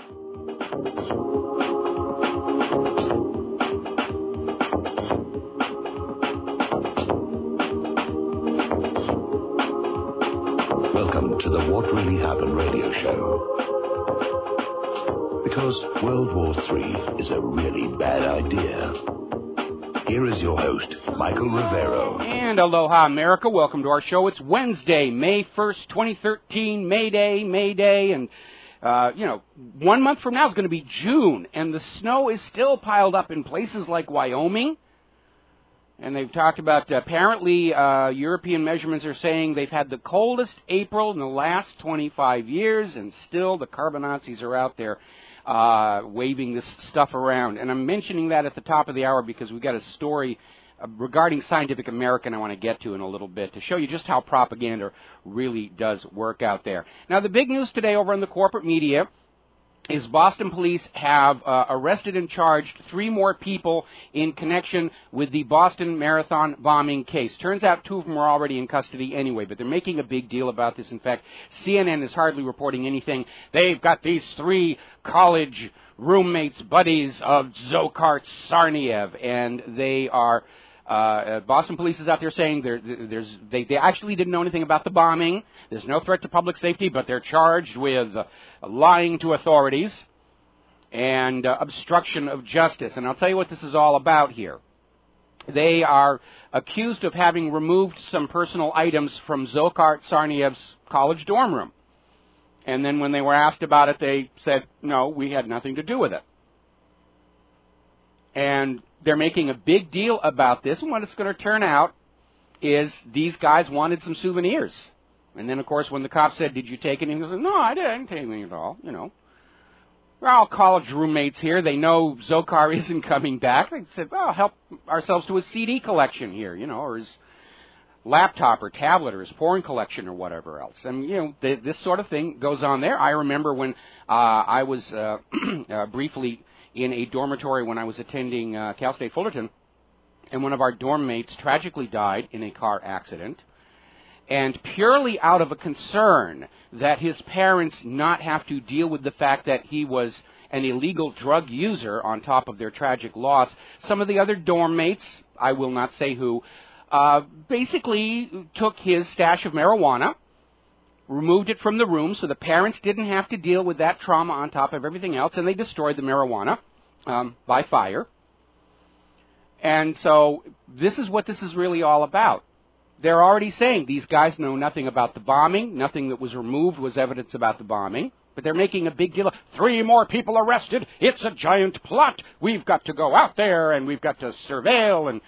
Welcome to the What Really Happened radio show. Because World War III is a really bad idea. Here is your host, Michael Rivero. And aloha, America. Welcome to our show. It's Wednesday, May 1st, 2013, May Day. And, 1 month from now is going to be June. And the snow is still piled up in places like Wyoming. And they've talked about, apparently, European measurements are saying they've had the coldest April in the last 25 years. And still the carbonazis are out there waving this stuff around. And I'm mentioning that at the top of the hour because we've got a story regarding Scientific American I want to get to in a little bit to show you just how propaganda really does work out there. Now, the big news today over in the corporate media is Boston police have arrested and charged 3 more people in connection with the Boston Marathon bombing case. Turns out 2 of them were already in custody anyway, but they're making a big deal about this. In fact, CNN is hardly reporting anything. They've got these 3 college roommates, buddies of Dzhokhar Tsarnaev, and they are... Boston police is out there saying they actually didn't know anything about the bombing. There's no threat to public safety, but they're charged with lying to authorities and obstruction of justice. And I'll tell you what this is all about here. They are accused of having removed some personal items from Dzhokhar Tsarnaev's college dorm room. And then when they were asked about it, they said, no, we had nothing to do with it. And they're making a big deal about this, and what it's going to turn out is these guys wanted some souvenirs. And then, of course, when the cop said, did you take anything? He said, no, I didn't take anything at all, We're all college roommates here. They know Dzhokhar isn't coming back. They said, well, help ourselves to his CD collection here, or his laptop or tablet or his porn collection or whatever else. And, this sort of thing goes on there. I remember when I was briefly in a dormitory when I was attending Cal State Fullerton, and one of our dorm mates tragically died in a car accident, and purely out of a concern that his parents not have to deal with the fact that he was an illegal drug user on top of their tragic loss, some of the other dorm mates, I will not say who, basically took his stash of marijuana, removed it from the room so the parents didn't have to deal with that trauma on top of everything else, and they destroyed the marijuana by fire. And so this is what this is really all about. They're already saying these guys know nothing about the bombing. Nothing that was removed was evidence about the bombing. But they're making a big deal of 3 more people arrested. It's a giant plot. We've got to go out there and we've got to surveil and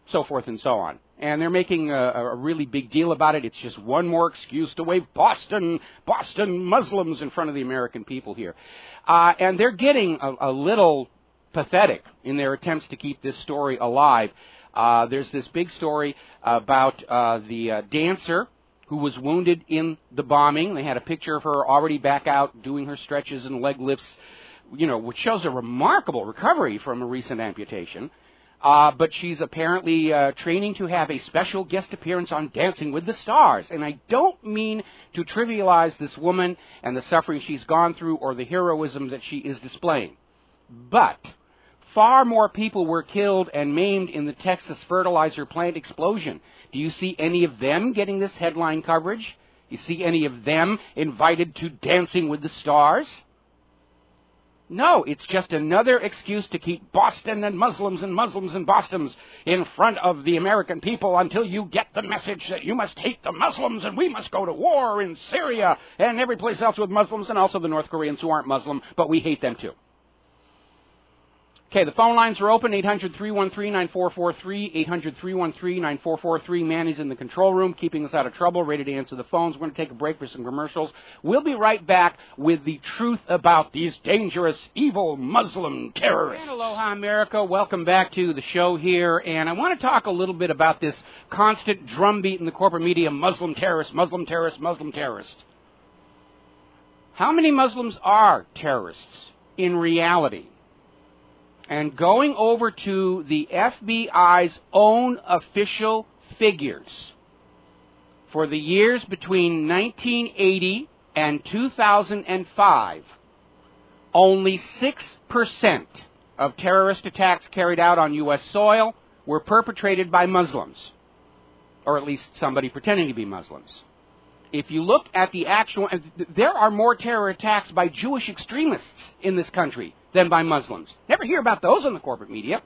so forth and so on. And they're making a really big deal about it. It's just one more excuse to wave Boston Muslims in front of the American people here. And they're getting a little pathetic in their attempts to keep this story alive. There's this big story about the dancer who was wounded in the bombing. They had a picture of her already back out doing her stretches and leg lifts, which shows a remarkable recovery from a recent amputation. But she's apparently training to have a special guest appearance on Dancing with the Stars. And I don't mean to trivialize this woman and the suffering she's gone through or the heroism that she is displaying. But far more people were killed and maimed in the Texas fertilizer plant explosion. Do you see any of them getting this headline coverage? You see any of them invited to Dancing with the Stars? No, it's just another excuse to keep Boston and Muslims and Bostons in front of the American people until you get the message that you must hate the Muslims and we must go to war in Syria and every place else with Muslims, and also the North Koreans who aren't Muslim, but we hate them too. Okay, the phone lines are open, 800-313-9443, 800-313-9443. Manny's in the control room, keeping us out of trouble, ready to answer the phones. We're going to take a break for some commercials. We'll be right back with the truth about these dangerous, evil Muslim terrorists. And aloha, America. Welcome back to the show here. And I want to talk a little bit about this constant drumbeat in the corporate media, Muslim terrorist, Muslim terrorist, Muslim terrorist. How many Muslims are terrorists in reality? And going over to the FBI's own official figures for the years between 1980 and 2005, Only 6% of terrorist attacks carried out on U.S. soil were perpetrated by Muslims, or at least somebody pretending to be Muslims. If you look at the actual, there are more terror attacks by Jewish extremists in this country than by Muslims. Never hear about those in the corporate media.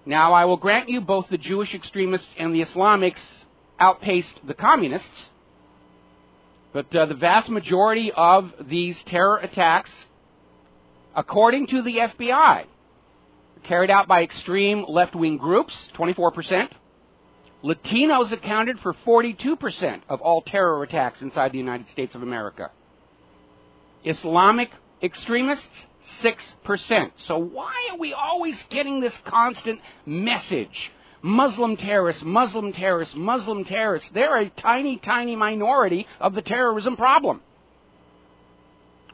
Now, I will grant you both the Jewish extremists and the Islamics outpaced the communists, but the vast majority of these terror attacks, according to the FBI, are carried out by extreme left-wing groups, 24%. Latinos accounted for 42% of all terror attacks inside the United States of America. Islamic extremists, 6%. So why are we always getting this constant message? Muslim terrorists, Muslim terrorists, Muslim terrorists. They're a tiny, tiny minority of the terrorism problem.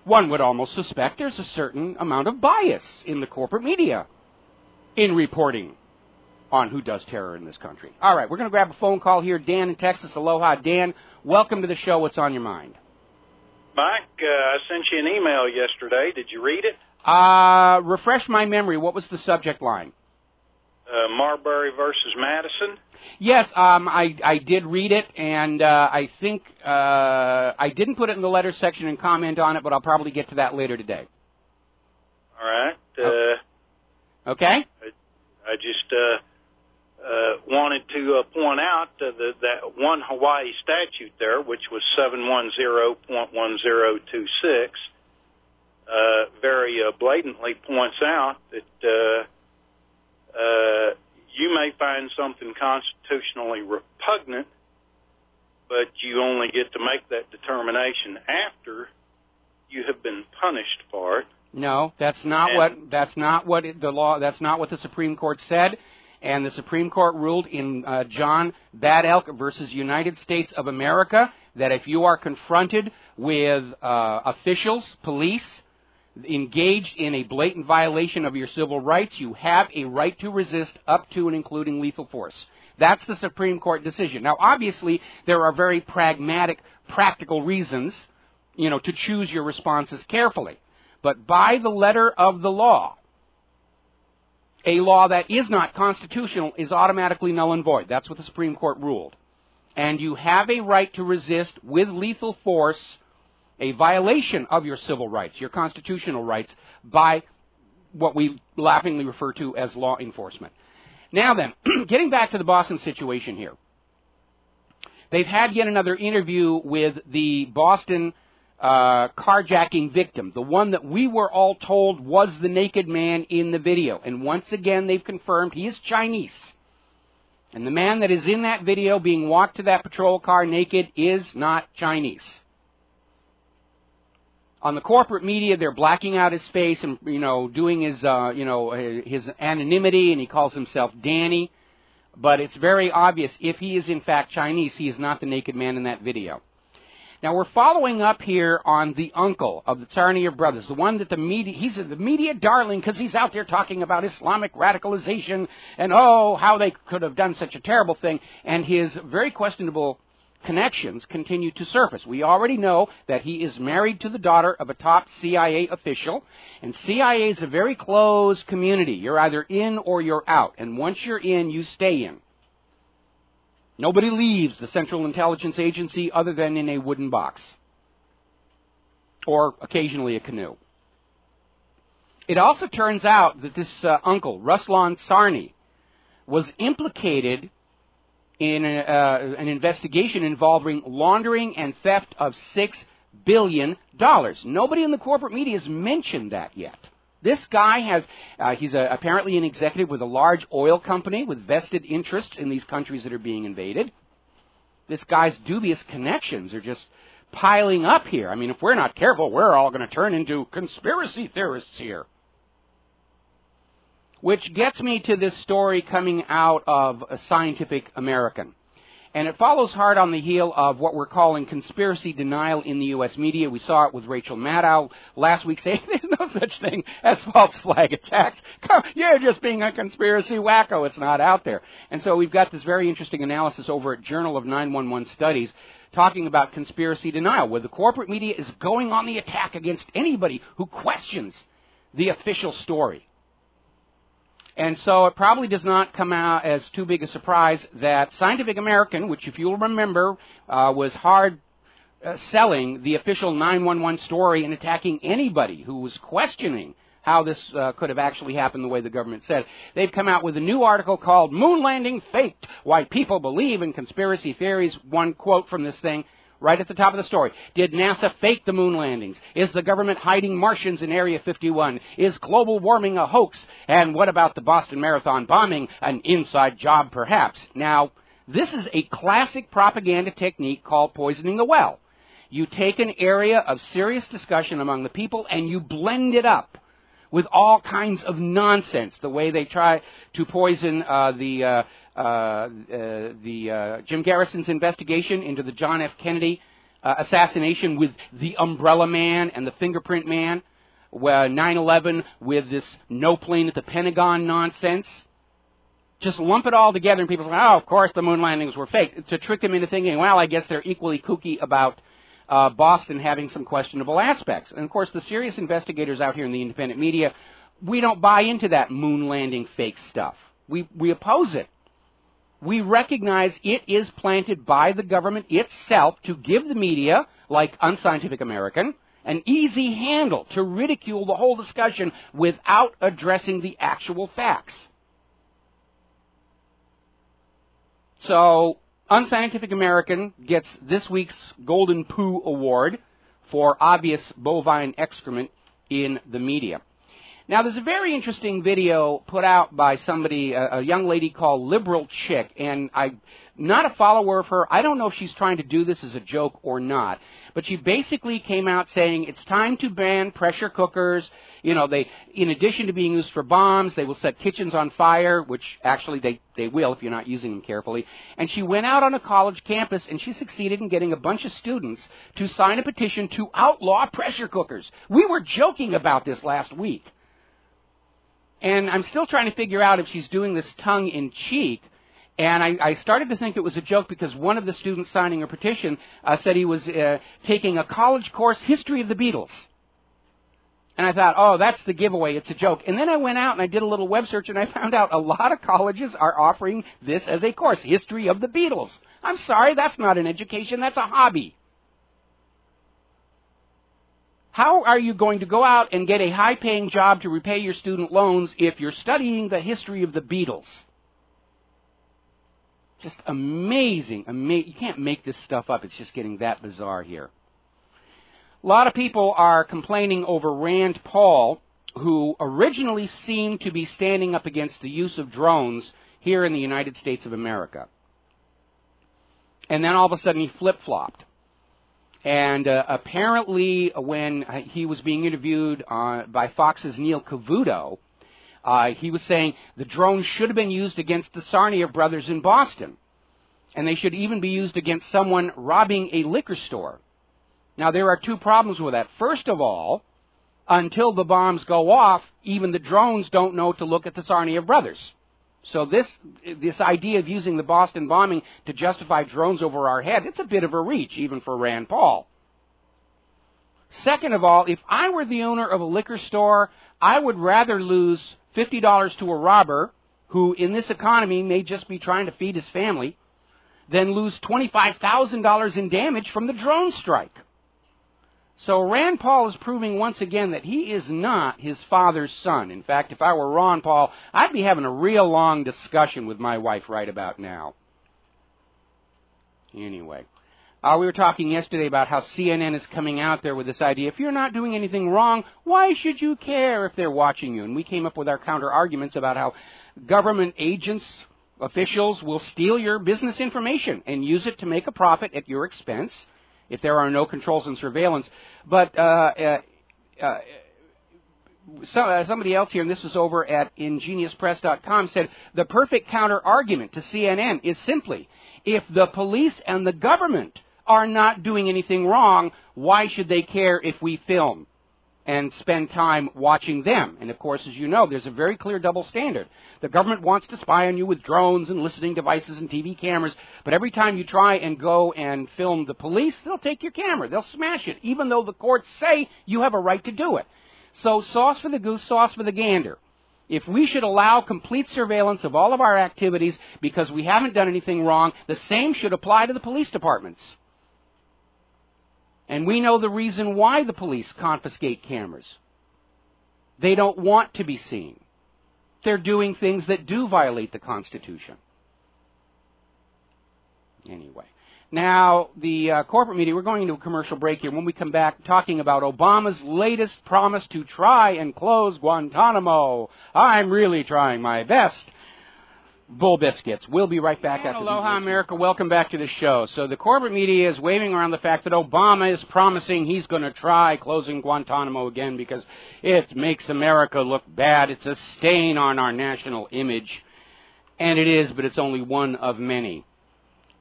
One would almost suspect there's a certain amount of bias in the corporate media in reporting on who does terror in this country. All right, we're going to grab a phone call here. Dan in Texas. Aloha, Dan. Welcome to the show. What's on your mind? Mike, I sent you an email yesterday. Did you read it? Refresh my memory. What was the subject line? Marbury versus Madison. Yes, I did read it, and I think I didn't put it in the letter section and comment on it, but I'll probably get to that later today. All right. Okay. I just wanted to point out that one Hawaii statute there, which was 710.1026, very blatantly points out that you may find something constitutionally repugnant, but you only get to make that determination after you have been punished for it. No, that's not what the Supreme Court said, and the Supreme Court ruled in John Bad Elk versus United States of America that if you are confronted with officials, police, engaged in a blatant violation of your civil rights, you have a right to resist up to and including lethal force. That's the Supreme Court decision. Now, obviously, there are very pragmatic, practical reasons, to choose your responses carefully. But by the letter of the law, a law that is not constitutional is automatically null and void. That's what the Supreme Court ruled. And you have a right to resist with lethal force a violation of your civil rights, your constitutional rights, by what we laughingly refer to as law enforcement. Now then, getting back to the Boston situation here. They've had yet another interview with the Boston carjacking victim, the one that we were all told was the naked man in the video. And once again, they've confirmed he is Chinese. And the man that is in that video being walked to that patrol car naked is not Chinese. On the corporate media, they're blacking out his face and, doing his, his anonymity, and he calls himself Danny. But it's very obvious, if he is in fact Chinese, he is not the naked man in that video. Now, we're following up here on the uncle of the Tsarnaev brothers, the one that he's the media darling because he's out there talking about Islamic radicalization and, how they could have done such a terrible thing, and his very questionable connections continue to surface. We already know that he is married to the daughter of a top CIA official, and CIA is a very closed community. You're either in or you're out, and once you're in, you stay in. Nobody leaves the Central Intelligence Agency other than in a wooden box, or occasionally a canoe. It also turns out that this uncle, Ruslan Tsarnaev, was implicated in an investigation involving laundering and theft of $6 billion. Nobody in the corporate media has mentioned that yet. This guy he's apparently an executive with a large oil company with vested interests in these countries that are being invaded. This guy's dubious connections are just piling up here. I mean, if we're not careful, we're all going to turn into conspiracy theorists here. Which gets me to this story coming out of Scientific American. And it follows hard on the heel of what we're calling conspiracy denial in the U.S. media. We saw it with Rachel Maddow last week saying there's no such thing as false flag attacks. You're just being a conspiracy wacko. It's not out there. And so we've got this very interesting analysis over at Journal of 911 Studies talking about conspiracy denial, where the corporate media is going on the attack against anybody who questions the official story. And so it probably does not come out as too big a surprise that Scientific American, which if you'll remember was hard selling the official 911 story and attacking anybody who was questioning how this could have actually happened the way the government said. They've come out with a new article called Moon Landing Faked, Why People Believe in Conspiracy Theories. One quote from this thing right at the top of the story. Did NASA fake the moon landings? Is the government hiding Martians in Area 51? Is global warming a hoax? And what about the Boston Marathon bombing? An inside job, perhaps. Now, this is a classic propaganda technique called poisoning the well. You take an area of serious discussion among the people and you blend it up with all kinds of nonsense, the way they try to poison Jim Garrison's investigation into the John F. Kennedy assassination with the Umbrella Man and the Fingerprint Man, 9/11 with this no plane at the Pentagon nonsense. Just lump it all together and people say, oh, of course the moon landings were fake, to trick them into thinking, well, I guess they're equally kooky about Boston having some questionable aspects. And, of course, the serious investigators out here in the independent media, we don't buy into that moon landing fake stuff. We oppose it. We recognize it is planted by the government itself to give the media, like Unscientific American, an easy handle to ridicule the whole discussion without addressing the actual facts. So, Unscientific American gets this week's Golden Poo Award for obvious bovine excrement in the media. Now, there's a very interesting video put out by somebody, a young lady called Liberal Chick, and I'm not a follower of her. I don't know if she's trying to do this as a joke or not, but she basically came out saying it's time to ban pressure cookers. You know, they, in addition to being used for bombs, they will set kitchens on fire, which actually they will if you're not using them carefully. And she went out on a college campus, and she succeeded in getting a bunch of students to sign a petition to outlaw pressure cookers. We were joking about this last week. And I'm still trying to figure out if she's doing this tongue-in-cheek. And I started to think it was a joke because one of the students signing her petition said he was taking a college course, History of the Beatles. And I thought, oh, that's the giveaway. It's a joke. And then I went out and I did a little web search and I found out a lot of colleges are offering this as a course, History of the Beatles. I'm sorry, that's not an education. That's a hobby. How are you going to go out and get a high-paying job to repay your student loans if you're studying the history of the Beatles? Just amazing. You can't make this stuff up. It's just getting that bizarre here. A lot of people are complaining over Rand Paul, who originally seemed to be standing up against the use of drones here in the United States of America. And then all of a sudden he flip-flopped. And apparently when he was being interviewed by Fox's Neil Cavuto, he was saying the drones should have been used against the Tsarnaev brothers in Boston. And they should even be used against someone robbing a liquor store. Now, there are two problems with that. First of all, until the bombs go off, even the drones don't know to look at the Tsarnaev brothers. So this idea of using the Boston bombing to justify drones over our head, it's a bit of a reach, even for Rand Paul. Second of all, if I were the owner of a liquor store, I would rather lose $50 to a robber, who in this economy may just be trying to feed his family, than lose $25,000 in damage from the drone strike. So Rand Paul is proving once again that he is not his father's son. In fact, if I were Ron Paul, I'd be having a real long discussion with my wife right about now. Anyway, we were talking yesterday about how CNN is coming out there with this idea, if you're not doing anything wrong, why should you care if they're watching you? And we came up with our counter-arguments about how government agents, officials, will steal your business information and use it to make a profit at your expense, if there are no controls and surveillance. But somebody else here, and this was over at ingeniouspress.com, said the perfect counter-argument to CNN is simply, if the police and the government are not doing anything wrong, why should they care if we film and spend time watching them? And, of course, as you know, there's a very clear double standard. The government wants to spy on you with drones and listening devices and TV cameras, but every time you try and go and film the police, they'll take your camera. They'll smash it, even though the courts say you have a right to do it. So sauce for the goose, sauce for the gander. If we should allow complete surveillance of all of our activities because we haven't done anything wrong, the same should apply to the police departments. And we know the reason why the police confiscate cameras. They don't want to be seen. They're doing things that do violate the Constitution. Anyway. Now, the corporate media, we're going into a commercial break here. When we come back, talking about Obama's latest promise to try and close Guantanamo. I'm really trying my best. Bull biscuits. We'll be right back after Aloha, America. Welcome back to the show. So the corporate media is waving around the fact that Obama is promising he's going to try closing Guantanamo again because it makes America look bad. It's a stain on our national image. And it is, but it's only one of many.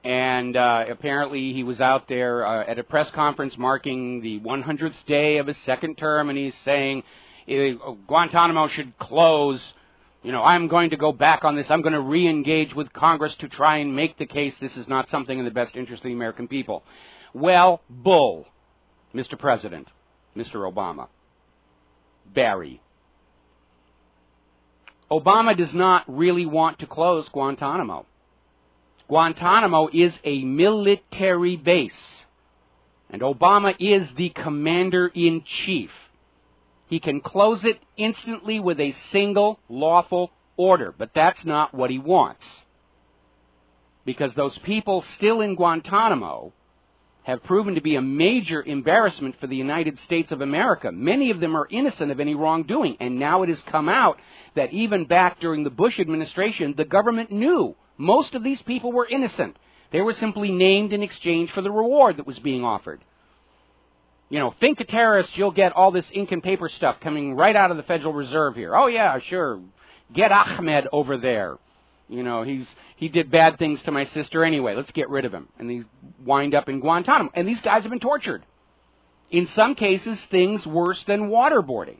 And apparently he was out there at a press conference marking the 100th day of his second term, and he's saying Guantanamo should close. You know, I'm going to go back on this. I'm going to re-engage with Congress to try and make the case this is not something in the best interest of the American people. Well, bull, Mr. President, Mr. Obama. Barry. Obama does not really want to close Guantanamo. Guantanamo is a military base, and Obama is the commander-in-chief. He can close it instantly with a single lawful order, but that's not what he wants. Because those people still in Guantanamo have proven to be a major embarrassment for the United States of America. Many of them are innocent of any wrongdoing, and now it has come out that even back during the Bush administration, the government knew most of these people were innocent. They were simply named in exchange for the reward that was being offered. You know, think a terrorist, you'll get all this ink and paper stuff coming right out of the Federal Reserve here. Oh, yeah, sure. Get Ahmed over there. You know, he did bad things to my sister anyway. Let's get rid of him. And they wind up in Guantanamo. And these guys have been tortured. In some cases, things worse than waterboarding.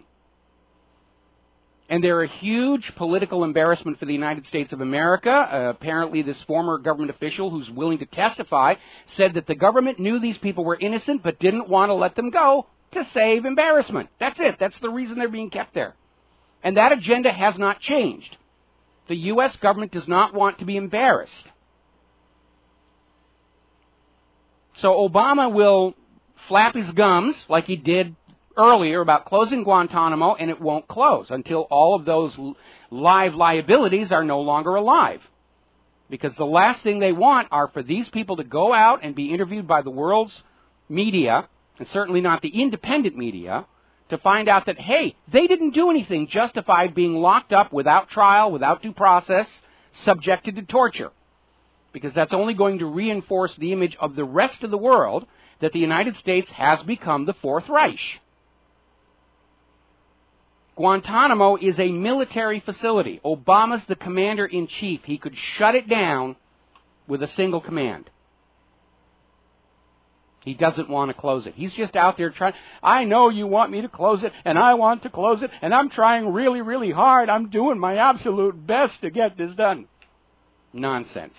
And they're a huge political embarrassment for the United States of America. Apparently, this former government official who's willing to testify said that the government knew these people were innocent but didn't want to let them go to save embarrassment. That's it. That's the reason they're being kept there. And that agenda has not changed. The U.S. government does not want to be embarrassed. So Obama will flap his gums like he did earlier about closing Guantanamo, and it won't close until all of those live liabilities are no longer alive. Because the last thing they want are for these people to go out and be interviewed by the world's media, and certainly not the independent media, to find out that, hey, they didn't do anything justified being locked up without trial, without due process, subjected to torture. Because that's only going to reinforce the image of the rest of the world that the United States has become the Fourth Reich. Guantanamo is a military facility. Obama's the commander-in-chief. He could shut it down with a single command. He doesn't want to close it. He's just out there trying, I know you want me to close it, and I want to close it, and I'm trying really, really hard. I'm doing my absolute best to get this done. Nonsense.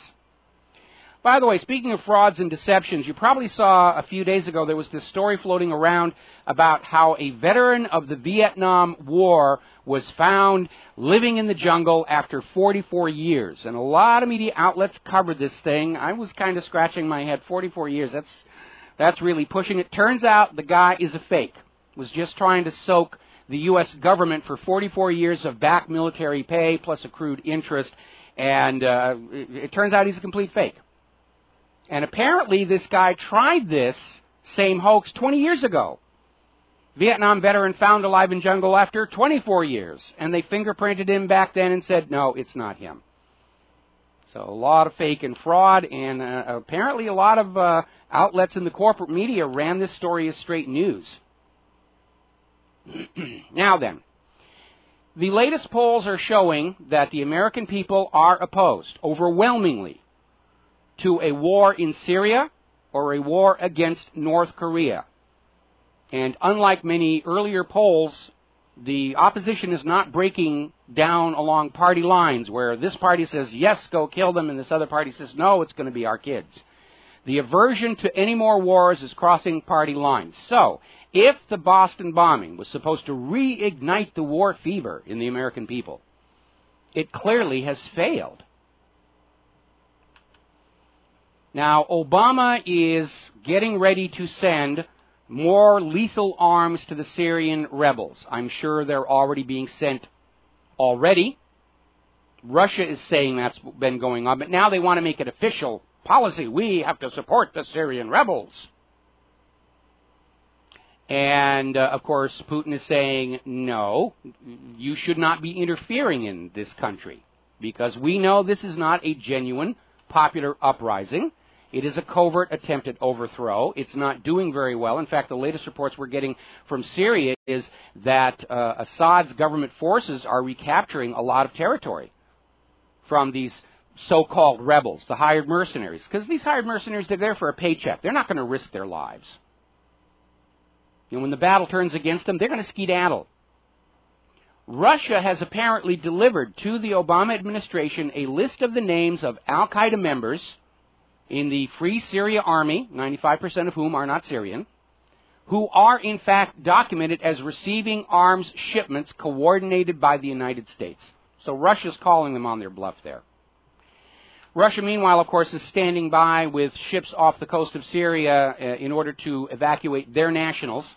By the way, speaking of frauds and deceptions, you probably saw a few days ago there was this story floating around about how a veteran of the Vietnam War was found living in the jungle after 44 years. And a lot of media outlets covered this thing. I was kind of scratching my head. 44 years, that's really pushing it. Turns out the guy is a fake. Was just trying to soak the U.S. government for 44 years of back military pay plus accrued interest. And it turns out he's a complete fake. And apparently this guy tried this same hoax 20 years ago. Vietnam veteran found alive in jungle after 24 years. And they fingerprinted him back then and said, no, it's not him. So a lot of fake and fraud, and apparently a lot of outlets in the corporate media ran this story as straight news. Now then, The latest polls are showing that the American people are opposed, overwhelmingly, to a war in Syria or a war against North Korea. And unlike many earlier polls, the opposition is not breaking down along party lines where this party says, yes, go kill them, and this other party says, no, it's going to be our kids. The aversion to any more wars is crossing party lines. So, if the Boston bombing was supposed to reignite the war fever in the American people, it clearly has failed. Now, Obama is getting ready to send more lethal arms to the Syrian rebels. I'm sure they're already being sent already. Russia is saying that's been going on, but now they want to make it official policy. We have to support the Syrian rebels. And, of course, Putin is saying, no, you should not be interfering in this country, because we know this is not a genuine popular uprising. It is a covert attempted overthrow. It's not doing very well. In fact, the latest reports we're getting from Syria is that Assad's government forces are recapturing a lot of territory from these so-called rebels, the hired mercenaries. Because these hired mercenaries, they're there for a paycheck. They're not going to risk their lives. And when the battle turns against them, they're going to skedaddle. Russia has apparently delivered to the Obama administration a list of the names of al-Qaeda members in the Free Syria Army, 95% of whom are not Syrian, who are in fact documented as receiving arms shipments coordinated by the United States. So Russia's calling them on their bluff there. Russia, meanwhile, of course, is standing by with ships off the coast of Syria in order to evacuate their nationals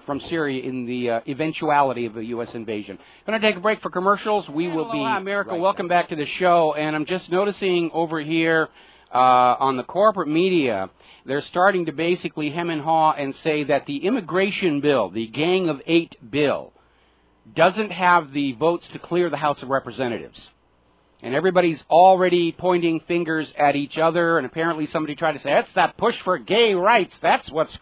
from Syria in the eventuality of a U.S. invasion. Going to take a break for commercials. We will be... Hello, America. Right. Welcome back to the show. And I'm just noticing over here on the corporate media, they're starting to basically hem and haw and say that the immigration bill, the Gang of Eight bill, doesn't have the votes to clear the House of Representatives. And everybody's already pointing fingers at each other, and apparently somebody tried to say, that's that push for gay rights, that's what's...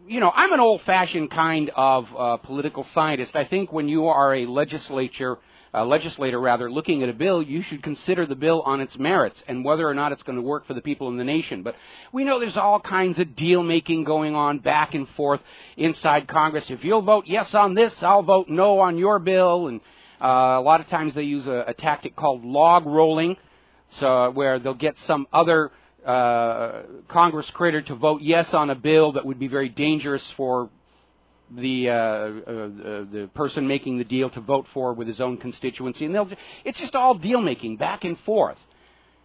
You know, I'm an old-fashioned kind of political scientist. I think when you are a legislator, looking at a bill, you should consider the bill on its merits and whether or not it's going to work for the people in the nation. But we know there's all kinds of deal-making going on back and forth inside Congress. If you'll vote yes on this, I'll vote no on your bill, and a lot of times they use a tactic called log rolling, so where they'll get some other Congress critter to vote yes on a bill that would be very dangerous for the person making the deal to vote for with his own constituency. And it's just all deal-making, back and forth.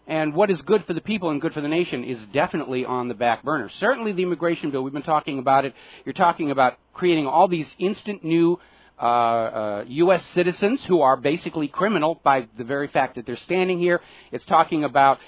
And what is good for the people and good for the nation is definitely on the back burner. Certainly the immigration bill, we've been talking about it. You're talking about creating all these instant new U.S. citizens who are basically criminal by the very fact that they're standing here. It's talking about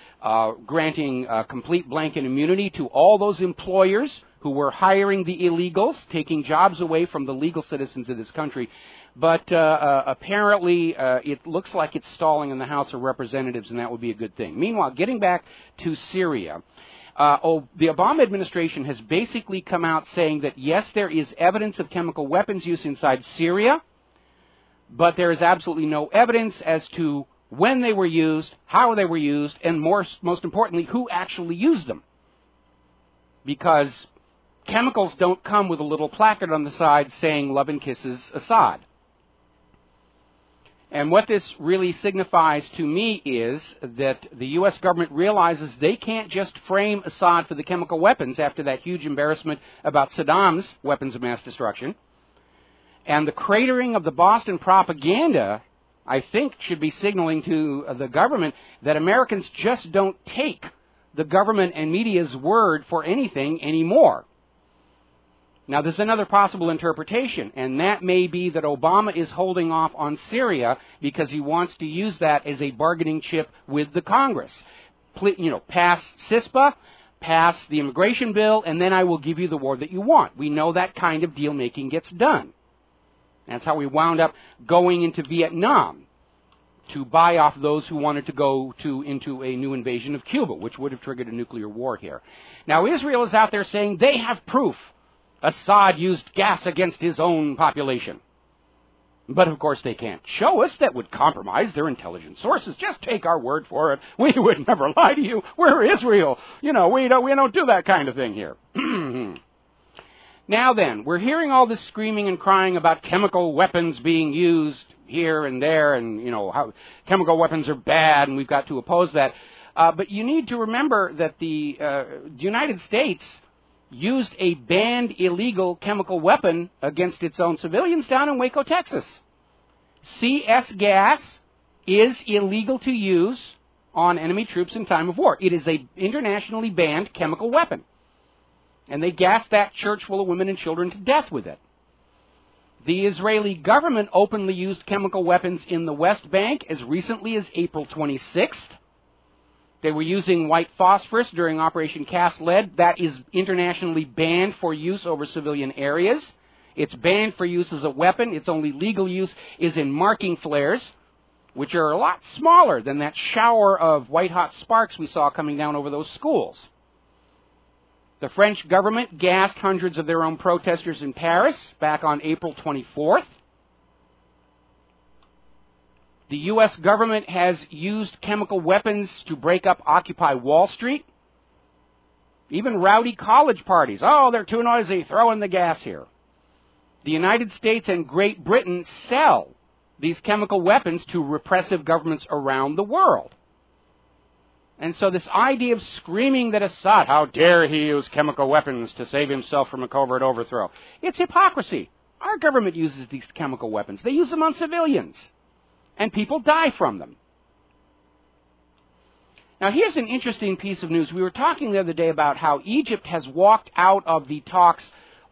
granting complete blanket immunity to all those employers who were hiring the illegals, taking jobs away from the legal citizens of this country. But apparently it looks like it's stalling in the House of Representatives, and that would be a good thing. Meanwhile, getting back to Syria, the Obama administration has basically come out saying that, yes, there is evidence of chemical weapons use inside Syria, but there is absolutely no evidence as to when they were used, how they were used, and most importantly, who actually used them. Because chemicals don't come with a little placard on the side saying "Love and Kisses Assad." And what this really signifies to me is that the U.S. government realizes they can't just frame Assad for the chemical weapons after that huge embarrassment about Saddam's weapons of mass destruction. And the cratering of the Boston propaganda, I think, should be signaling to the government that Americans just don't take the government and media's word for anything anymore. Now, there's another possible interpretation, and that may be that Obama is holding off on Syria because he wants to use that as a bargaining chip with the Congress. You know, pass CISPA, pass the immigration bill, and then I will give you the war that you want. We know that kind of deal-making gets done. That's how we wound up going into Vietnam, to buy off those who wanted to go into a new invasion of Cuba, which would have triggered a nuclear war here. Now, Israel is out there saying they have proof Assad used gas against his own population. But, of course, they can't show us. That would compromise their intelligence sources. Just take our word for it. We would never lie to you. We're Israel. You know, we don't do that kind of thing here. Now then, we're hearing all this screaming and crying about chemical weapons being used here and there, and, you know, how chemical weapons are bad, and we've got to oppose that. But you need to remember that the United States used a banned illegal chemical weapon against its own civilians down in Waco, Texas. CS gas is illegal to use on enemy troops in time of war. It is an internationally banned chemical weapon. And they gassed that church full of women and children to death with it. The Israeli government openly used chemical weapons in the West Bank as recently as April 26th. They were using white phosphorus during Operation Cast Lead. That is internationally banned for use over civilian areas. It's banned for use as a weapon. Its only legal use is in marking flares, which are a lot smaller than that shower of white-hot sparks we saw coming down over those schools. The French government gassed hundreds of their own protesters in Paris back on April 24th. The U.S. government has used chemical weapons to break up Occupy Wall Street. Even rowdy college parties. Oh, they're too noisy. Throw in the gas here. The United States and Great Britain sell these chemical weapons to repressive governments around the world. And so this idea of screaming that Assad, how dare he use chemical weapons to save himself from a covert overthrow, it's hypocrisy. Our government uses these chemical weapons. They use them on civilians. And people die from them. Now, here's an interesting piece of news. We were talking the other day about how Egypt has walked out of the talks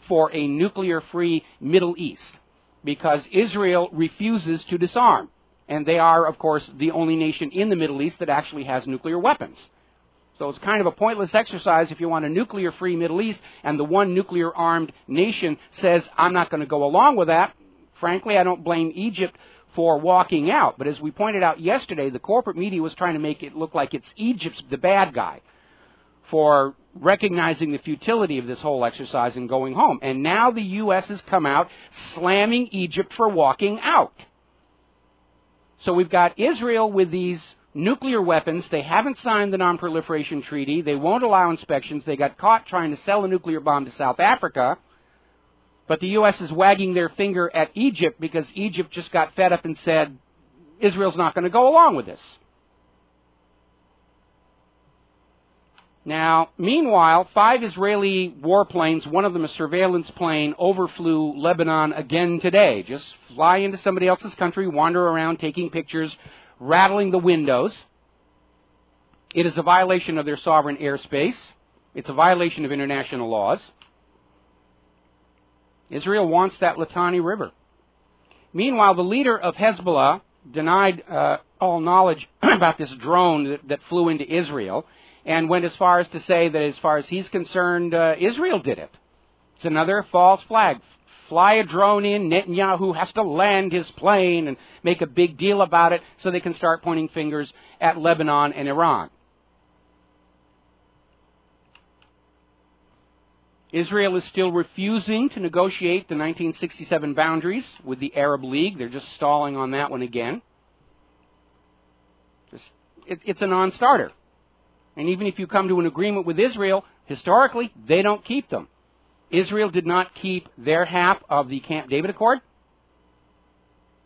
for a nuclear-free Middle East because Israel refuses to disarm. And they are, of course, the only nation in the Middle East that actually has nuclear weapons. So it's kind of a pointless exercise if you want a nuclear-free Middle East and the one nuclear-armed nation says, I'm not going to go along with that. Frankly, I don't blame Egypt for walking out. But as we pointed out yesterday, the corporate media was trying to make it look like it's Egypt's the bad guy for recognizing the futility of this whole exercise and going home. And now the U.S. has come out slamming Egypt for walking out. So we've got Israel with these nuclear weapons. They haven't signed the Non-Proliferation Treaty. They won't allow inspections. They got caught trying to sell a nuclear bomb to South Africa. But the U.S. is wagging their finger at Egypt because Egypt just got fed up and said, Israel's not going to go along with this. Now, meanwhile, 5 Israeli warplanes, one of them a surveillance plane, overflew Lebanon again today. Just fly into somebody else's country, wander around taking pictures, rattling the windows. It is a violation of their sovereign airspace. It's a violation of international laws. Israel wants that Litani River. Meanwhile, the leader of Hezbollah denied all knowledge about this drone that flew into Israel and went as far as to say that as far as he's concerned, Israel did it. It's another false flag. Fly a drone in, Netanyahu has to land his plane and make a big deal about it so they can start pointing fingers at Lebanon and Iran. Israel is still refusing to negotiate the 1967 boundaries with the Arab League. They're just stalling on that one again. It's a non-starter. And even if you come to an agreement with Israel, historically, they don't keep them. Israel did not keep their half of the Camp David Accord,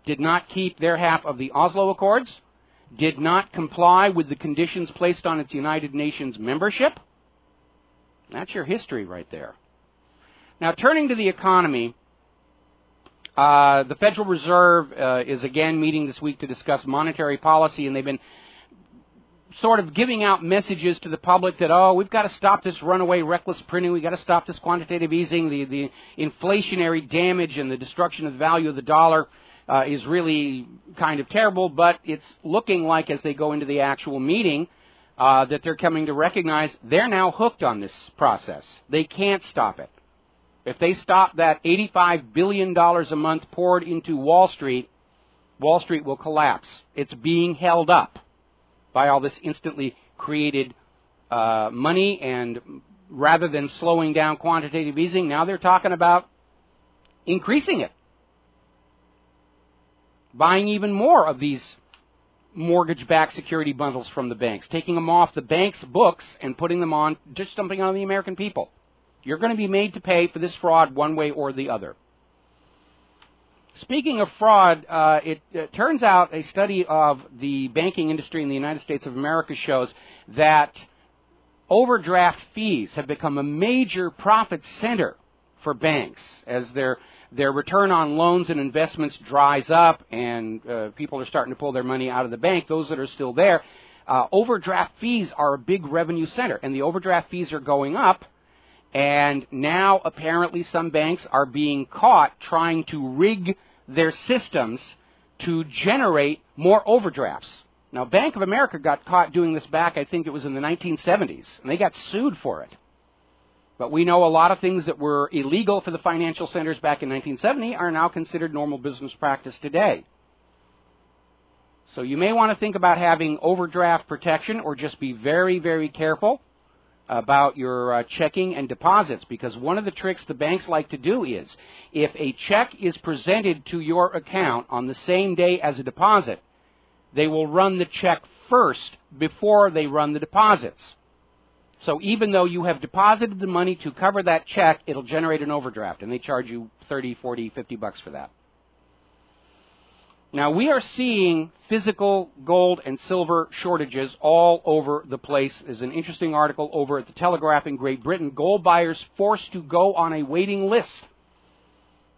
did not keep their half of the Oslo Accords, did not comply with the conditions placed on its United Nations membership. That's your history right there. Now, turning to the economy, the Federal Reserve is again meeting this week to discuss monetary policy, and they've been sort of giving out messages to the public that, oh, we've got to stop this runaway reckless printing, we've got to stop this quantitative easing, the inflationary damage and the destruction of the value of the dollar is really kind of terrible, but it's looking like as they go into the actual meeting that they're coming to recognize they're now hooked on this process. They can't stop it. If they stop that $85 billion a month poured into Wall Street will collapse. It's being held up by all this instantly created money, and rather than slowing down quantitative easing, now they're talking about increasing it. buying even more of these mortgage-backed security bundles from the banks, taking them off the bank's books and putting them on, just dumping on the American people. You're going to be made to pay for this fraud one way or the other. Speaking of fraud, it turns out a study of the banking industry in the United States of America shows that overdraft fees have become a major profit center for banks as their return on loans and investments dries up and people are starting to pull their money out of the bank. Those that are still there, overdraft fees are a big revenue center, and the overdraft fees are going up. And now apparently some banks are being caught trying to rig their systems to generate more overdrafts. Now, Bank of America got caught doing this back, I think it was in the 1970s, and they got sued for it. But we know a lot of things that were illegal for the financial centers back in 1970 are now considered normal business practice today. So you may want to think about having overdraft protection or just be very, very careful about your checking and deposits, because one of the tricks the banks like to do is if a check is presented to your account on the same day as a deposit, they will run the check first before they run the deposits. So even though you have deposited the money to cover that check, it'll generate an overdraft, and they charge you $30, $40, $50 for that. Now, we are seeing physical gold and silver shortages all over the place. There's an interesting article over at the Telegraph in Great Britain. Gold buyers forced to go on a waiting list.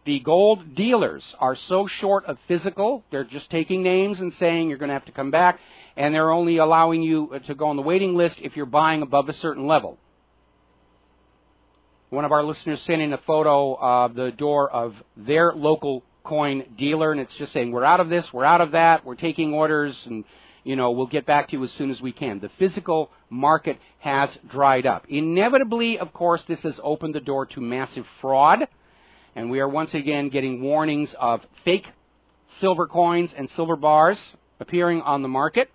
The gold dealers are so short of physical, they're just taking names and saying you're going to have to come back, and they're only allowing you to go on the waiting list if you're buying above a certain level. One of our listeners sent in a photo of the door of their local coin dealer, and it's just saying, we're out of this, we're out of that, we're taking orders, and, we'll get back to you as soon as we can. The physical market has dried up. Inevitably, of course, this has opened the door to massive fraud, and we are once again getting warnings of fake silver coins and silver bars appearing on the market,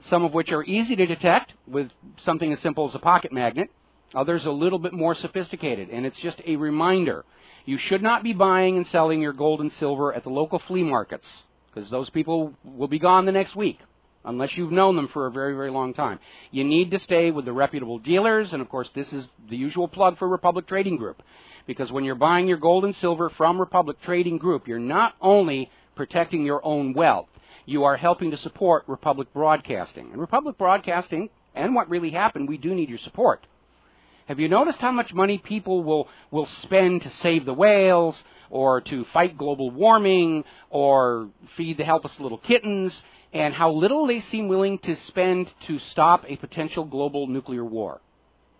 some of which are easy to detect with something as simple as a pocket magnet, others a little bit more sophisticated, and it's just a reminder. You should not be buying and selling your gold and silver at the local flea markets, because those people will be gone the next week, unless you've known them for a very, very long time. You need to stay with the reputable dealers, and of course this is the usual plug for Republic Trading Group, because when you're buying your gold and silver from Republic Trading Group, you're not only protecting your own wealth, you are helping to support Republic Broadcasting. And Republic Broadcasting, and what really happened, we do need your support. Have you noticed how much money people will spend to save the whales, or to fight global warming, or feed the helpless little kittens, and how little they seem willing to spend to stop a potential global nuclear war?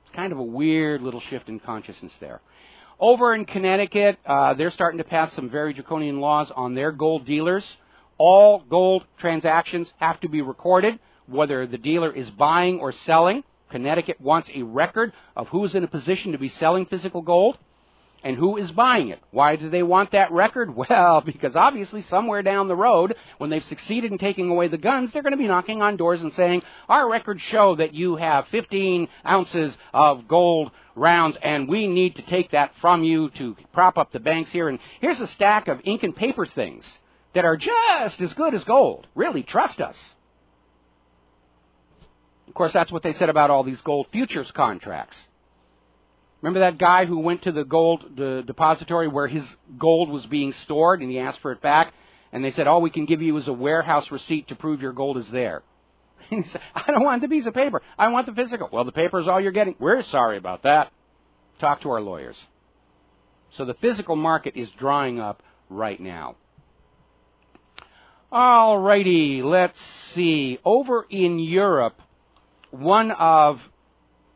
It's kind of a weird little shift in consciousness there. Over in Connecticut, they're starting to pass some very draconian laws on their gold dealers. All gold transactions have to be recorded, whether the dealer is buying or selling. Connecticut wants a record of who is in a position to be selling physical gold and who is buying it. Why do they want that record? Well, because obviously somewhere down the road, when they've succeeded in taking away the guns, they're going to be knocking on doors and saying, our records show that you have 15 ounces of gold rounds, and we need to take that from you to prop up the banks here. And here's a stack of ink and paper things that are just as good as gold. Really, trust us. Of course, that's what they said about all these gold futures contracts. Remember that guy who went to the depository where his gold was being stored, and he asked for it back, and they said, all we can give you is a warehouse receipt to prove your gold is there. And he said, I don't want the piece of paper. I want the physical. Well, the paper is all you're getting. We're sorry about that. Talk to our lawyers. So the physical market is drying up right now. All righty, let's see. Over in Europe, one of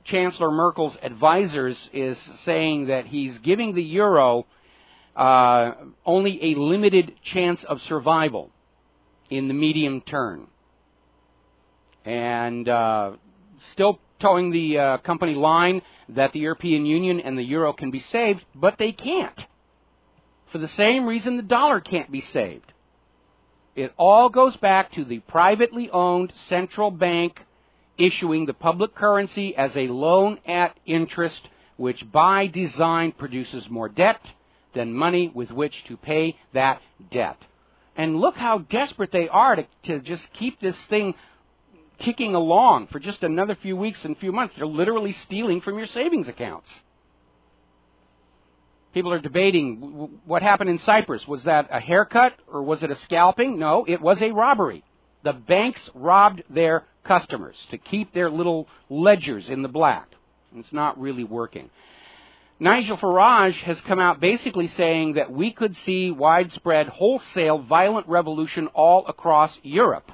Chancellor Merkel's advisors is saying that he's giving the euro only a limited chance of survival in the medium term. And still towing the company line that the European Union and the euro can be saved, but they can't. For the same reason the dollar can't be saved. It all goes back to the privately owned central bank issuing the public currency as a loan at interest, which by design produces more debt than money with which to pay that debt. And look how desperate they are to just keep this thing ticking along for just another few weeks and few months. They're literally stealing from your savings accounts. People are debating what happened in Cyprus. Was that a haircut or was it a scalping? No, it was a robbery. The banks robbed their customers to keep their little ledgers in the black. It's not really working. Nigel Farage has come out basically saying that we could see widespread, wholesale, violent revolution all across Europe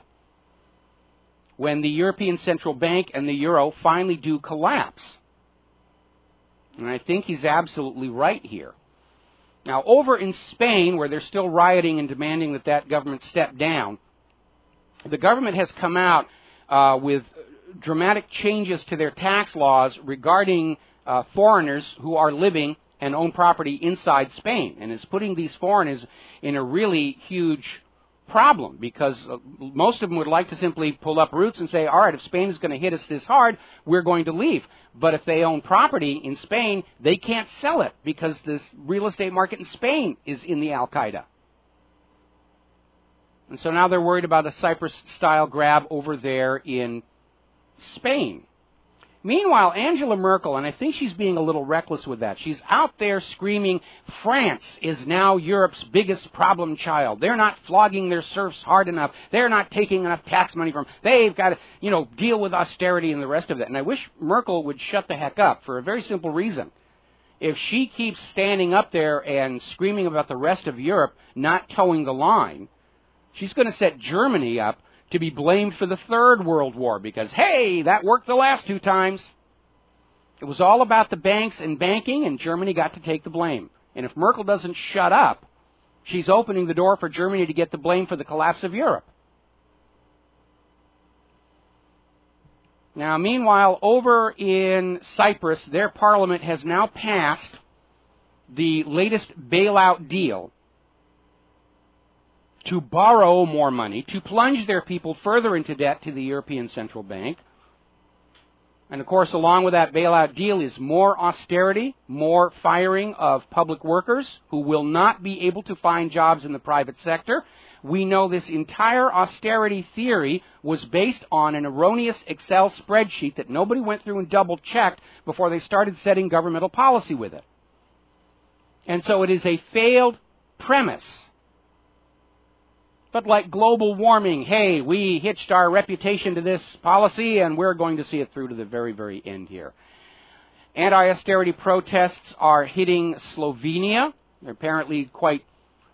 when the European Central Bank and the euro finally do collapse. And I think he's absolutely right here. Now, over in Spain, where they're still rioting and demanding that that government step down, the government has come out with dramatic changes to their tax laws regarding foreigners who are living and own property inside Spain, and is putting these foreigners in a really huge problem, because most of them would like to simply pull up roots and say, all right, if Spain is going to hit us this hard, we're going to leave. But if they own property in Spain, they can't sell it because this real estate market in Spain is in the Al-Qaeda. And so now they're worried about a Cyprus-style grab over there in Spain. Meanwhile, Angela Merkel, and I think she's being a little reckless with that, she's out there screaming, France is now Europe's biggest problem child. They're not flogging their serfs hard enough. They're not taking enough tax money from them. They've got to, deal with austerity and the rest of that. And I wish Merkel would shut the heck up for a very simple reason. If she keeps standing up there and screaming about the rest of Europe not towing the line, she's going to set Germany up to be blamed for the Third World War because, hey, that worked the last 2 times. It was all about the banks and banking, and Germany got to take the blame. And if Merkel doesn't shut up, she's opening the door for Germany to get the blame for the collapse of Europe. Now, meanwhile, over in Cyprus, their parliament has now passed the latest bailout deal to borrow more money, to plunge their people further into debt to the European Central Bank. And, of course, along with that bailout deal is more austerity, more firing of public workers who will not be able to find jobs in the private sector. We know this entire austerity theory was based on an erroneous Excel spreadsheet that nobody went through and double-checked before they started setting governmental policy with it. And so it is a failed premise. But like global warming, hey, we hitched our reputation to this policy, and we're going to see it through to the very, very end here. Anti-austerity protests are hitting Slovenia. They're apparently quite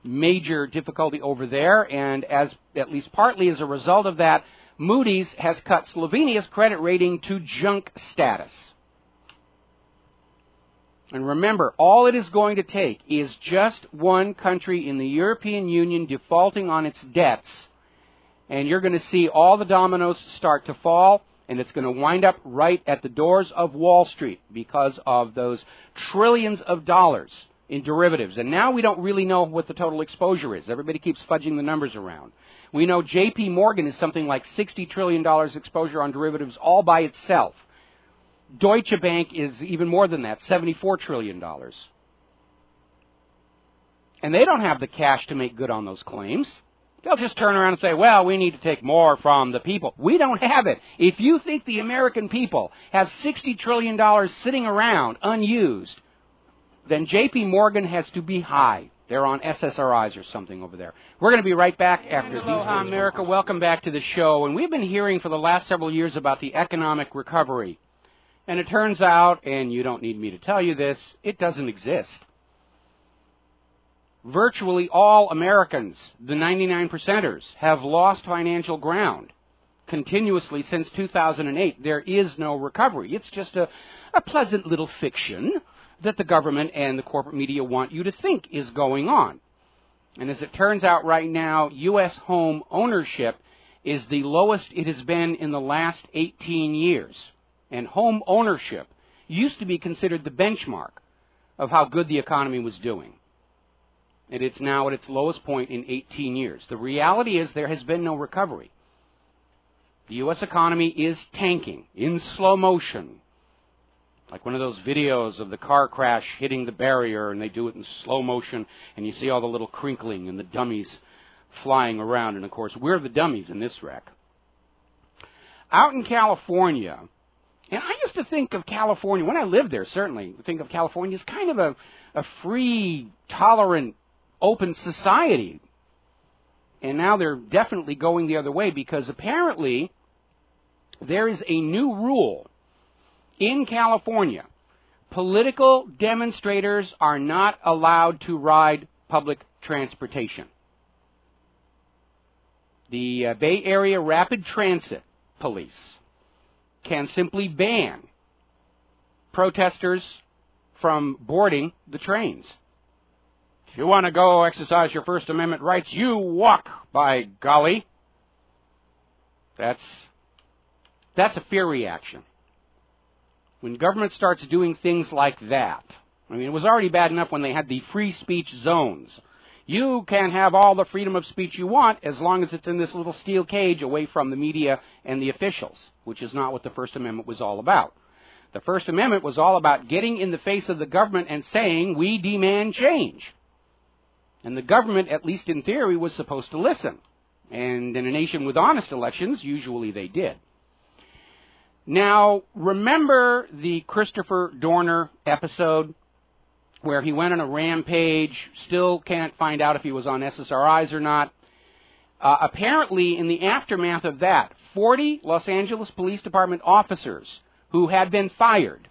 major difficulty over there, and as at least partly as a result of that, Moody's has cut Slovenia's credit rating to junk status. And remember, all it is going to take is just one country in the European Union defaulting on its debts, and you're going to see all the dominoes start to fall, and it's going to wind up right at the doors of Wall Street because of those trillions of dollars in derivatives. And now we don't really know what the total exposure is. Everybody keeps fudging the numbers around. We know J.P. Morgan is something like $60 trillion exposure on derivatives all by itself. Deutsche Bank is even more than that, $74 trillion. And they don't have the cash to make good on those claims. They'll just turn around and say, well, we need to take more from the people. We don't have it. If you think the American people have $60 trillion sitting around unused, then J.P. Morgan has to be high. They're on SSRIs or something over there. We're going to be right back after these. Aloha, America. Welcome back to the show. And we've been hearing for the last several years about the economic recovery. And it turns out, and you don't need me to tell you this, it doesn't exist. Virtually all Americans, the 99%ers, have lost financial ground continuously since 2008. There is no recovery. It's just a pleasant little fiction that the government and the corporate media want you to think is going on. And as it turns out right now, U.S. home ownership is the lowest it has been in the last 18 years. And home ownership used to be considered the benchmark of how good the economy was doing. And it's now at its lowest point in 18 years. The reality is there has been no recovery. The U.S. economy is tanking in slow motion. Like one of those videos of the car crash hitting the barrier, and they do it in slow motion, and you see all the little crinkling and the dummies flying around, and of course we're the dummies in this wreck. Out in California, and I used to think of California, when I lived there certainly, think of California as kind of a free, tolerant, open society. And now they're definitely going the other way, because apparently there is a new rule in California. Political demonstrators are not allowed to ride public transportation. The Bay Area Rapid Transit Police can simply ban protesters from boarding the trains. If you want to go exercise your First Amendment rights, you walk, by golly. That's a fear reaction. When government starts doing things like that, I mean, it was already bad enough when they had the free speech zones. You can have all the freedom of speech you want as long as it's in this little steel cage away from the media and the officials, which is not what the First Amendment was all about. The First Amendment was all about getting in the face of the government and saying, we demand change. And the government, at least in theory, was supposed to listen. And in a nation with honest elections, usually they did. Now, remember the Christopher Dorner episode where he went on a rampage, still can't find out if he was on SSRIs or not. Apparently, in the aftermath of that, 40 Los Angeles Police Department officers who had been fired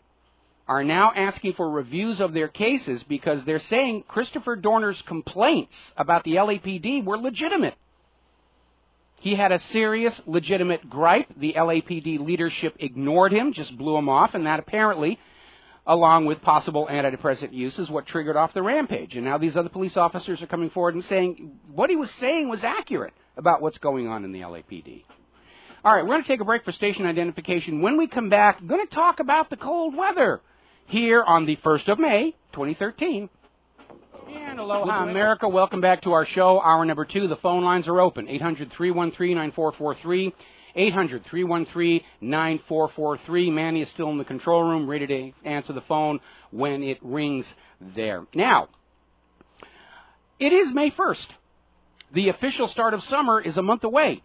are now asking for reviews of their cases because they're saying Christopher Dorner's complaints about the LAPD were legitimate. He had a serious, legitimate gripe. The LAPD leadership ignored him, just blew him off, and that apparently, along with possible antidepressant use, is what triggered off the rampage. And now these other police officers are coming forward and saying what he was saying was accurate about what's going on in the LAPD. All right, we're going to take a break for station identification. When we come back, we're going to talk about the cold weather here on the 1st of May, 2013. And aloha, America. Welcome back to our show, hour number 2. The phone lines are open, 800-313-9443, 800-313-9443. Manny is still in the control room, ready to answer the phone when it rings there. Now, it is May 1st. The official start of summer is a month away,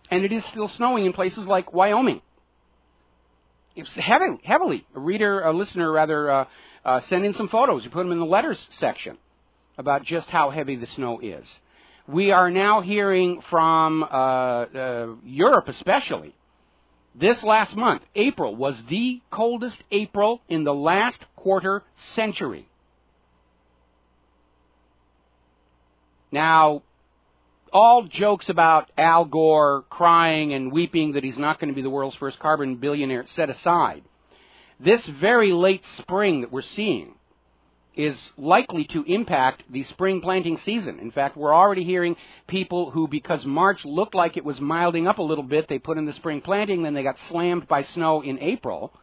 and it is still snowing in places like Wyoming. It's heavily. A listener, sent in some photos. We put them in the letters section about just how heavy the snow is. We are now hearing from Europe especially. This last month, April, was the coldest April in the last quarter century. Now, all jokes about Al Gore crying and weeping that he's not going to be the world's first carbon billionaire set aside, this very late spring that we're seeing is likely to impact the spring planting season. In fact, we're already hearing people who, because March looked like it was milding up a little bit, they put in the spring planting, then they got slammed by snow in April.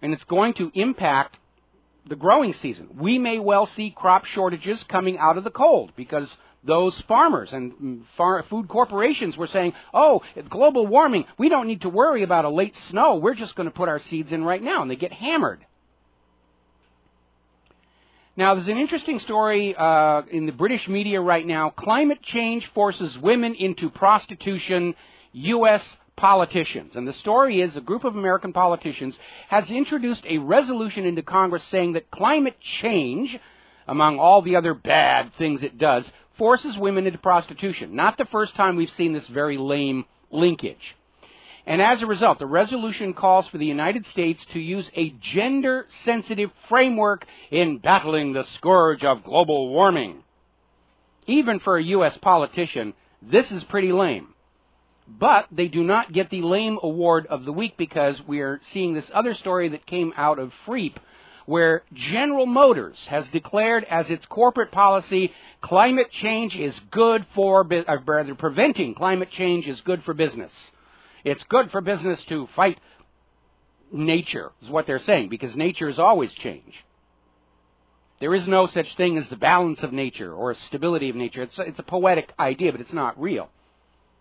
And it's going to impact the growing season. We may well see crop shortages coming out of the cold because those farmers and food corporations were saying, oh, global warming, we don't need to worry about a late snow. We're just going to put our seeds in right now. And they get hammered. Now, there's an interesting story in the British media right now. Climate change forces women into prostitution, U.S. politicians. And the story is a group of American politicians has introduced a resolution into Congress saying that climate change, among all the other bad things it does, forces women into prostitution. Not the first time we've seen this very lame linkage. And as a result, the resolution calls for the United States to use a gender-sensitive framework in battling the scourge of global warming. Even for a U.S. politician, this is pretty lame. But they do not get the lame award of the week because we are seeing this other story that came out of Freep, where General Motors has declared as its corporate policy, climate change is good for, rather, preventing climate change is good for business. It's good for business to fight nature, is what they're saying, because nature is always change. There is no such thing as the balance of nature or stability of nature. It's a poetic idea, but it's not real.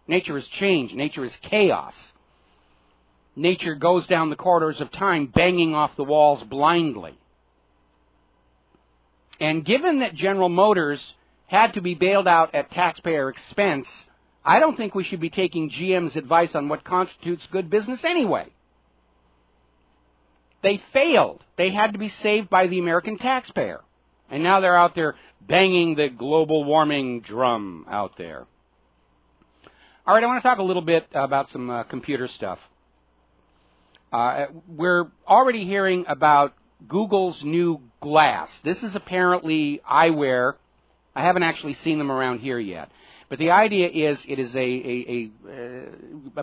Nature is change. Nature is chaos. Nature goes down the corridors of time, banging off the walls blindly. And given that General Motors had to be bailed out at taxpayer expense, I don't think we should be taking GM's advice on what constitutes good business anyway. They failed. They had to be saved by the American taxpayer. And now they're out there banging the global warming drum out there. All right, I want to talk a little bit about some computer stuff. We're already hearing about Google's new Glass. This is apparently eyewear. I haven't actually seen them around here yet. But the idea is it is a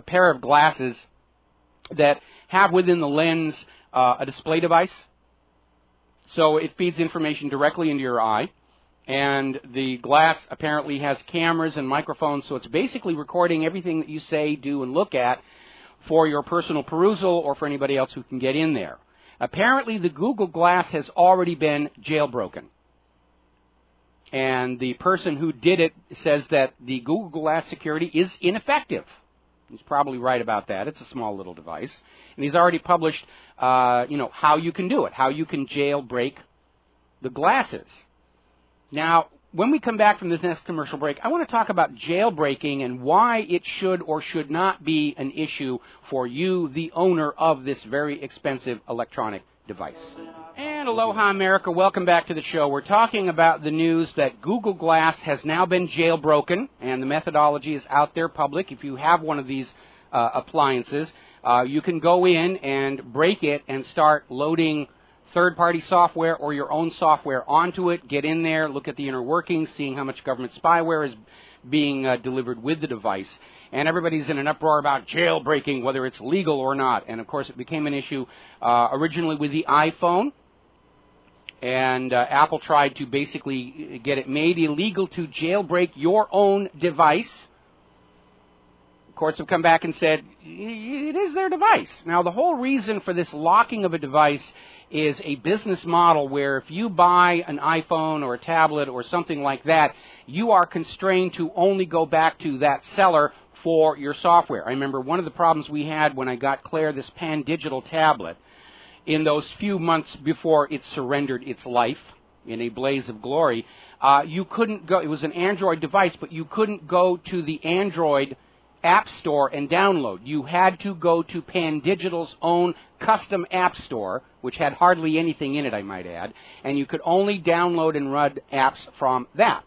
pair of glasses that have within the lens a display device. So it feeds information directly into your eye. And the glass apparently has cameras and microphones, so it's basically recording everything that you say, do, and look at for your personal perusal or for anybody else who can get in there. Apparently, the Google Glass has already been jailbroken. And the person who did it says that the Google Glass security is ineffective. He's probably right about that. It's a small little device. And he's already published, how you can do it, how you can jailbreak the glasses. Now, when we come back from this next commercial break, I want to talk about jailbreaking and why it should or should not be an issue for you, the owner of this very expensive electronic device. And aloha, America. Welcome back to the show. We're talking about the news that Google Glass has now been jailbroken, and the methodology is out there public. If you have one of these appliances, you can go in and break it and start loading third-party software or your own software onto it, get in there, look at the inner workings, seeing how much government spyware is being delivered with the device. And everybody's in an uproar about jailbreaking, whether it's legal or not. And, of course, it became an issue originally with the iPhone. And Apple tried to basically get it made illegal to jailbreak your own device. Courts have come back and said it is their device. Now, the whole reason for this locking of a device is a business model where if you buy an iPhone or a tablet or something like that, you are constrained to only go back to that seller for your software. I remember one of the problems we had when I got Claire this Pan Digital tablet in those few months before it surrendered its life in a blaze of glory. You couldn't go, it was an Android device, but you couldn't go to the Android App Store and download. You had to go to Pan Digital's own custom app store, which had hardly anything in it, I might add, and you could only download and run apps from that.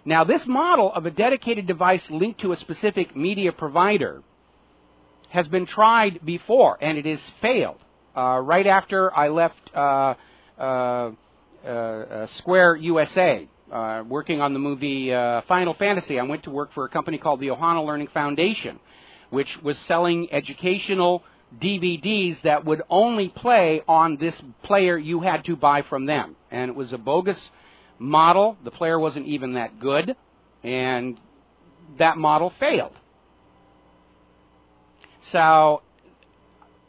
Now, this model of a dedicated device linked to a specific media provider has been tried before, and it has failed. Right after I left Square USA, working on the movie Final Fantasy, I went to work for a company called the Ohana Learning Foundation, which was selling educational DVDs that would only play on this player you had to buy from them. And it was a bogus model. The player wasn't even that good, and that model failed. So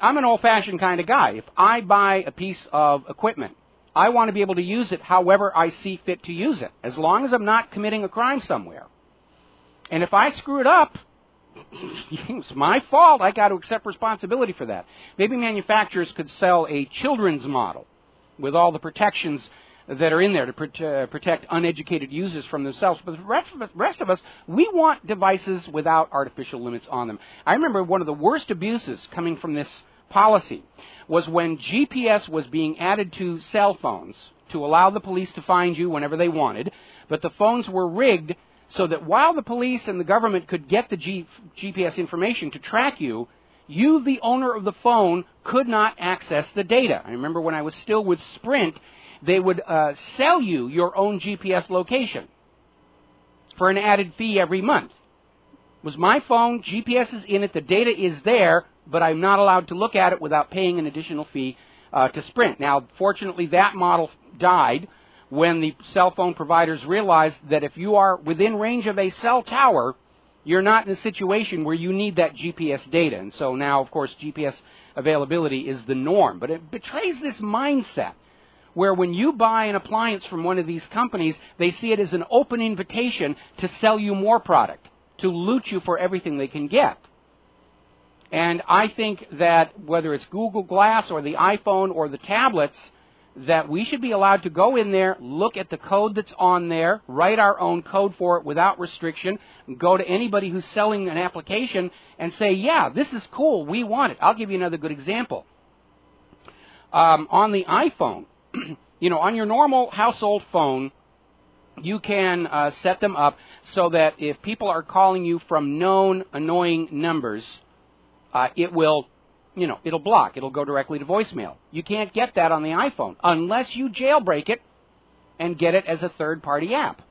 I'm an old-fashioned kind of guy. If I buy a piece of equipment, I want to be able to use it however I see fit to use it, as long as I'm not committing a crime somewhere. And if I screw it up, it's my fault. I got to accept responsibility for that. Maybe manufacturers could sell a children's model with all the protections that are in there to protect uneducated users from themselves. But the rest of us, we want devices without artificial limits on them. I remember one of the worst abuses coming from this policy was when GPS was being added to cell phones to allow the police to find you whenever they wanted, but the phones were rigged so that while the police and the government could get the GPS information to track you, you, the owner of the phone, could not access the data. I remember when I was still with Sprint, they would sell you your own GPS location for an added fee every month. It was my phone, GPS is in it, the data is there, but I'm not allowed to look at it without paying an additional fee to Sprint. Now, fortunately, that model died when the cell phone providers realized that if you are within range of a cell tower, you're not in a situation where you need that GPS data. And so now, of course, GPS availability is the norm. But it betrays this mindset where when you buy an appliance from one of these companies, they see it as an open invitation to sell you more product, to loot you for everything they can get. And I think that whether it's Google Glass or the iPhone or the tablets, that we should be allowed to go in there, look at the code that's on there, write our own code for it without restriction, go to anybody who's selling an application and say, yeah, this is cool, we want it. I'll give you another good example. On the iPhone, you know, on your normal household phone, you can set them up so that if people are calling you from known annoying numbers, it will, you know, it'll block. It'll go directly to voicemail. You can't get that on the iPhone unless you jailbreak it and get it as a third-party app.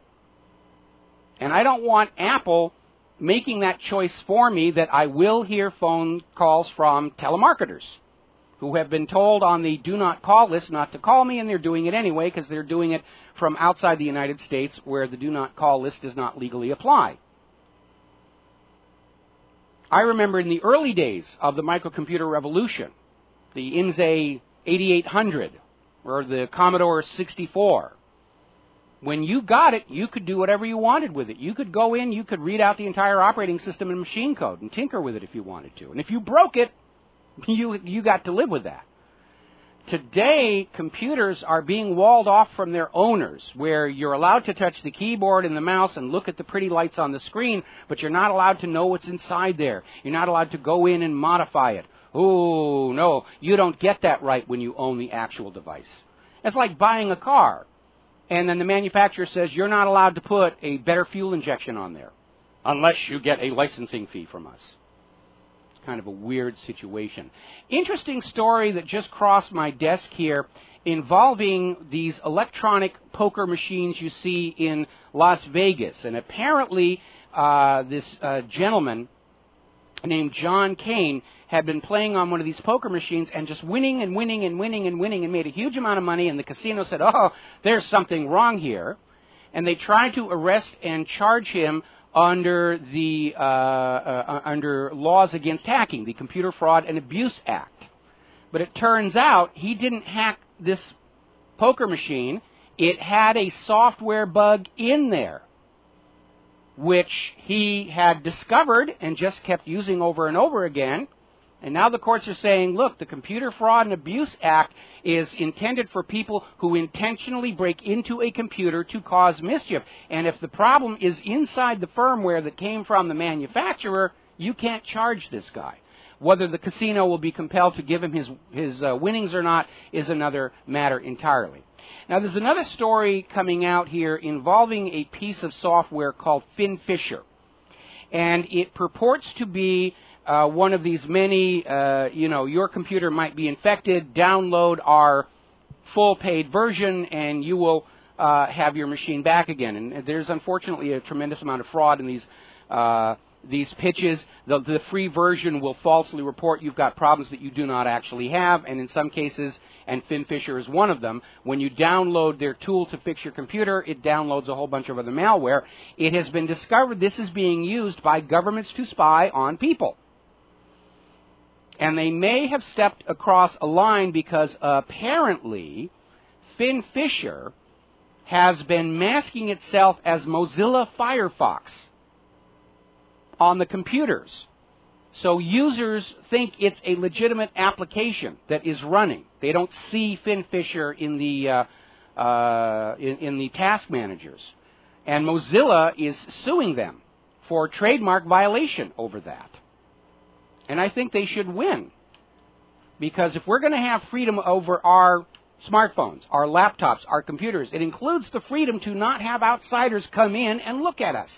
And I don't want Apple making that choice for me that I will hear phone calls from telemarketers who have been told on the do not call list not to call me, and they're doing it anyway because they're doing it from outside the United States where the do not call list does not legally apply. I remember in the early days of the microcomputer revolution, the INZE 8800 or the Commodore 64, when you got it, you could do whatever you wanted with it. You could go in, you could read out the entire operating system in machine code and tinker with it if you wanted to. And if you broke it, you got to live with that. Today, computers are being walled off from their owners, where you're allowed to touch the keyboard and the mouse and look at the pretty lights on the screen, but you're not allowed to know what's inside there. You're not allowed to go in and modify it. Oh, no, you don't get that right when you own the actual device. It's like buying a car, and then the manufacturer says you're not allowed to put a better fuel injection on there unless you get a licensing fee from us. Kind of a weird situation. Interesting story that just crossed my desk here involving these electronic poker machines you see in Las Vegas. And apparently this gentleman named John Kane had been playing on one of these poker machines and just winning and winning and winning and winning and made a huge amount of money, and the casino said, oh, there's something wrong here. And they tried to arrest and charge him under the under laws against hacking, the Computer Fraud and Abuse Act. But it turns out he didn't hack this poker machine. It had a software bug in there, which he had discovered and just kept using over and over again. And now the courts are saying, look, the Computer Fraud and Abuse Act is intended for people who intentionally break into a computer to cause mischief. And if the problem is inside the firmware that came from the manufacturer, you can't charge this guy. Whether the casino will be compelled to give him his winnings or not is another matter entirely. Now, there's another story coming out here involving a piece of software called FinFisher. And it purports to be one of these many, your computer might be infected, download our full paid version, and you will have your machine back again. And there's unfortunately a tremendous amount of fraud in these pitches. The free version will falsely report you've got problems that you do not actually have, and in some cases, and FinFisher is one of them, when you download their tool to fix your computer, it downloads a whole bunch of other malware. It has been discovered this is being used by governments to spy on people. And they may have stepped across a line because apparently FinFisher has been masking itself as Mozilla Firefox on the computers. So users think it's a legitimate application that is running. They don't see FinFisher in the task managers. And Mozilla is suing them for trademark violation over that. And I think they should win. Because if we're going to have freedom over our smartphones, our laptops, our computers, it includes the freedom to not have outsiders come in and look at us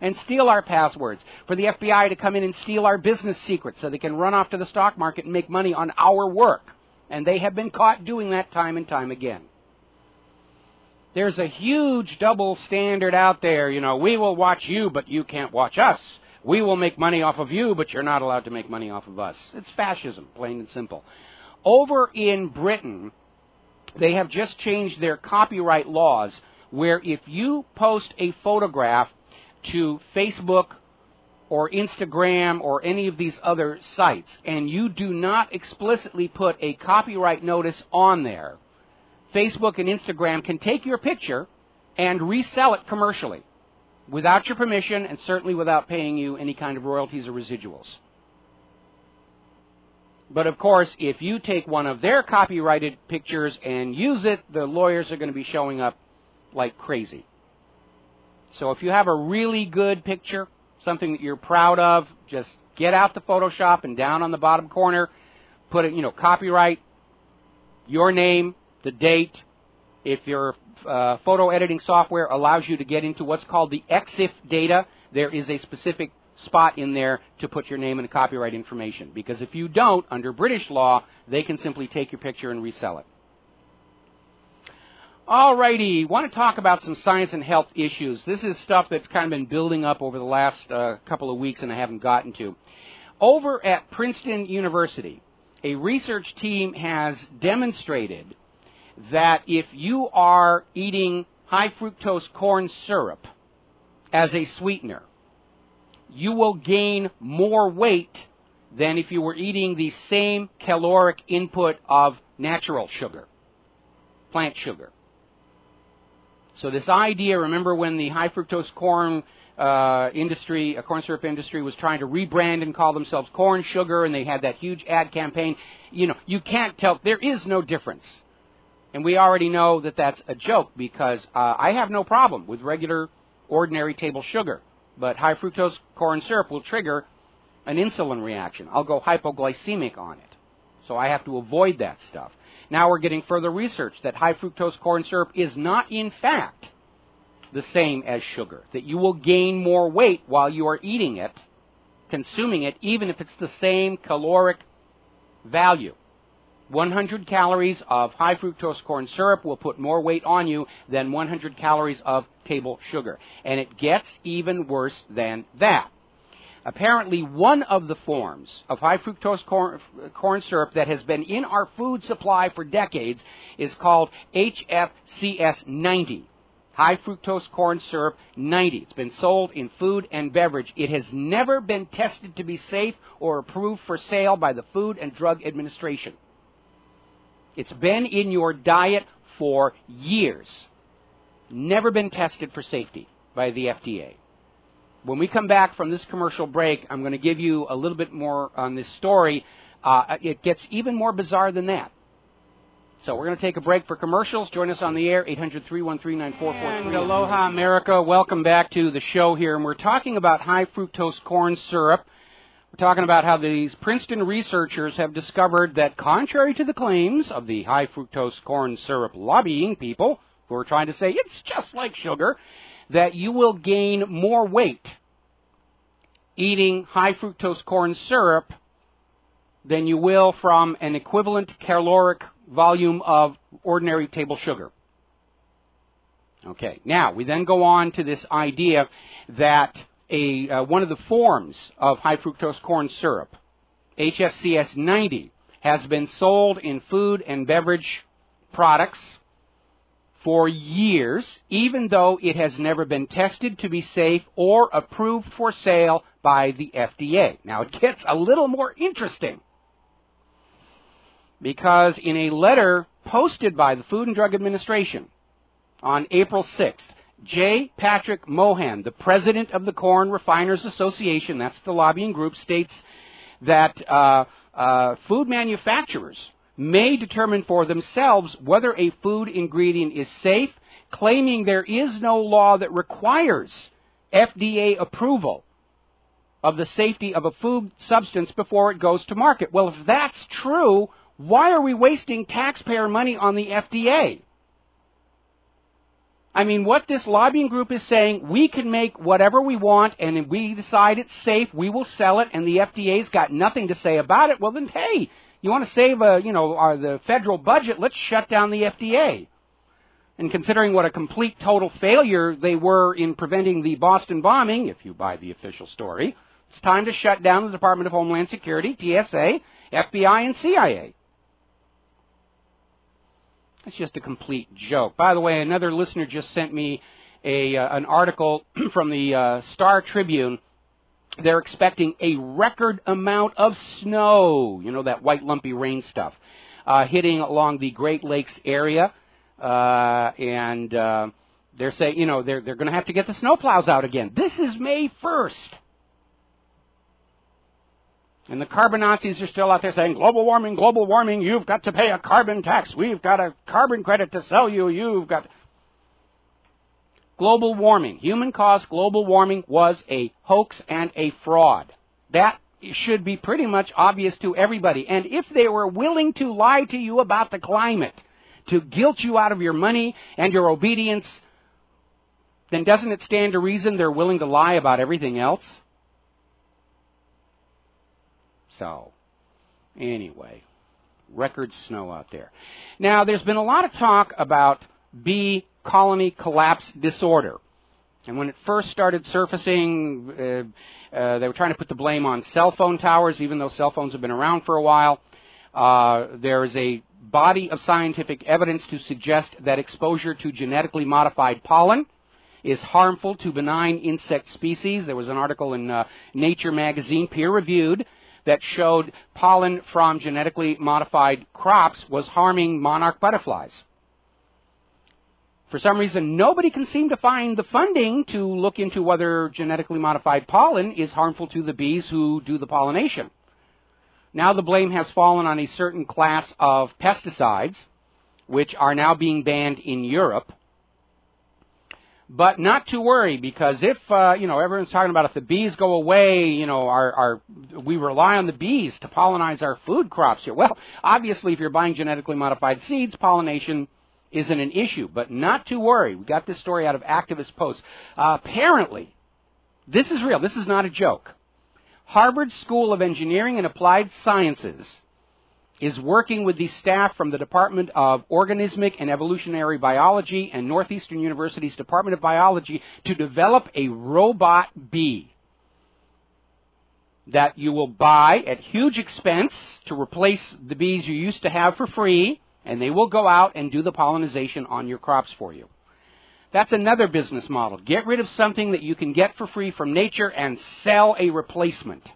and steal our passwords, for the FBI to come in and steal our business secrets so they can run off to the stock market and make money on our work. And they have been caught doing that time and time again. There's a huge double standard out there. We will watch you, but you can't watch us. We will make money off of you, but you're not allowed to make money off of us. It's fascism, plain and simple. Over in Britain, they have just changed their copyright laws where if you post a photograph to Facebook or Instagram or any of these other sites and you do not explicitly put a copyright notice on there, Facebook and Instagram can take your picture and resell it commercially, without your permission, and certainly without paying you any kind of royalties or residuals. But, of course, if you take one of their copyrighted pictures and use it, the lawyers are going to be showing up like crazy. So if you have a really good picture, something that you're proud of, just get out the Photoshop and down on the bottom corner, put it, copyright, your name, the date. If your photo editing software allows you to get into what's called the EXIF data, there is a specific spot in there to put your name and copyright information. Because if you don't, under British law, they can simply take your picture and resell it. Alrighty, want to talk about some science and health issues. This is stuff that's kind of been building up over the last couple of weeks and I haven't gotten to. Over at Princeton University, a research team has demonstrated that if you are eating high fructose corn syrup as a sweetener, you will gain more weight than if you were eating the same caloric input of natural sugar, plant sugar. So this idea, remember when the high fructose corn corn syrup industry was trying to rebrand and call themselves corn sugar, and they had that huge ad campaign. You can't tell. There is no difference. And we already know that that's a joke because I have no problem with regular, ordinary table sugar. But high fructose corn syrup will trigger an insulin reaction. I'll go hypoglycemic on it. So I have to avoid that stuff. Now we're getting further research that high fructose corn syrup is not, in fact, the same as sugar. That you will gain more weight while you are eating it, consuming it, even if it's the same caloric value. 100 calories of high fructose corn syrup will put more weight on you than 100 calories of table sugar. And it gets even worse than that. Apparently, one of the forms of high fructose corn syrup that has been in our food supply for decades is called HFCS 90. High fructose corn syrup 90. It's been sold in food and beverage. It has never been tested to be safe or approved for sale by the Food and Drug Administration. It's been in your diet for years. Never been tested for safety by the FDA. When we come back from this commercial break, I'm going to give you a little bit more on this story. It gets even more bizarre than that. So we're going to take a break for commercials. Join us on the air, 800-313-9443. And aloha, America. Welcome back to the show here. And we're talking about high fructose corn syrup. We're talking about how these Princeton researchers have discovered that contrary to the claims of the high fructose corn syrup lobbying people, who are trying to say it's just like sugar, that you will gain more weight eating high fructose corn syrup than you will from an equivalent caloric volume of ordinary table sugar. Okay, now we then go on to this idea that one of the forms of high fructose corn syrup, HFCS 90, has been sold in food and beverage products for years, even though it has never been tested to be safe or approved for sale by the FDA. Now, it gets a little more interesting, because in a letter posted by the Food and Drug Administration on April 6th, J. Patrick Mohan, the president of the Corn Refiners Association, that's the lobbying group, states that food manufacturers may determine for themselves whether a food ingredient is safe, claiming there is no law that requires FDA approval of the safety of a food substance before it goes to market. Well, if that's true, why are we wasting taxpayer money on the FDA? I mean, what this lobbying group is saying, we can make whatever we want, and if we decide it's safe, we will sell it, and the FDA's got nothing to say about it. Well, then, hey, you want to save the federal budget, let's shut down the FDA. And considering what a complete total failure they were in preventing the Boston bombing, if you buy the official story, it's time to shut down the Department of Homeland Security, TSA, FBI, and CIA. It's just a complete joke. By the way, another listener just sent me an article from the Star Tribune. They're expecting a record amount of snow, that white lumpy rain stuff, hitting along the Great Lakes area. And they're saying, they're going to have to get the snowplows out again. This is May 1st. And the carbon Nazis are still out there saying, global warming, you've got to pay a carbon tax. We've got a carbon credit to sell you. You've got... Global warming, human-caused global warming was a hoax and a fraud. That should be pretty much obvious to everybody. And if they were willing to lie to you about the climate, to guilt you out of your money and your obedience, then doesn't it stand to reason they're willing to lie about everything else? So, anyway, record snow out there. Now, there's been a lot of talk about bee colony collapse disorder. And when it first started surfacing, they were trying to put the blame on cell phone towers, even though cell phones have been around for a while. There is a body of scientific evidence to suggest that exposure to genetically modified pollen is harmful to benign insect species. There was an article in Nature magazine, peer-reviewed, that showed pollen from genetically modified crops was harming monarch butterflies. For some reason, nobody can seem to find the funding to look into whether genetically modified pollen is harmful to the bees who do the pollination. Now the blame has fallen on a certain class of pesticides, which are now being banned in Europe. But not to worry, because if, everyone's talking about if the bees go away, we rely on the bees to pollinize our food crops here. Well, obviously, if you're buying genetically modified seeds, pollination isn't an issue. But not to worry. We got this story out of Activist Post. Apparently, this is real. This is not a joke. Harvard School of Engineering and Applied Sciences is working with the staff from the Department of Organismic and Evolutionary Biology and Northeastern University's Department of Biology to develop a robot bee that you will buy at huge expense to replace the bees you used to have for free, and they will go out and do the pollination on your crops for you. That's another business model. Get rid of something that you can get for free from nature and sell a replacement.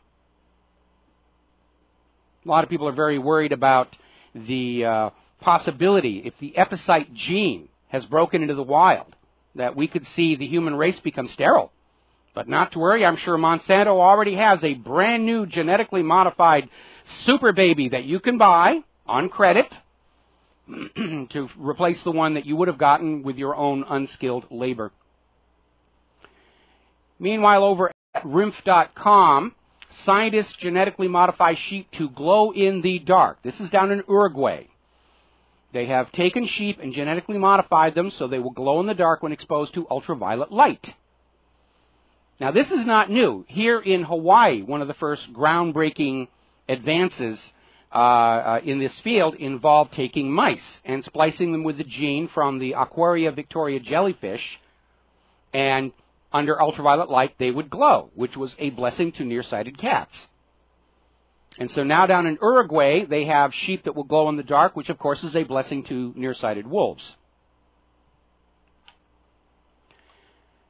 A lot of people are very worried about the possibility, if the epicite gene has broken into the wild, that we could see the human race become sterile. But not to worry, I'm sure Monsanto already has a brand new genetically modified super baby that you can buy on credit to replace the one that you would have gotten with your own unskilled labor. Meanwhile, over at RIMF.com, scientists genetically modify sheep to glow in the dark. This is down in Uruguay. They have taken sheep and genetically modified them so they will glow in the dark when exposed to ultraviolet light. Now, this is not new. Here in Hawaii, one of the first groundbreaking advances in this field involved taking mice and splicing them with the gene from the Aquaria victoria jellyfish, and under ultraviolet light they would glow, which was a blessing to nearsighted cats. And so now down in Uruguay they have sheep that will glow in the dark, which of course is a blessing to nearsighted wolves.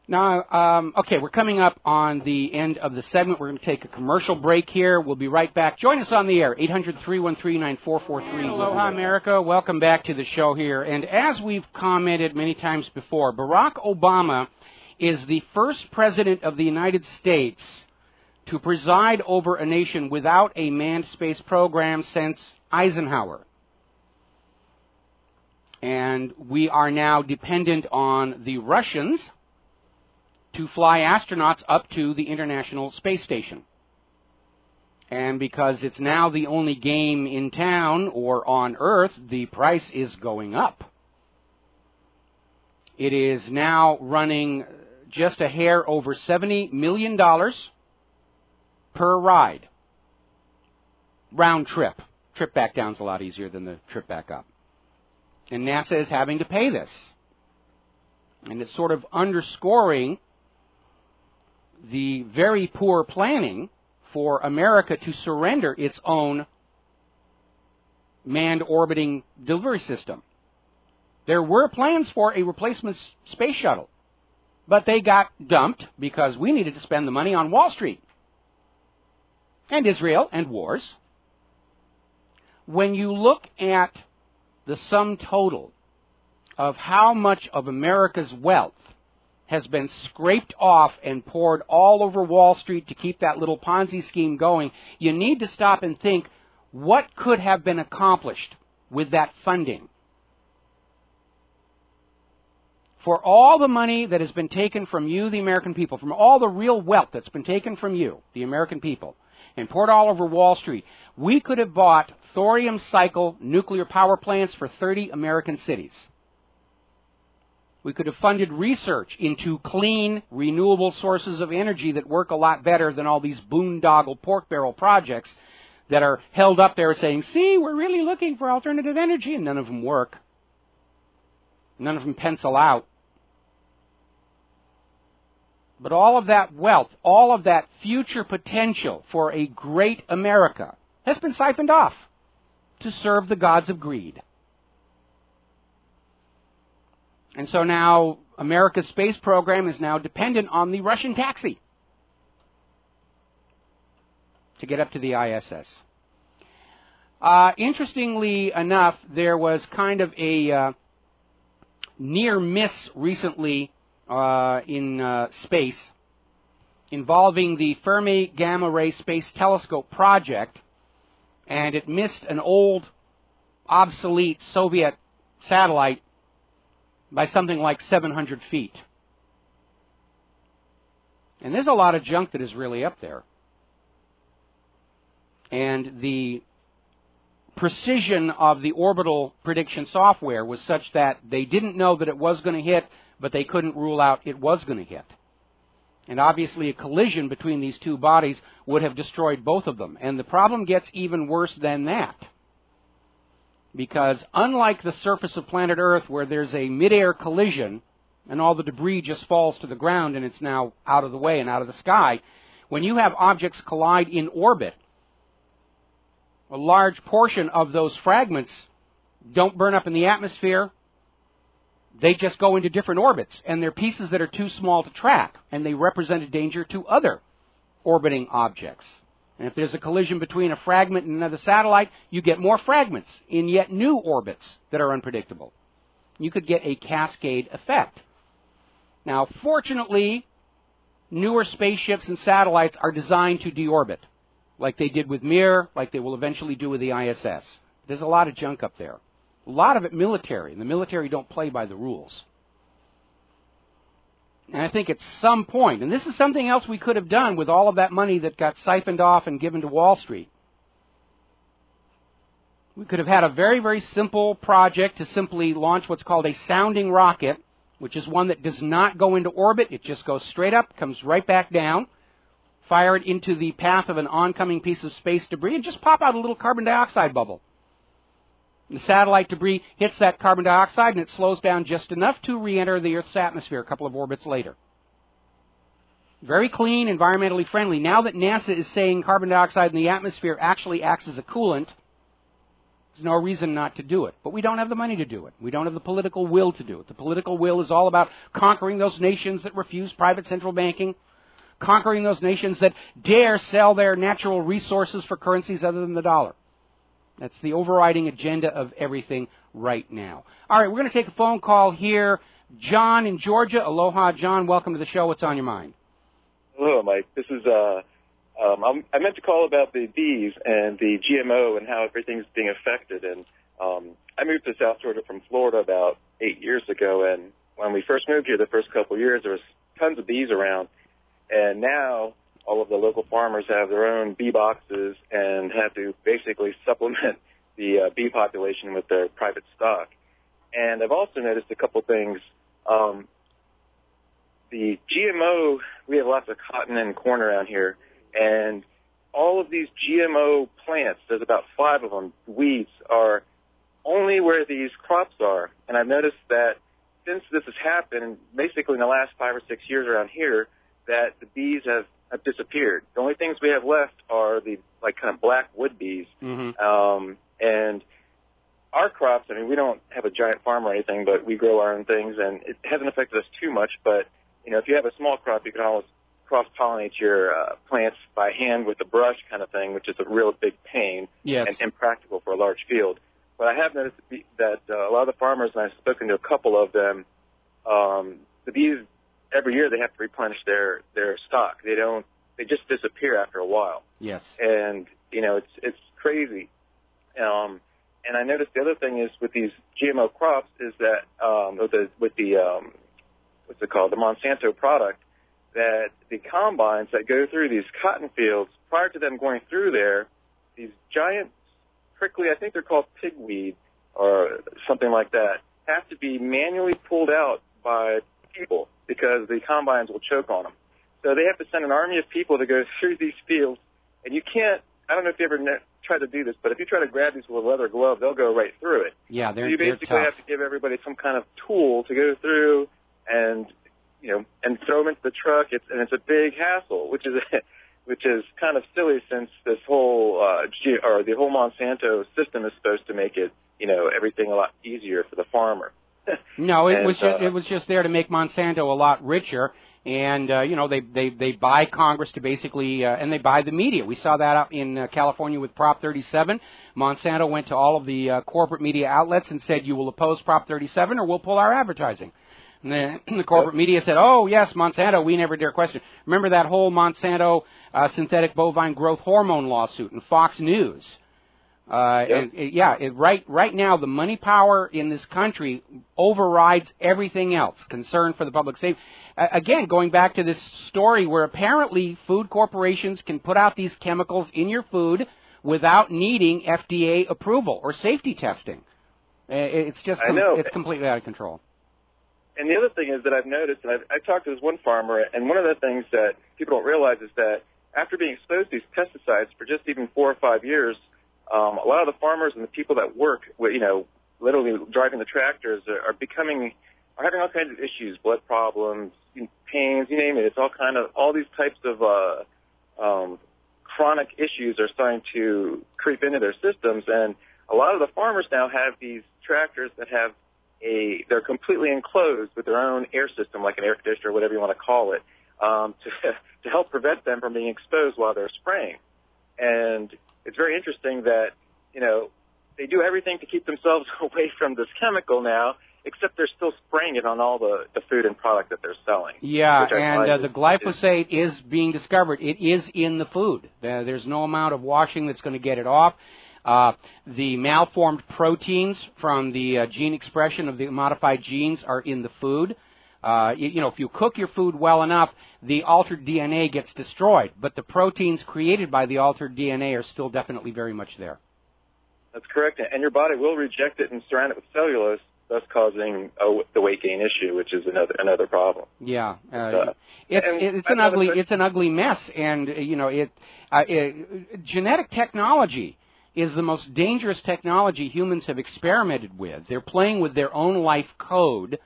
Now, okay, we're coming up on the end of the segment. We're going to take a commercial break here. We'll be right back. Join us on the air, 800-313-9443. Aloha, America. Welcome back to the show here. And as we've commented many times before, Barack Obama is the first president of the United States to preside over a nation without a manned space program since Eisenhower. And we are now dependent on the Russians to fly astronauts up to the International Space Station. And because it's now the only game in town or on Earth, the price is going up. It is now running just a hair over $70 million per ride. Round trip. Trip back down is a lot easier than the trip back up. And NASA is having to pay this. And it's sort of underscoring the very poor planning for America to surrender its own manned orbiting delivery system. There were plans for a replacement space shuttle, but they got dumped because we needed to spend the money on Wall Street and Israel and wars. When you look at the sum total of how much of America's wealth has been scraped off and poured all over Wall Street to keep that little Ponzi scheme going, you need to stop and think, what could have been accomplished with that funding? For all the money that has been taken from you, the American people, from all the real wealth that's been taken from you, the American people, and poured all over Wall Street, we could have bought thorium cycle nuclear power plants for 30 American cities. We could have funded research into clean, renewable sources of energy that work a lot better than all these boondoggle pork barrel projects that are held up there saying, see, we're really looking for alternative energy, and none of them work. None of them pencil out. But all of that wealth, all of that future potential for a great America has been siphoned off to serve the gods of greed. And so now America's space program is now dependent on the Russian taxi to get up to the ISS. Interestingly enough, there was kind of a near miss recently in space involving the Fermi Gamma Ray Space Telescope project, and it missed an old, obsolete Soviet satellite by something like 700 feet. And there's a lot of junk that is really up there. And the precision of the orbital prediction software was such that they didn't know that it was going to hit, but they couldn't rule out it was going to hit. And obviously a collision between these two bodies would have destroyed both of them. And the problem gets even worse than that. Because unlike the surface of planet Earth, where there's a mid-air collision and all the debris just falls to the ground and it's now out of the way and out of the sky, when you have objects collide in orbit, a large portion of those fragments don't burn up in the atmosphere. They just go into different orbits, and they're pieces that are too small to track, and they represent a danger to other orbiting objects. And if there's a collision between a fragment and another satellite, you get more fragments in yet new orbits that are unpredictable. You could get a cascade effect. Now, fortunately, newer spaceships and satellites are designed to deorbit, like they did with Mir, like they will eventually do with the ISS. There's a lot of junk up there. A lot of it military, and the military don't play by the rules. And I think at some point, and this is something else we could have done with all of that money that got siphoned off and given to Wall Street. We could have had a very, very simple project to simply launch what's called a sounding rocket, which is one that does not go into orbit. It just goes straight up, comes right back down, fire it into the path of an oncoming piece of space debris, and just pop out a little carbon dioxide bubble. The satellite debris hits that carbon dioxide, and it slows down just enough to re-enter the Earth's atmosphere a couple of orbits later. Very clean, environmentally friendly. Now that NASA is saying carbon dioxide in the atmosphere actually acts as a coolant, there's no reason not to do it. But we don't have the money to do it. We don't have the political will to do it. The political will is all about conquering those nations that refuse private central banking, conquering those nations that dare sell their natural resources for currencies other than the dollar. That's the overriding agenda of everything right now. All right, we're going to take a phone call here. John in Georgia. Aloha, John. Welcome to the show. What's on your mind? Hello, Mike. This is, I meant to call about the bees and the GMO and how everything's being affected. And I moved to South Georgia from Florida about 8 years ago. And when we first moved here, the first couple of years, there was tons of bees around. And now all of the local farmers have their own bee boxes and have to basically supplement the bee population with their private stock. And I've also noticed a couple things. The GMO, we have lots of cotton and corn around here, and all of these GMO plants, there's about 5 of them, weeds, are only where these crops are. And I've noticed that since this has happened, basically in the last 5 or 6 years around here, that the bees have disappeared. The only things we have left are the kind of black wood bees. Mm-hmm. And our crops, I mean, we don't have a giant farm or anything, but we grow our own things, and it hasn't affected us too much. But, you know, if you have a small crop, you can always cross-pollinate your plants by hand with a brush kind of thing, which is a real big pain and impractical for a large field. But I have noticed that a lot of the farmers, and I've spoken to a couple of them, the bees every year they have to replenish their stock. They just disappear after a while. Yes. And, it's crazy. And I noticed the other thing is with these GMO crops is that, what's it called, the Monsanto product, that the combines that go through these cotton fields, prior to them going through there, these giant prickly, I think they're called pigweed or something like that, have to be manually pulled out by people because the combines will choke on them. So they have to send an army of people to go through these fields, and you can't, I don't know if you ever try to do this, but if you try to grab these with a leather glove, they'll go right through it. Yeah, so you basically have to give everybody some kind of tool to go through and throw them into the truck. It's a big hassle, which is kind of silly since this whole the whole Monsanto system is supposed to make it everything a lot easier for the farmer. No, it was just there to make Monsanto a lot richer. And, they buy Congress to basically, and they buy the media. We saw that out in California with Prop 37. Monsanto went to all of the corporate media outlets and said, you will oppose Prop 37 or we'll pull our advertising. And then the corporate media said, oh, yes, Monsanto, we never dare question. Remember that whole Monsanto synthetic bovine growth hormone lawsuit in Fox News? Right now, the money power in this country overrides everything else. Concern for the public safety. Again, going back to this story where apparently food corporations can put out these chemicals in your food without needing FDA approval or safety testing. It's just it's completely out of control. And the other thing is that I've noticed, and I talked to this one farmer, and one of the things that people don't realize is that after being exposed to these pesticides for just even 4 or 5 years, a lot of the farmers and the people that work, literally driving the tractors are having all kinds of issues, blood problems, pains, you name it. It's all these types of chronic issues are starting to creep into their systems. And a lot of the farmers now have these tractors that they're completely enclosed with their own air system, like an air conditioner or whatever you want to call it, to help prevent them from being exposed while they're spraying. And it's very interesting that, they do everything to keep themselves away from this chemical now, except they're still spraying it on all the food and product that they're selling. Yeah, and the glyphosate is being discovered. It is in the food. There's no amount of washing that's going to get it off. The malformed proteins from the gene expression of the modified genes are in the food. If you cook your food well enough, the altered DNA gets destroyed, but the proteins created by the altered DNA are still definitely very much there. That's correct, and your body will reject it and surround it with cellulose, thus causing the weight gain issue, which is another problem. Yeah, it's an ugly mess, and genetic technology is the most dangerous technology humans have experimented with. They're playing with their own life code.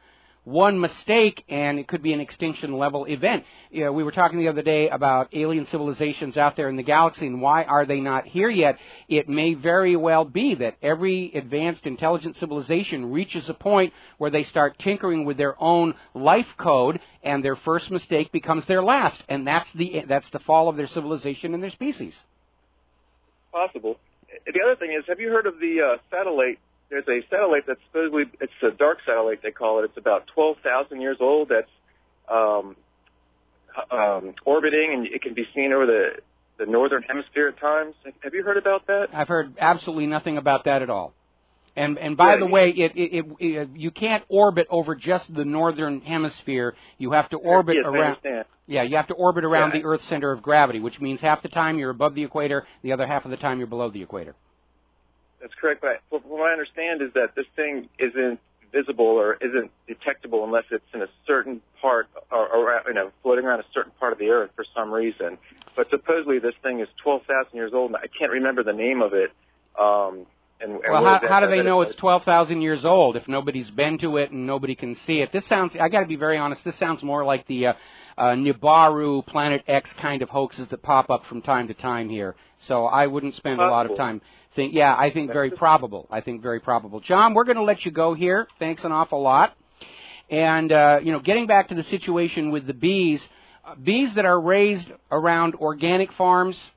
One mistake, and it could be an extinction-level event. We were talking the other day about alien civilizations out there in the galaxy, and why are they not here yet? It may very well be that every advanced intelligent civilization reaches a point where they start tinkering with their own life code, and their first mistake becomes their last, and that's the fall of their civilization and their species. Possible. The other thing is, have you heard of the satellite? There's a satellite that's supposedly, it's a dark satellite, they call it. It's about 12,000 years old that's orbiting, and it can be seen over the northern hemisphere at times. Have you heard about that? I've heard absolutely nothing about that at all. And by the way, you can't orbit over just the northern hemisphere. You have to orbit around. Yeah, you have to orbit around the Earth's center of gravity, which means half the time you're above the equator, the other half of the time you're below the equator. That's correct. But what I understand is that this thing isn't visible or isn't detectable unless it's in a certain part, or floating around a certain part of the Earth for some reason. But supposedly this thing is 12,000 years old, and I can't remember the name of it. How do they know it's 12,000 years old if nobody's been to it and nobody can see it? I got to be very honest, this sounds more like the Nibiru, Planet X kind of hoaxes that pop up from time to time here. So I wouldn't spend a lot of time thinking. Yeah, I think very probable. John, we're going to let you go here. Thanks an awful lot. And, getting back to the situation with the bees that are raised around organic farms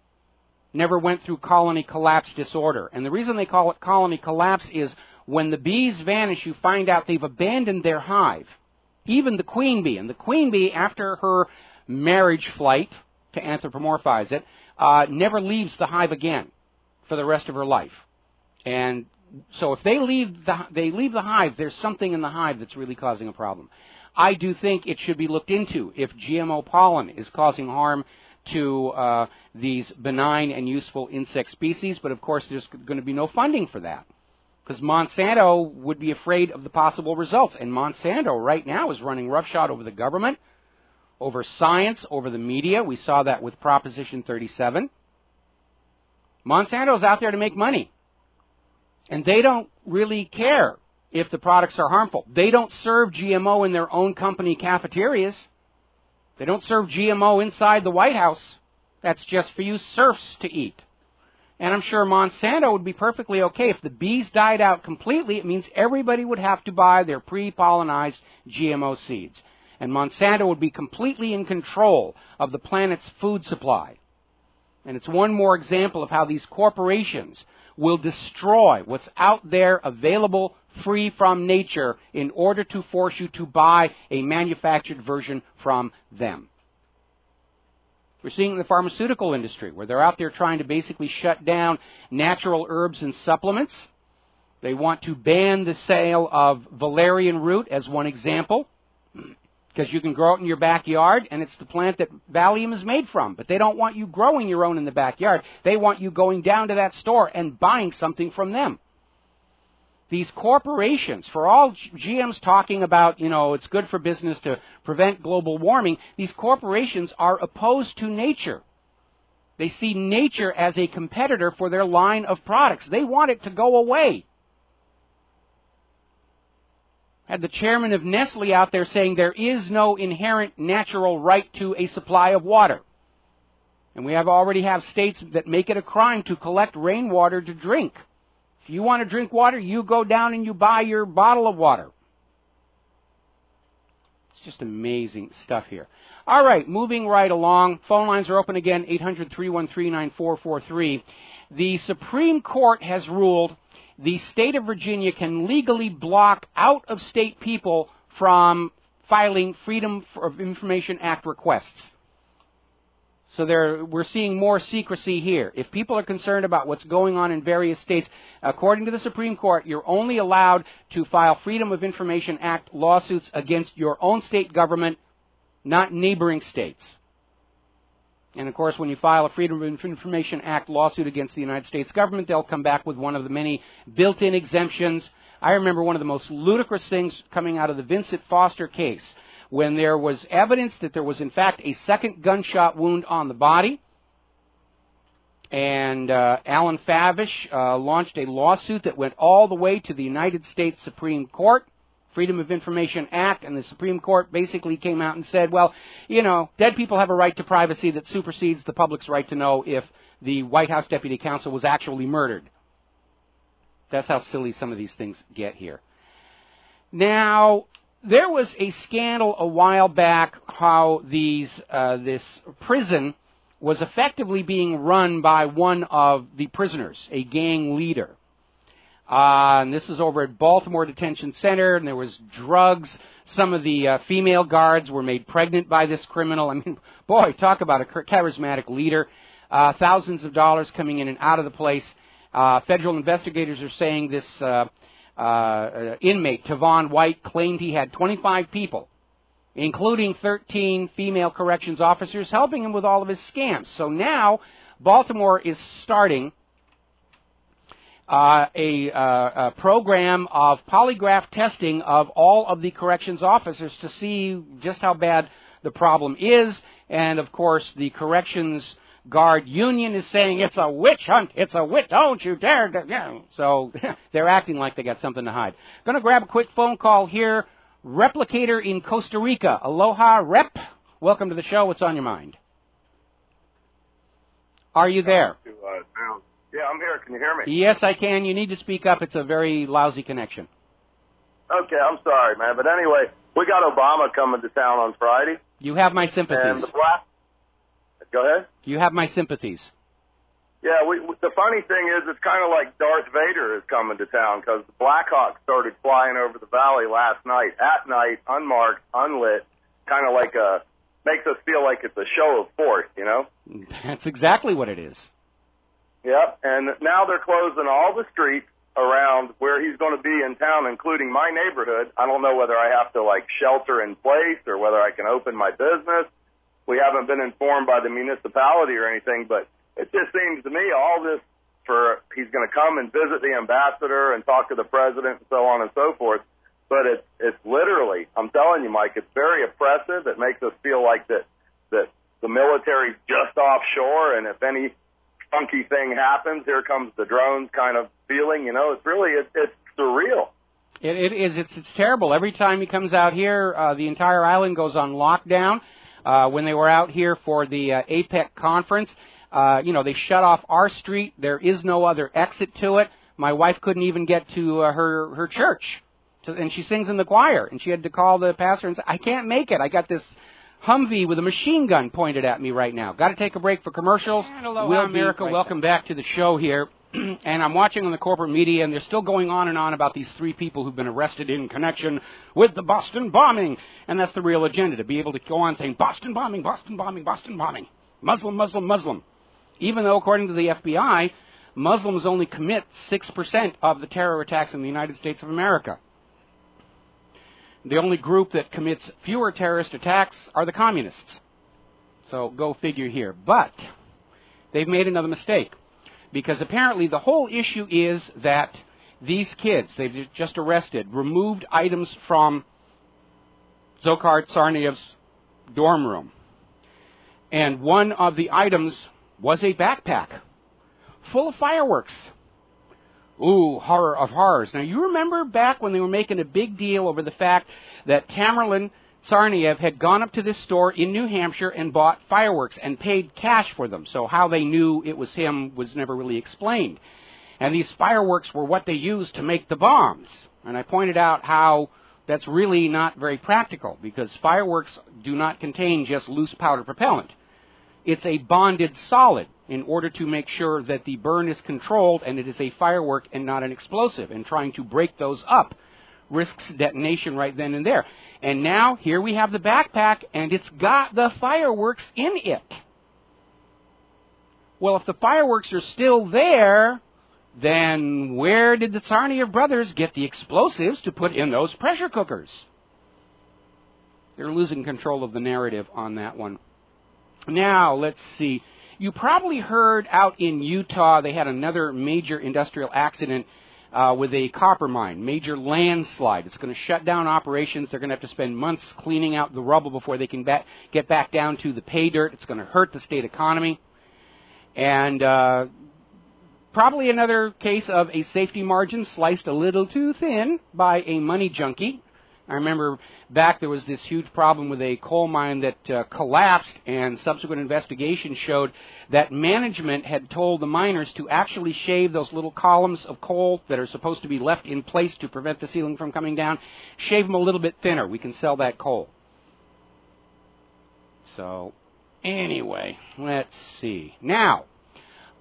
never went through colony collapse disorder. And the reason they call it colony collapse is when the bees vanish, you find out they've abandoned their hive. Even the queen bee. And the queen bee, after her marriage flight, to anthropomorphize it, never leaves the hive again for the rest of her life. And so if they leave the hive, there's something in the hive that's really causing a problem. I do think it should be looked into if GMO pollen is causing harm to these benign and useful insect species, but of course there's going to be no funding for that because Monsanto would be afraid of the possible results. And Monsanto right now is running roughshod over the government, over science, over the media. We saw that with Proposition 37. Monsanto's out there to make money. And they don't really care if the products are harmful. They don't serve GMO in their own company cafeterias. They don't serve GMO inside the White House. That's just for you serfs to eat. And I'm sure Monsanto would be perfectly okay. If the bees died out completely, it means everybody would have to buy their pre-pollinized GMO seeds. And Monsanto would be completely in control of the planet's food supply. And it's one more example of how these corporations will destroy what's out there available free from nature in order to force you to buy a manufactured version from them. We're seeing it in the pharmaceutical industry, where they're out there trying to basically shut down natural herbs and supplements. They want to ban the sale of valerian root, as one example, because you can grow it in your backyard, and it's the plant that Valium is made from. But they don't want you growing your own in the backyard. They want you going down to that store and buying something from them. These corporations, for all GM's talking about, it's good for business to prevent global warming, these corporations are opposed to nature. They see nature as a competitor for their line of products. They want it to go away. Had the chairman of Nestle out there saying there is no inherent natural right to a supply of water. And we already have states that make it a crime to collect rainwater to drink. If you want to drink water, you go down and you buy your bottle of water. It's just amazing stuff here. All right, moving right along. Phone lines are open again, 800-313-9443. The Supreme Court has ruled the state of Virginia can legally block out-of-state people from filing Freedom of Information Act requests. So we're seeing more secrecy here. If people are concerned about what's going on in various states, according to the Supreme Court, you're only allowed to file Freedom of Information Act lawsuits against your own state government, not neighboring states. And, of course, when you file a Freedom of Information Act lawsuit against the United States government, they'll come back with one of the many built-in exemptions. I remember one of the most ludicrous things coming out of the Vincent Foster case, when there was evidence that there was, in fact, a second gunshot wound on the body. And Alan Favish launched a lawsuit that went all the way to the United States Supreme Court, Freedom of Information Act, and the Supreme Court basically came out and said, well, dead people have a right to privacy that supersedes the public's right to know if the White House Deputy Counsel was actually murdered. That's how silly some of these things get here. Now, there was a scandal a while back how this prison was effectively being run by one of the prisoners, a gang leader. And this is over at Baltimore Detention Center, and there was drugs. Some of the female guards were made pregnant by this criminal. I mean, boy, talk about a charismatic leader. Thousands of dollars coming in and out of the place. Federal investigators are saying this inmate, Tavon White, claimed he had 25 people, including 13 female corrections officers, helping him with all of his scams. So now Baltimore is starting a program of polygraph testing of all of the corrections officers to see just how bad the problem is. And, of course, the corrections guard union is saying it's a witch hunt. It's a witch. Don't you dare. So they're acting like they got something to hide. Going to grab a quick phone call here. Replicator in Costa Rica. Aloha, Rep. Welcome to the show. What's on your mind? Are you there? Yeah, I'm here. Can you hear me? Yes, I can. You need to speak up. It's a very lousy connection. Okay, I'm sorry, man. But anyway, we got Obama coming to town on Friday. You have my sympathies. And the black... Go ahead. You have my sympathies. Yeah, the funny thing is, it's kind of like Darth Vader is coming to town, because the Blackhawks started flying over the valley last night, at night, unmarked, unlit, kind of like makes us feel like it's a show of force, you know? That's exactly what it is. Yep, and now they're closing all the streets around where he's going to be in town, including my neighborhood. I don't know whether I have to, like, shelter in place or whether I can open my business. We haven't been informed by the municipality or anything, but it just seems to me all this he's going to come and visit the ambassador and talk to the president and so on and so forth. But it's literally, I'm telling you, Mike, it's very oppressive. It makes us feel like that the military's just offshore, and if any funky thing happens, here comes the drones kind of feeling. You know, it's surreal. It is. It's terrible. Every time he comes out here, the entire island goes on lockdown. When they were out here for the APEC conference, they shut off our street. There is no other exit to it. My wife couldn't even get to her church, and she sings in the choir, and she had to call the pastor and say, I can't make it. I got this Humvee with a machine gun pointed at me right now. Got to take a break for commercials. Hello, America. Welcome back to the show here. And I'm watching on the corporate media, and they're still going on and on about these 3 people who've been arrested in connection with the Boston bombing. And that's the real agenda, to be able to go on saying, Boston bombing, Boston bombing, Boston bombing, Muslim, Muslim, Muslim. Even though, according to the FBI, Muslims only commit 6% of the terror attacks in the United States of America. The only group that commits fewer terrorist attacks are the communists. So go figure here. But they've made another mistake, because apparently the whole issue is that these kids they've just arrested removed items from Dzhokhar Tsarnaev's dorm room. And one of the items was a backpack full of fireworks. Ooh, horror of horrors. Now, you remember back when they were making a big deal over the fact that Tamerlan Tsarnaev had gone up to this store in New Hampshire and bought fireworks and paid cash for them. So how they knew it was him was never really explained. And these fireworks were what they used to make the bombs. And I pointed out how that's really not very practical, because fireworks do not contain just loose powder propellant. It's a bonded solid in order to make sure that the burn is controlled and it is a firework and not an explosive. And trying to break those up risks detonation right then and there. And now, here we have the backpack, and it's got the fireworks in it. Well, if the fireworks are still there, then where did the Tsarnaev brothers get the explosives to put in those pressure cookers? They're losing control of the narrative on that one. Now, let's see. You probably heard out in Utah they had another major industrial accident with a copper mine, major landslide. It's going to shut down operations. They're going to have to spend months cleaning out the rubble before they can get back down to the pay dirt. It's going to hurt the state economy. And probably another case of a safety margin sliced a little too thin by a money junkie. I remember back there was this huge problem with a coal mine that collapsed, and subsequent investigation showed that management had told the miners to actually shave those little columns of coal that are supposed to be left in place to prevent the ceiling from coming down. Shave them a little bit thinner. We can sell that coal. So, anyway, let's see. Now,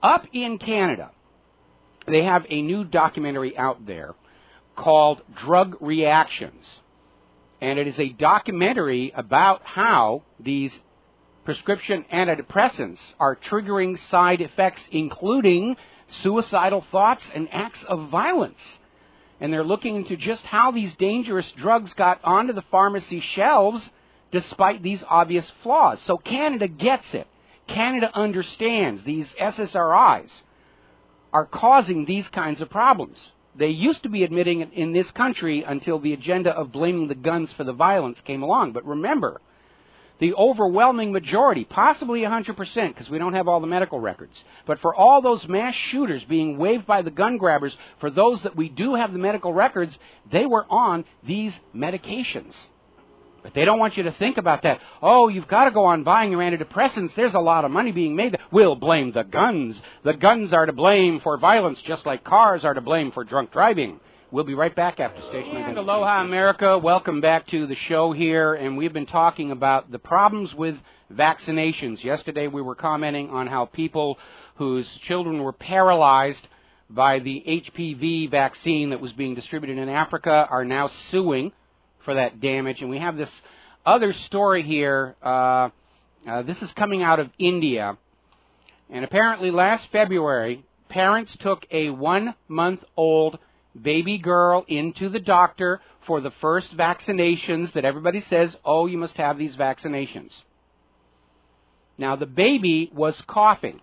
up in Canada, they have a new documentary out there called Drug Reactions. And it is a documentary about how these prescription antidepressants are triggering side effects, including suicidal thoughts and acts of violence. And they're looking into just how these dangerous drugs got onto the pharmacy shelves despite these obvious flaws. So Canada gets it. Canada understands these SSRIs are causing these kinds of problems. They used to be admitting it in this country until the agenda of blaming the guns for the violence came along. But remember, the overwhelming majority, possibly 100%, because we don't have all the medical records, but for all those mass shooters being waved by the gun grabbers, for those that we do have the medical records, they were on these medications. But they don't want you to think about that. Oh, you've got to go on buying your antidepressants. There's a lot of money being made. We'll blame the guns. The guns are to blame for violence, just like cars are to blame for drunk driving. We'll be right back after station. And aloha, America. Welcome back to the show here. And we've been talking about the problems with vaccinations. Yesterday we were commenting on how people whose children were paralyzed by the HPV vaccine that was being distributed in Africa are now suing for that damage. And we have this other story here. This is coming out of India. And apparently last February, parents took a 1-month-old baby girl into the doctor for the first vaccinations that everybody says, oh, you must have these vaccinations. Now, the baby was coughing,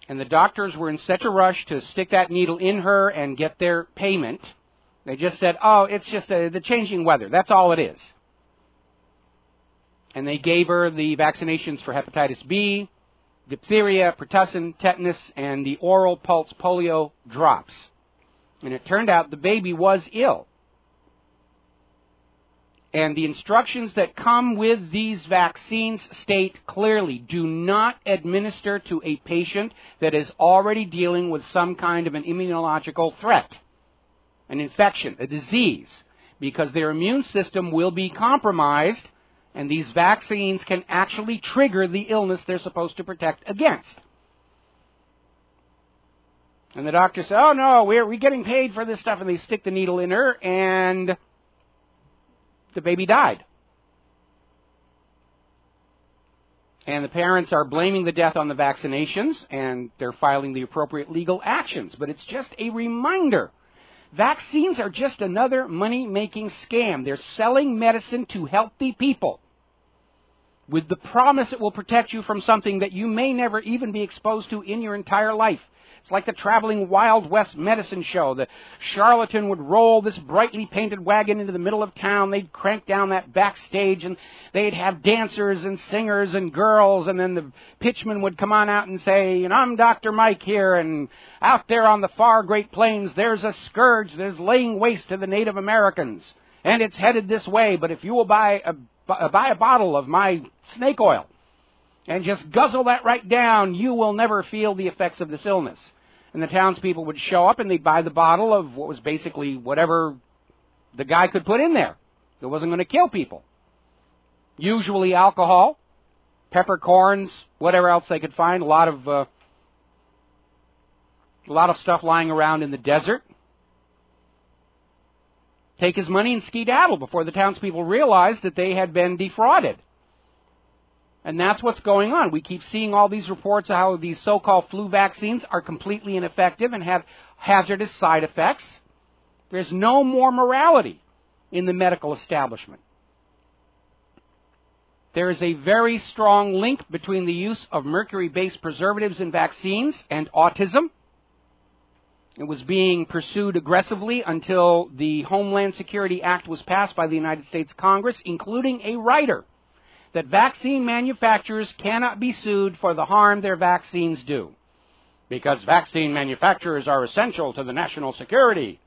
and the doctors were in such a rush to stick that needle in her and get their payment. They just said, oh, it's just the changing weather. That's all it is. And they gave her the vaccinations for hepatitis B, diphtheria, pertussin, tetanus, and the oral pulse polio drops. And it turned out the baby was ill. And the instructions that come with these vaccines state clearly, do not administer to a patient that is already dealing with some kind of an immunological threat, an infection, a disease, because their immune system will be compromised, and these vaccines can actually trigger the illness they're supposed to protect against. And the doctor said, oh, no, we're getting paid for this stuff. And they stick the needle in her, and the baby died. And the parents are blaming the death on the vaccinations, and they're filing the appropriate legal actions. But it's just a reminder. Vaccines are just another money-making scam. They're selling medicine to healthy people with the promise it will protect you from something that you may never even be exposed to in your entire life. It's like the traveling Wild West medicine show. The charlatan would roll this brightly painted wagon into the middle of town. They'd crank down that backstage, and they'd have dancers and singers and girls, and then the pitchman would come on out and say, I'm Dr. Mike here, and out there on the far Great Plains, there's a scourge that is laying waste to the Native Americans, and it's headed this way, but if you will buy a bottle of my snake oil, and just guzzle that right down, you will never feel the effects of this illness. And the townspeople would show up, and they'd buy the bottle of what was basically whatever the guy could put in there that wasn't going to kill people. Usually alcohol, peppercorns, whatever else they could find, a lot of stuff lying around in the desert. Take his money and skedaddle before the townspeople realized that they had been defrauded. And that's what's going on. We keep seeing all these reports of how these so-called flu vaccines are completely ineffective and have hazardous side effects. There's no more morality in the medical establishment. There is a very strong link between the use of mercury-based preservatives in vaccines and autism. It was being pursued aggressively until the Homeland Security Act was passed by the United States Congress, including a rider that vaccine manufacturers cannot be sued for the harm their vaccines do, because vaccine manufacturers are essential to the national security.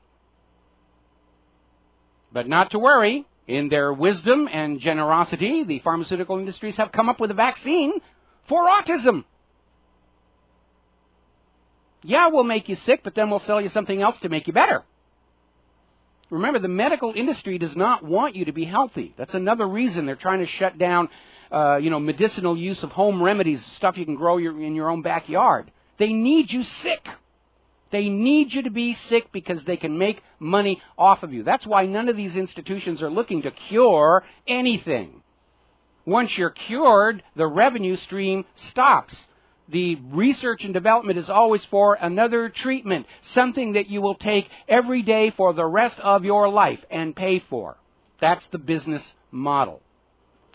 But not to worry. In their wisdom and generosity, the pharmaceutical industries have come up with a vaccine for autism. Yeah, we'll make you sick, but then we'll sell you something else to make you better. Remember, the medical industry does not want you to be healthy. That's another reason they're trying to shut down, medicinal use of home remedies, stuff you can grow in your own backyard. They need you sick. They need you to be sick because they can make money off of you. That's why none of these institutions are looking to cure anything. Once you're cured, the revenue stream stops. The research and development is always for another treatment, something that you will take every day for the rest of your life and pay for. That's the business model.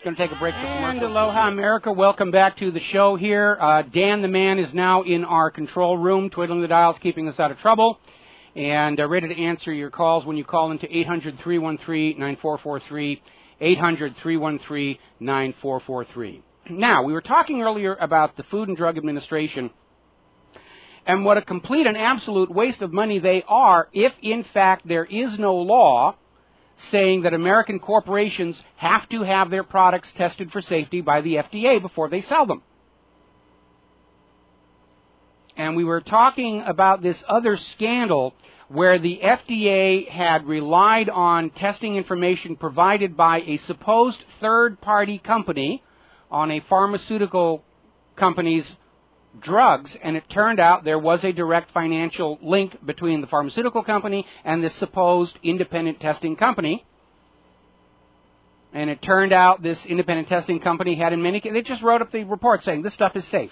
Going to take a break for commercial. And aloha, America. Welcome back to the show here. Dan the Man is now in our control room, twiddling the dials, keeping us out of trouble, and ready to answer your calls when you call into 800-313-9443, 800-313-9443. Now, we were talking earlier about the Food and Drug Administration and what a complete and absolute waste of money they are if, in fact, there is no law saying that American corporations have to have their products tested for safety by the FDA before they sell them. And we were talking about this other scandal where the FDA had relied on testing information provided by a supposed third-party company on a pharmaceutical company's drugs, and it turned out there was a direct financial link between the pharmaceutical company and this supposed independent testing company. And it turned out this independent testing company had in many cases, they just wrote up the report saying this stuff is safe.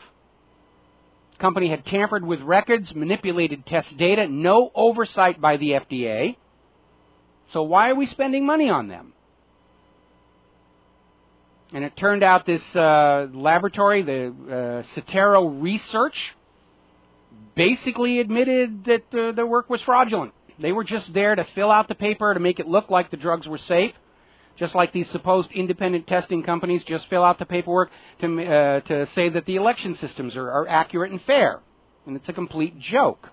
The company had tampered with records, manipulated test data, no oversight by the FDA. So why are we spending money on them? And it turned out this laboratory, the Cetero Research, basically admitted that the work was fraudulent. They were just there to fill out the paper to make it look like the drugs were safe, just like these supposed independent testing companies just fill out the paperwork to say that the election systems are accurate and fair. And it's a complete joke.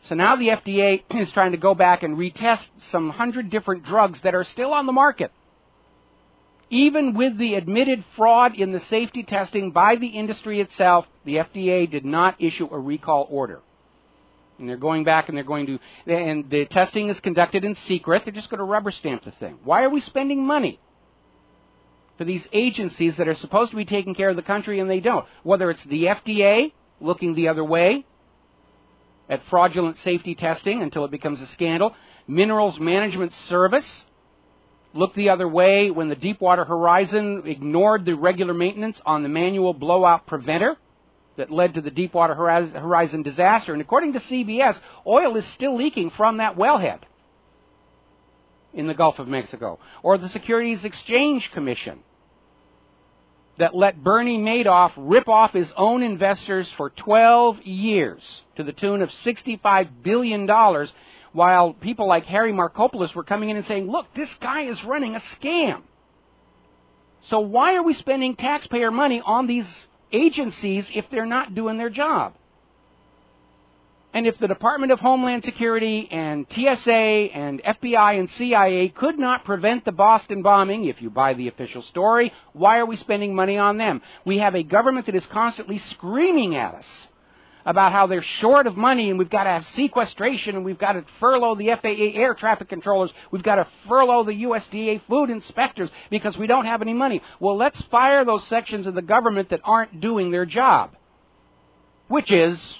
So now the FDA is trying to go back and retest some 100 different drugs that are still on the market. Even with the admitted fraud in the safety testing by the industry itself, the FDA did not issue a recall order. And they're going back and and the testing is conducted in secret. They're just going to rubber stamp the thing. Why are we spending money for these agencies that are supposed to be taking care of the country and they don't? Whether it's the FDA looking the other way at fraudulent safety testing until it becomes a scandal, Minerals Management Service looked the other way when the Deepwater Horizon ignored the regular maintenance on the manual blowout preventer that led to the Deepwater Horizon disaster. And according to CBS, oil is still leaking from that wellhead in the Gulf of Mexico. Or the Securities Exchange Commission that let Bernie Madoff rip off his own investors for 12 years to the tune of $65 billion, while people like Harry Markopoulos were coming in and saying, look, this guy is running a scam. So why are we spending taxpayer money on these agencies if they're not doing their job? And if the Department of Homeland Security and TSA and FBI and CIA could not prevent the Boston bombing, if you buy the official story, why are we spending money on them? We have a government that is constantly screaming at us about how they're short of money and we've got to have sequestration and we've got to furlough the FAA air traffic controllers, we've got to furlough the USDA food inspectors because we don't have any money. Well, let's fire those sections of the government that aren't doing their job, which is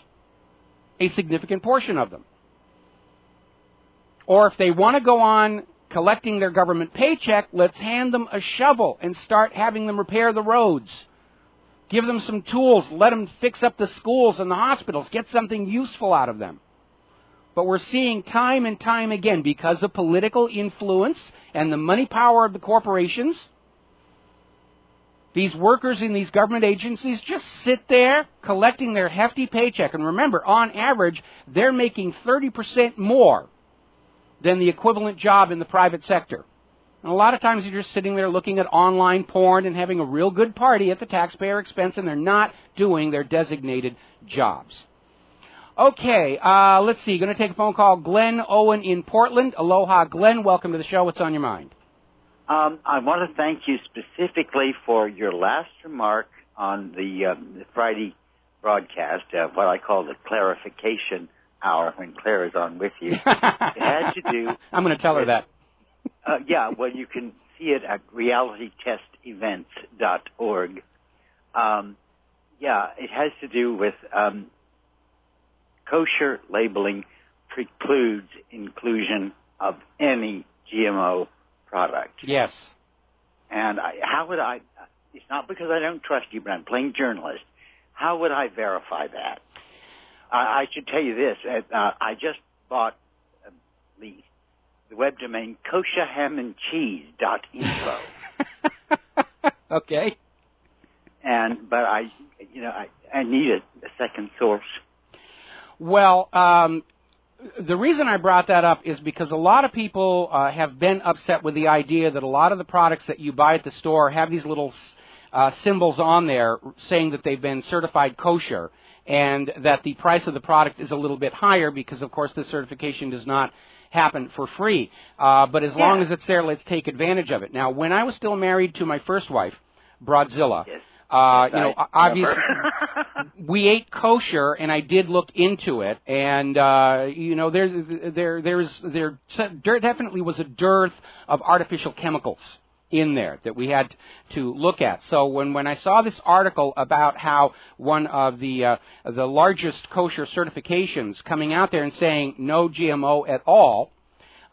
a significant portion of them. Or if they want to go on collecting their government paycheck, let's hand them a shovel and start having them repair the roads. Give them some tools. Let them fix up the schools and the hospitals. Get something useful out of them. But we're seeing time and time again, because of political influence and the money power of the corporations, these workers in these government agencies just sit there collecting their hefty paycheck. And remember, on average, they're making 30% more than the equivalent job in the private sector. And a lot of times you're just sitting there looking at online porn and having a real good party at the taxpayer expense, and they're not doing their designated jobs. Okay, let's see. Going to take a phone call. Glenn Owen in Portland. Aloha, Glenn. Welcome to the show. What's on your mind? I want to thank you specifically for your last remark on the Friday broadcast, what I call the clarification hour when Claire is on with you. It had to do... I'm going to tell her that. Yeah, well, you can see it at realitytestevents.org. Yeah, it has to do with kosher labeling precludes inclusion of any GMO product. Yes. And how would I, it's not because I don't trust you, but I'm playing journalist. How would I verify that? I should tell you this. I just bought the web domain kosherhamandcheese.info. Okay. But I need a second source. Well, the reason I brought that up is because a lot of people have been upset with the idea that a lot of the products that you buy at the store have these little symbols on there saying that they've been certified kosher, and that the price of the product is a little bit higher because, of course, the certification does not happen for free. But as long as it's there, let's take advantage of it. Now, when I was still married to my first wife, Broadzilla, yes. Obviously, we ate kosher, and I did look into it, and there definitely was a dearth of artificial chemicals in there that we had to look at. So when I saw this article about how one of the largest kosher certifications coming out there and saying no GMO at all,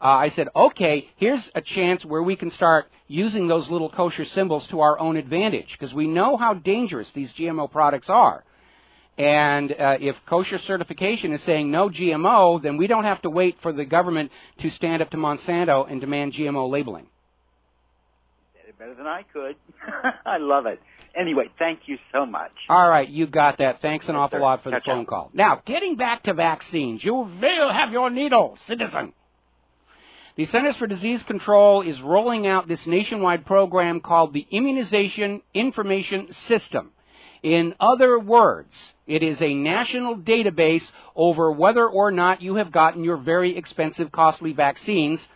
I said, okay, here's a chance where we can start using those little kosher symbols to our own advantage, because we know how dangerous these GMO products are. And if kosher certification is saying no GMO, then we don't have to wait for the government to stand up to Monsanto and demand GMO labeling. Better than I could. I love it. Anyway, thank you so much. All right, you got that. Thanks an awful lot for the phone out. call. Now, getting back to vaccines, you will have your needle, citizen. The Centers for Disease Control is rolling out this nationwide program called the Immunization Information System. In other words, it is a national database over whether or not you have gotten your very expensive, costly vaccines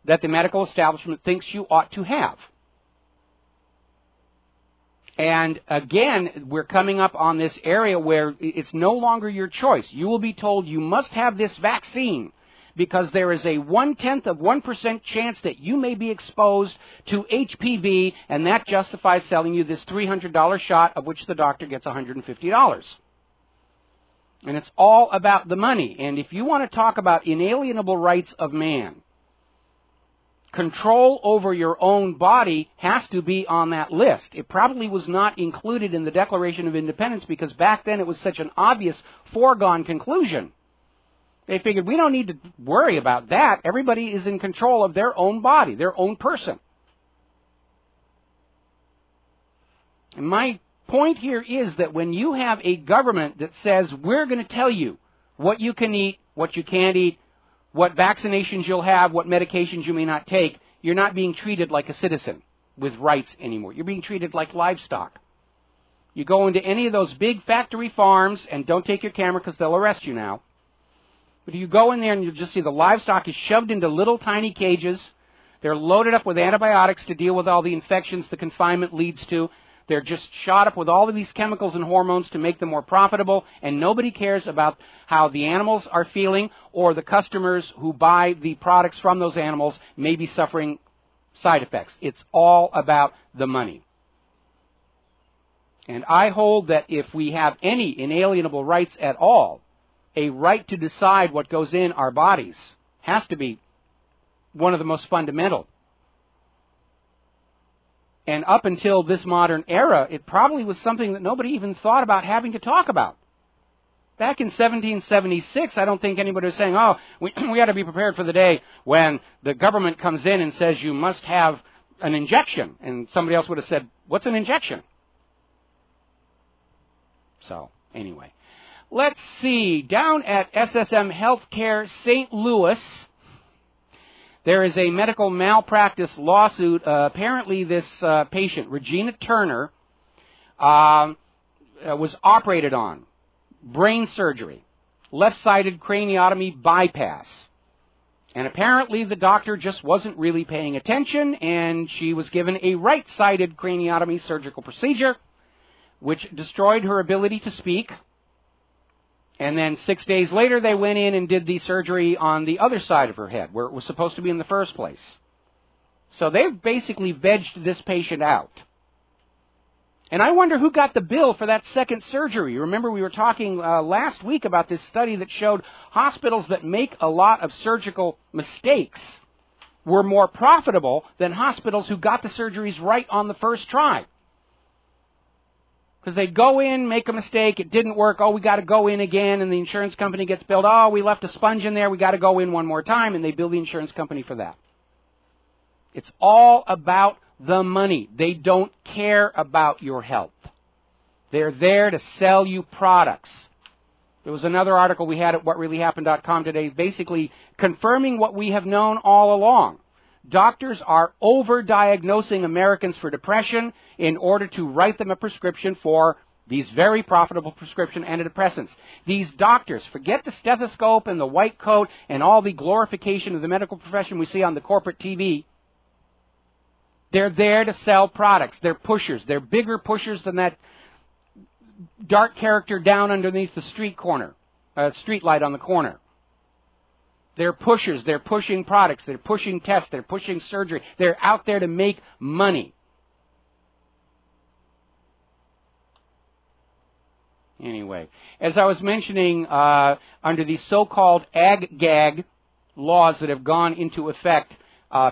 that the medical establishment thinks you ought to have. And again, we're coming up on this area where it's no longer your choice. You will be told you must have this vaccine because there is a 0.1% chance that you may be exposed to HPV, and that justifies selling you this $300 shot, of which the doctor gets $150. And it's all about the money. And if you want to talk about inalienable rights of man, control over your own body has to be on that list. It probably was not included in the Declaration of Independence because back then it was such an obvious foregone conclusion. They figured we don't need to worry about that. Everybody is in control of their own body, their own person. And my point here is that when you have a government that says we're going to tell you what you can eat, what you can't eat, what vaccinations you'll have, what medications you may not take, you're not being treated like a citizen with rights anymore. You're being treated like livestock. You go into any of those big factory farms, and don't take your camera because they'll arrest you now. But you go in there and you'll just see the livestock is shoved into little tiny cages. They're loaded up with antibiotics to deal with all the infections the confinement leads to. They're just shot up with all of these chemicals and hormones to make them more profitable, and nobody cares about how the animals are feeling or the customers who buy the products from those animals may be suffering side effects. It's all about the money. And I hold that if we have any inalienable rights at all, a right to decide what goes in our bodies has to be one of the most fundamental. And up until this modern era, it probably was something that nobody even thought about having to talk about. Back in 1776, I don't think anybody was saying, oh, we ought to be prepared for the day when the government comes in and says you must have an injection. And somebody else would have said, what's an injection? So, anyway. Let's see. Down at SSM Healthcare St. Louis, there is a medical malpractice lawsuit. Apparently this patient, Regina Turner, was operated on. Brain surgery. Left-sided craniotomy bypass. And apparently the doctor just wasn't really paying attention, and she was given a right-sided craniotomy surgical procedure, which destroyed her ability to speak. And then 6 days later, they went in and did the surgery on the other side of her head, where it was supposed to be in the first place. So they've basically vegged this patient out. And I wonder who got the bill for that second surgery. Remember, we were talking last week about this study that showed hospitals that make a lot of surgical mistakes were more profitable than hospitals who got the surgeries right on the first try. Because they'd go in, make a mistake, it didn't work, oh, we got to go in again, and the insurance company gets billed, oh, we left a sponge in there, we got to go in one more time, and they bill the insurance company for that. It's all about the money. They don't care about your health. They're there to sell you products. There was another article we had at whatreallyhappened.com today basically confirming what we have known all along. Doctors are over-diagnosing Americans for depression in order to write them a prescription for these very profitable prescription antidepressants. These doctors, forget the stethoscope and the white coat and all the glorification of the medical profession we see on the corporate TV. They're there to sell products. They're pushers. They're bigger pushers than that dark character down underneath the street light on the corner. They're pushers. They're pushing products. They're pushing tests. They're pushing surgery. They're out there to make money. Anyway, as I was mentioning, under these so-called ag-gag laws that have gone into effect,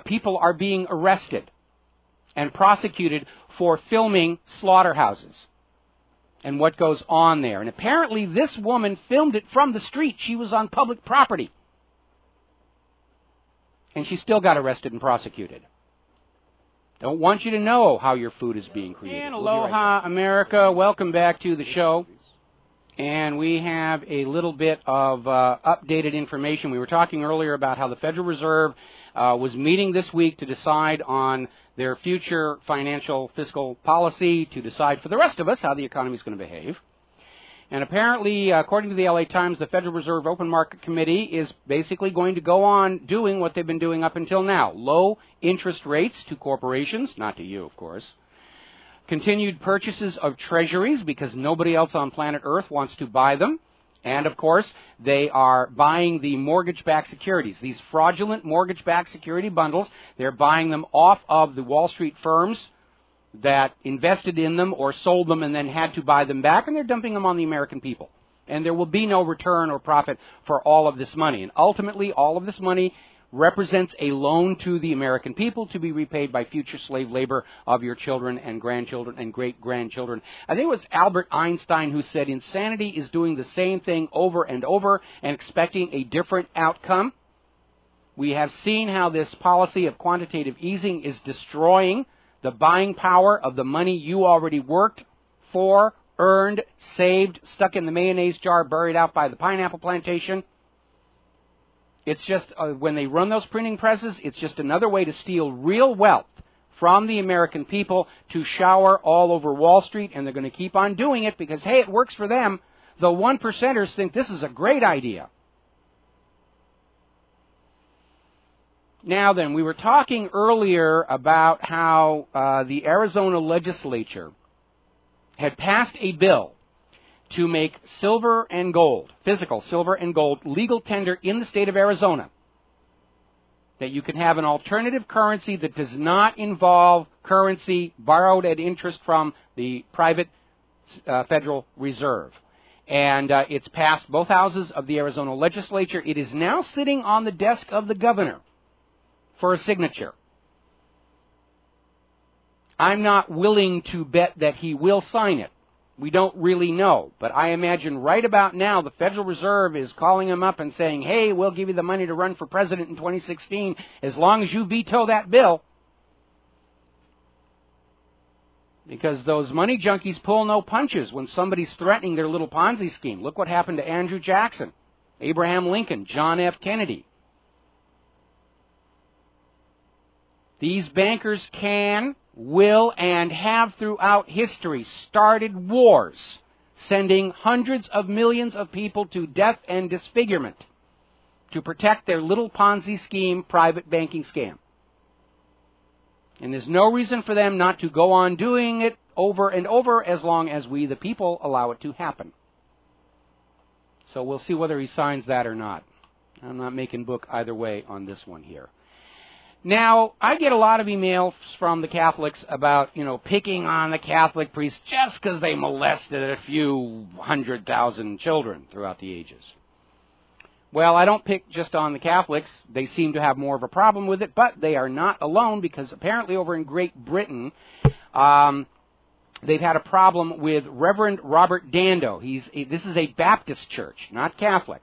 people are being arrested and prosecuted for filming slaughterhouses and what goes on there. And apparently this woman filmed it from the street. She was on public property. And she still got arrested and prosecuted. Don't want you to know how your food is being created. And aloha, America. Welcome back to the show. And we have a little bit of updated information. We were talking earlier about how the Federal Reserve was meeting this week to decide on their future financial fiscal policy, to decide for the rest of us how the economy is going to behave. And apparently, according to the LA Times, the Federal Reserve Open Market Committee is basically going to go on doing what they've been doing up until now. Low interest rates to corporations, not to you, of course. Continued purchases of treasuries because nobody else on planet Earth wants to buy them. And, of course, they are buying the mortgage-backed securities. These fraudulent mortgage-backed security bundles, they're buying them off of the Wall Street firms that invested in them or sold them and then had to buy them back, and they're dumping them on the American people. And there will be no return or profit for all of this money. And ultimately, all of this money represents a loan to the American people to be repaid by future slave labor of your children and grandchildren and great-grandchildren. I think it was Albert Einstein who said insanity is doing the same thing over and over and expecting a different outcome. We have seen how this policy of quantitative easing is destroying the buying power of the money you already worked for, earned, saved, stuck in the mayonnaise jar, buried out by the pineapple plantation. It's just, when they run those printing presses, it's just another way to steal real wealth from the American people to shower all over Wall Street, and they're going to keep on doing it because, hey, it works for them. The 1%ers think this is a great idea. Now then, we were talking earlier about how the Arizona legislature had passed a bill to make silver and gold, physical silver and gold, legal tender in the state of Arizona. That you can have an alternative currency that does not involve currency borrowed at interest from the private Federal Reserve. And it's passed both houses of the Arizona legislature. It is now sitting on the desk of the governor for a signature. I'm not willing to bet that he will sign it. We don't really know. But I imagine right about now the Federal Reserve is calling him up and saying, hey, we'll give you the money to run for president in 2016 as long as you veto that bill. Because those money junkies pull no punches when somebody's threatening their little Ponzi scheme. Look what happened to Andrew Jackson, Abraham Lincoln, John F. Kennedy. These bankers can, will, and have throughout history started wars, sending hundreds of millions of people to death and disfigurement to protect their little Ponzi scheme, private banking scam. And there's no reason for them not to go on doing it over and over as long as we, the people, allow it to happen. So we'll see whether he signs that or not. I'm not making book either way on this one here. Now, I get a lot of emails from the Catholics about, picking on the Catholic priests just because they molested a few 100,000 children throughout the ages. Well, I don't pick just on the Catholics. They seem to have more of a problem with it, but they are not alone because apparently over in Great Britain, they've had a problem with Reverend Robert Dando. This is a Baptist church, not Catholic.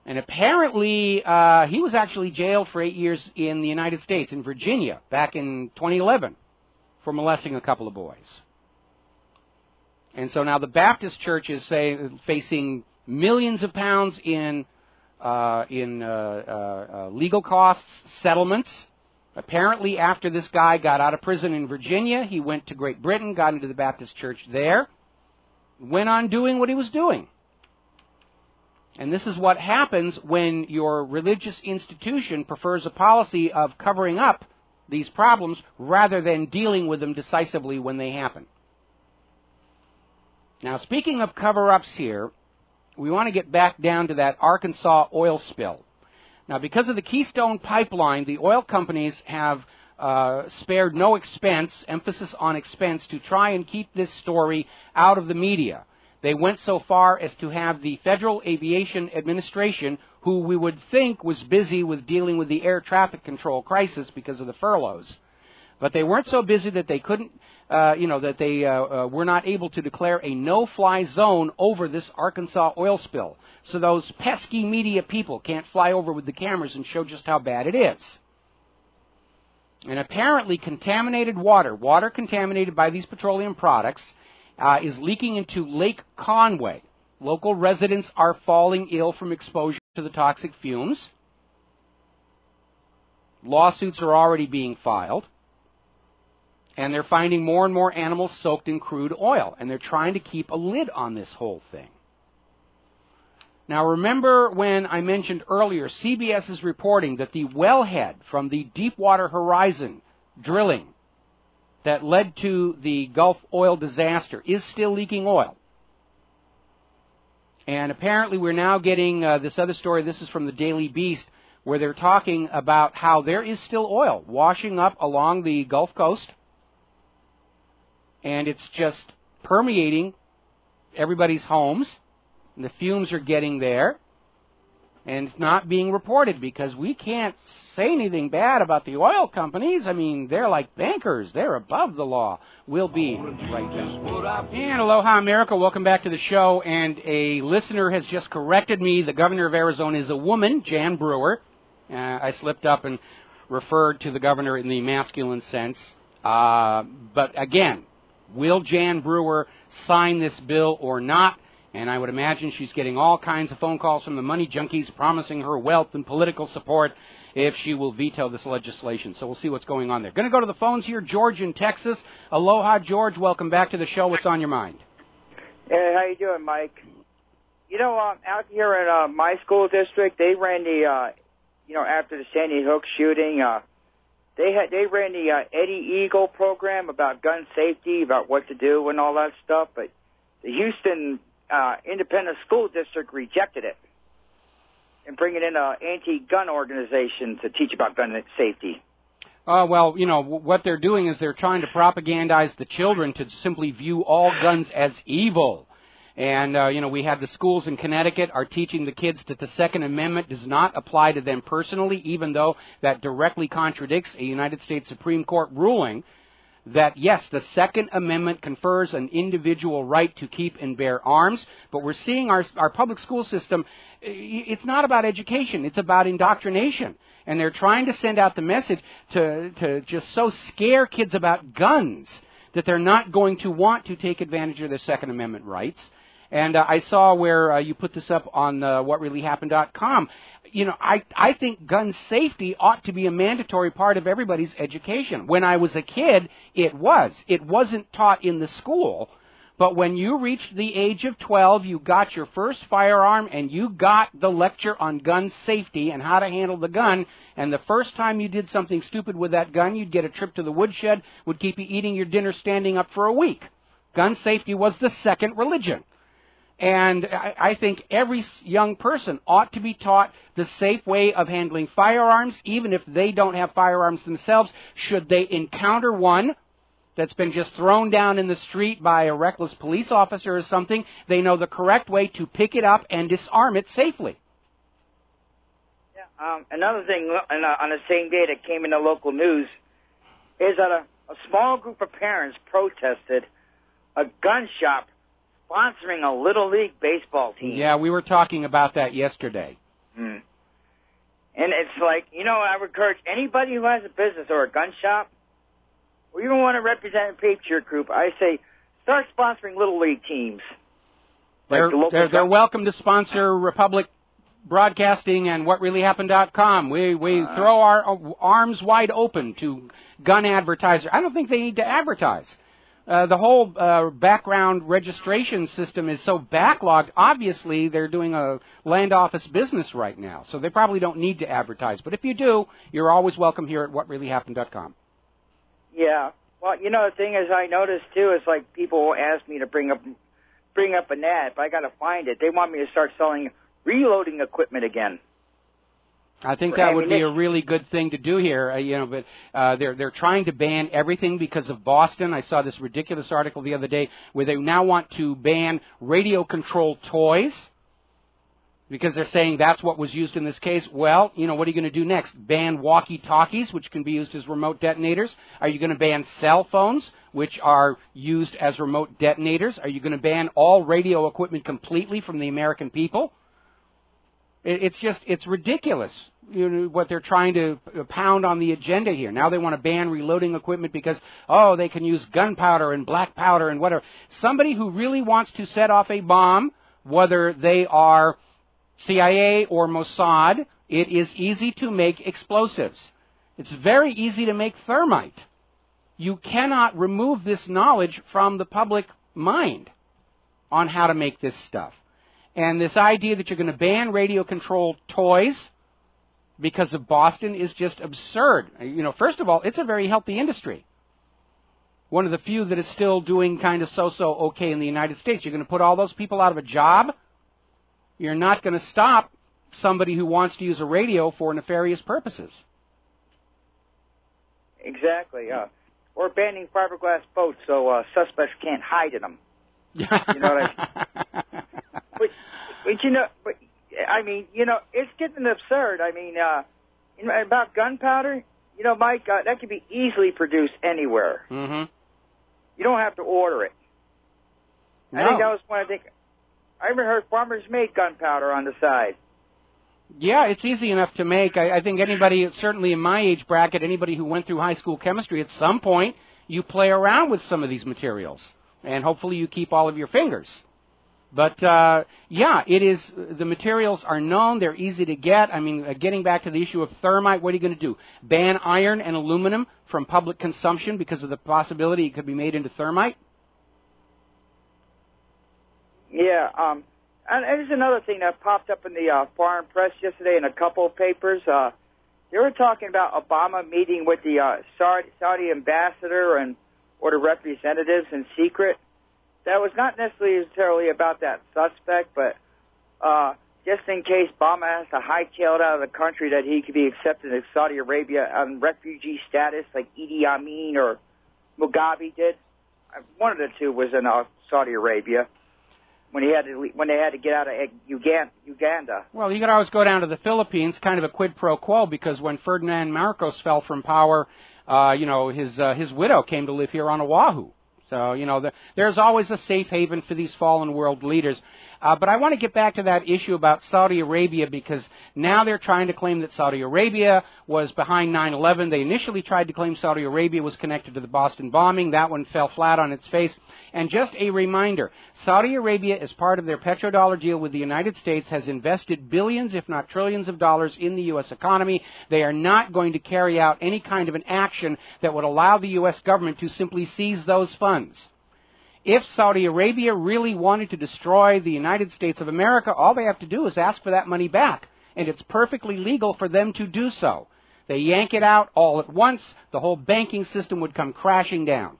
And apparently, he was actually jailed for 8 years in the United States, in Virginia, back in 2011, for molesting a couple of boys. And so now the Baptist church is facing millions of pounds in legal costs, settlements. Apparently, after this guy got out of prison in Virginia, he went to Great Britain, got into the Baptist church there, went on doing what he was doing. And this is what happens when your religious institution prefers a policy of covering up these problems rather than dealing with them decisively when they happen. Now, speaking of cover-ups here, we want to get back down to that Arkansas oil spill. Now, because of the Keystone Pipeline, the oil companies have spared no expense, emphasis on expense, to try and keep this story out of the media. They went so far as to have the Federal Aviation Administration, who we would think was busy with dealing with the air traffic control crisis because of the furloughs, but they weren't so busy that they couldn't, were not able to declare a no-fly zone over this Arkansas oil spill. So those pesky media people can't fly over with the cameras and show just how bad it is. And apparently contaminated water contaminated by these petroleum products, is leaking into Lake Conway. Local residents are falling ill from exposure to the toxic fumes. Lawsuits are already being filed. And they're finding more and more animals soaked in crude oil. And they're trying to keep a lid on this whole thing. Now, remember when I mentioned earlier, CBS is reporting that the wellhead from the Deepwater Horizon drilling that led to the Gulf oil disaster is still leaking oil. And apparently we're now getting this other story, this is from the Daily Beast, where they're talking about how there is still oil washing up along the Gulf Coast. And it's just permeating everybody's homes. And the fumes are getting there. And it's not being reported because we can't say anything bad about the oil companies. I mean, they're like bankers. They're above the law. We'll be right back. And aloha, America. Welcome back to the show. And a listener has just corrected me. The governor of Arizona is a woman, Jan Brewer. I slipped up and referred to the governor in the masculine sense. But again, will Jan Brewer sign this bill or not? And I would imagine she's getting all kinds of phone calls from the money junkies promising her wealth and political support if she will veto this legislation. So we'll see what's going on there. Going to go to the phones here. George in Texas. Aloha, George. Welcome back to the show. What's on your mind? Hey, how you doing, Mike? You know, out here in my school district, they ran the, after the Sandy Hook shooting, they ran the Eddie Eagle program about gun safety, about what to do and all that stuff. But the Houston Independent School District rejected it and bringing in an anti-gun organization to teach about gun safety. Well, what they're doing is they're trying to propagandize the children to simply view all guns as evil. And, we have the schools in Connecticut are teaching the kids that the Second Amendment does not apply to them personally, even though that directly contradicts a United States Supreme Court ruling that, yes, the Second Amendment confers an individual right to keep and bear arms, but we're seeing our public school system, it's not about education, it's about indoctrination. And they're trying to send out the message to just so scare kids about guns that they're not going to want to take advantage of their Second Amendment rights. And I saw where you put this up on whatreallyhappened.com. I think gun safety ought to be a mandatory part of everybody's education. When I was a kid, it was. It wasn't taught in the school. But when you reached the age of 12, you got your first firearm and you got the lecture on gun safety and how to handle the gun. And the first time you did something stupid with that gun, you'd get a trip to the woodshed, would keep you eating your dinner standing up for a week. Gun safety was the second religion. And I think every young person ought to be taught the safe way of handling firearms, even if they don't have firearms themselves. Should they encounter one that's been just thrown down in the street by a reckless police officer or something, they know the correct way to pick it up and disarm it safely. Yeah, another thing on the same day that came in the local news is that a small group of parents protested a gun shop sponsoring a Little League baseball team. Yeah, we were talking about that yesterday. And it's like, I would encourage anybody who has a business or a gun shop, or even want to represent a Patriot group, I say start sponsoring Little League teams. They're welcome to sponsor Republic Broadcasting and whatreallyhappened.com. We throw our arms wide open to gun advertisers. I don't think they need to advertise. The whole background registration system is so backlogged. Obviously, they're doing a land office business right now, so they probably don't need to advertise. But if you do, you're always welcome here at whatreallyhappened.com. Yeah. Well, the thing is, I noticed too, is like people will ask me to bring up an ad, but I got to find it. They want me to start selling reloading equipment again. I think that would be a really good thing to do here, but they're trying to ban everything because of Boston. I saw this ridiculous article the other day where they now want to ban radio-controlled toys because they're saying that's what was used in this case. Well, what are you going to do next? Ban walkie-talkies, which can be used as remote detonators? Are you going to ban cell phones, which are used as remote detonators? Are you going to ban all radio equipment completely from the American people? It's ridiculous, what they're trying to pound on the agenda here. Now they want to ban reloading equipment because, they can use gunpowder and black powder and whatever. Somebody who really wants to set off a bomb, whether they are CIA or Mossad, it is easy to make explosives. It's very easy to make thermite. You cannot remove this knowledge from the public mind on how to make this stuff. And this idea that you're going to ban radio-controlled toys because of Boston is just absurd. First of all, it's a very healthy industry. One of the few that is still doing kind of so-so okay in the United States. You're going to put all those people out of a job? You're not going to stop somebody who wants to use a radio for nefarious purposes. Exactly. Or banning fiberglass boats so suspects can't hide in them. You know what I mean? It's getting absurd. About gunpowder, Mike, that can be easily produced anywhere. Mm-hmm. You don't have to order it. No. I think that was one of the things. I even heard farmers made gunpowder on the side. Yeah, it's easy enough to make. I think anybody, certainly in my age bracket, anybody who went through high school chemistry, at some point, you play around with some of these materials. And hopefully you keep all of your fingers. But, it is, the materials are known, they're easy to get. Getting back to the issue of thermite, what are you going to do? Ban iron and aluminum from public consumption because of the possibility it could be made into thermite? Yeah, and there's another thing that popped up in the foreign press yesterday in a couple of papers. They were talking about Obama meeting with the Saudi ambassador or the representatives in secret. That was not necessarily about that suspect, but just in case Obama has to hightail it out of the country, that he could be accepted in Saudi Arabia on refugee status like Idi Amin or Mugabe did. One of the two was in Saudi Arabia when they had to get out of Uganda. Well, you could always go down to the Philippines, kind of a quid pro quo, because when Ferdinand Marcos fell from power, his widow came to live here on Oahu. So, there's always a safe haven for these fallen world leaders. But I want to get back to that issue about Saudi Arabia, because now they're trying to claim that Saudi Arabia was behind 9/11. They initially tried to claim Saudi Arabia was connected to the Boston bombing. That one fell flat on its face. And just a reminder, Saudi Arabia, as part of their petrodollar deal with the United States, has invested billions, if not trillions of dollars in the U.S. economy. They are not going to carry out any kind of an action that would allow the U.S. government to simply seize those funds. If Saudi Arabia really wanted to destroy the United States of America, all they have to do is ask for that money back, and it's perfectly legal for them to do so. They yank it out all at once, the whole banking system would come crashing down.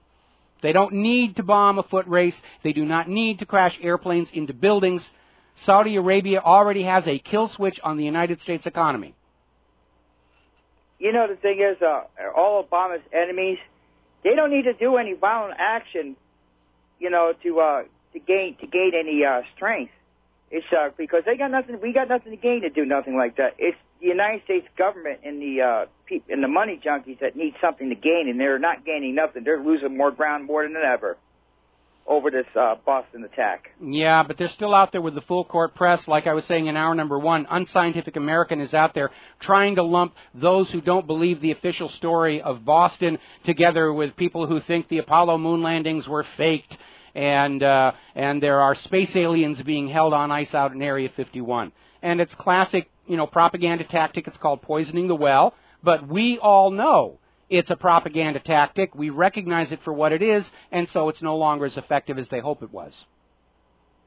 They don't need to bomb a foot race. They do not need to crash airplanes into buildings. Saudi Arabia already has a kill switch on the United States economy. The thing is, all Obama's enemies, they don't need to do any violent action to gain any strength. It's because we got nothing to gain to do nothing like that. It's the United States government and the money junkies that need something to gain, and they're not gaining nothing. They're losing more ground more than ever over this Boston attack. Yeah, but they're still out there with the full court press. Like I was saying in hour number one, Unscientific American is out there trying to lump those who don't believe the official story of Boston together with people who think the Apollo moon landings were faked, and there are space aliens being held on ice out in Area 51. And it's classic, propaganda tactic. It's called poisoning the well. But we all know it's a propaganda tactic. We recognize it for what it is, and so it's no longer as effective as they hope it was.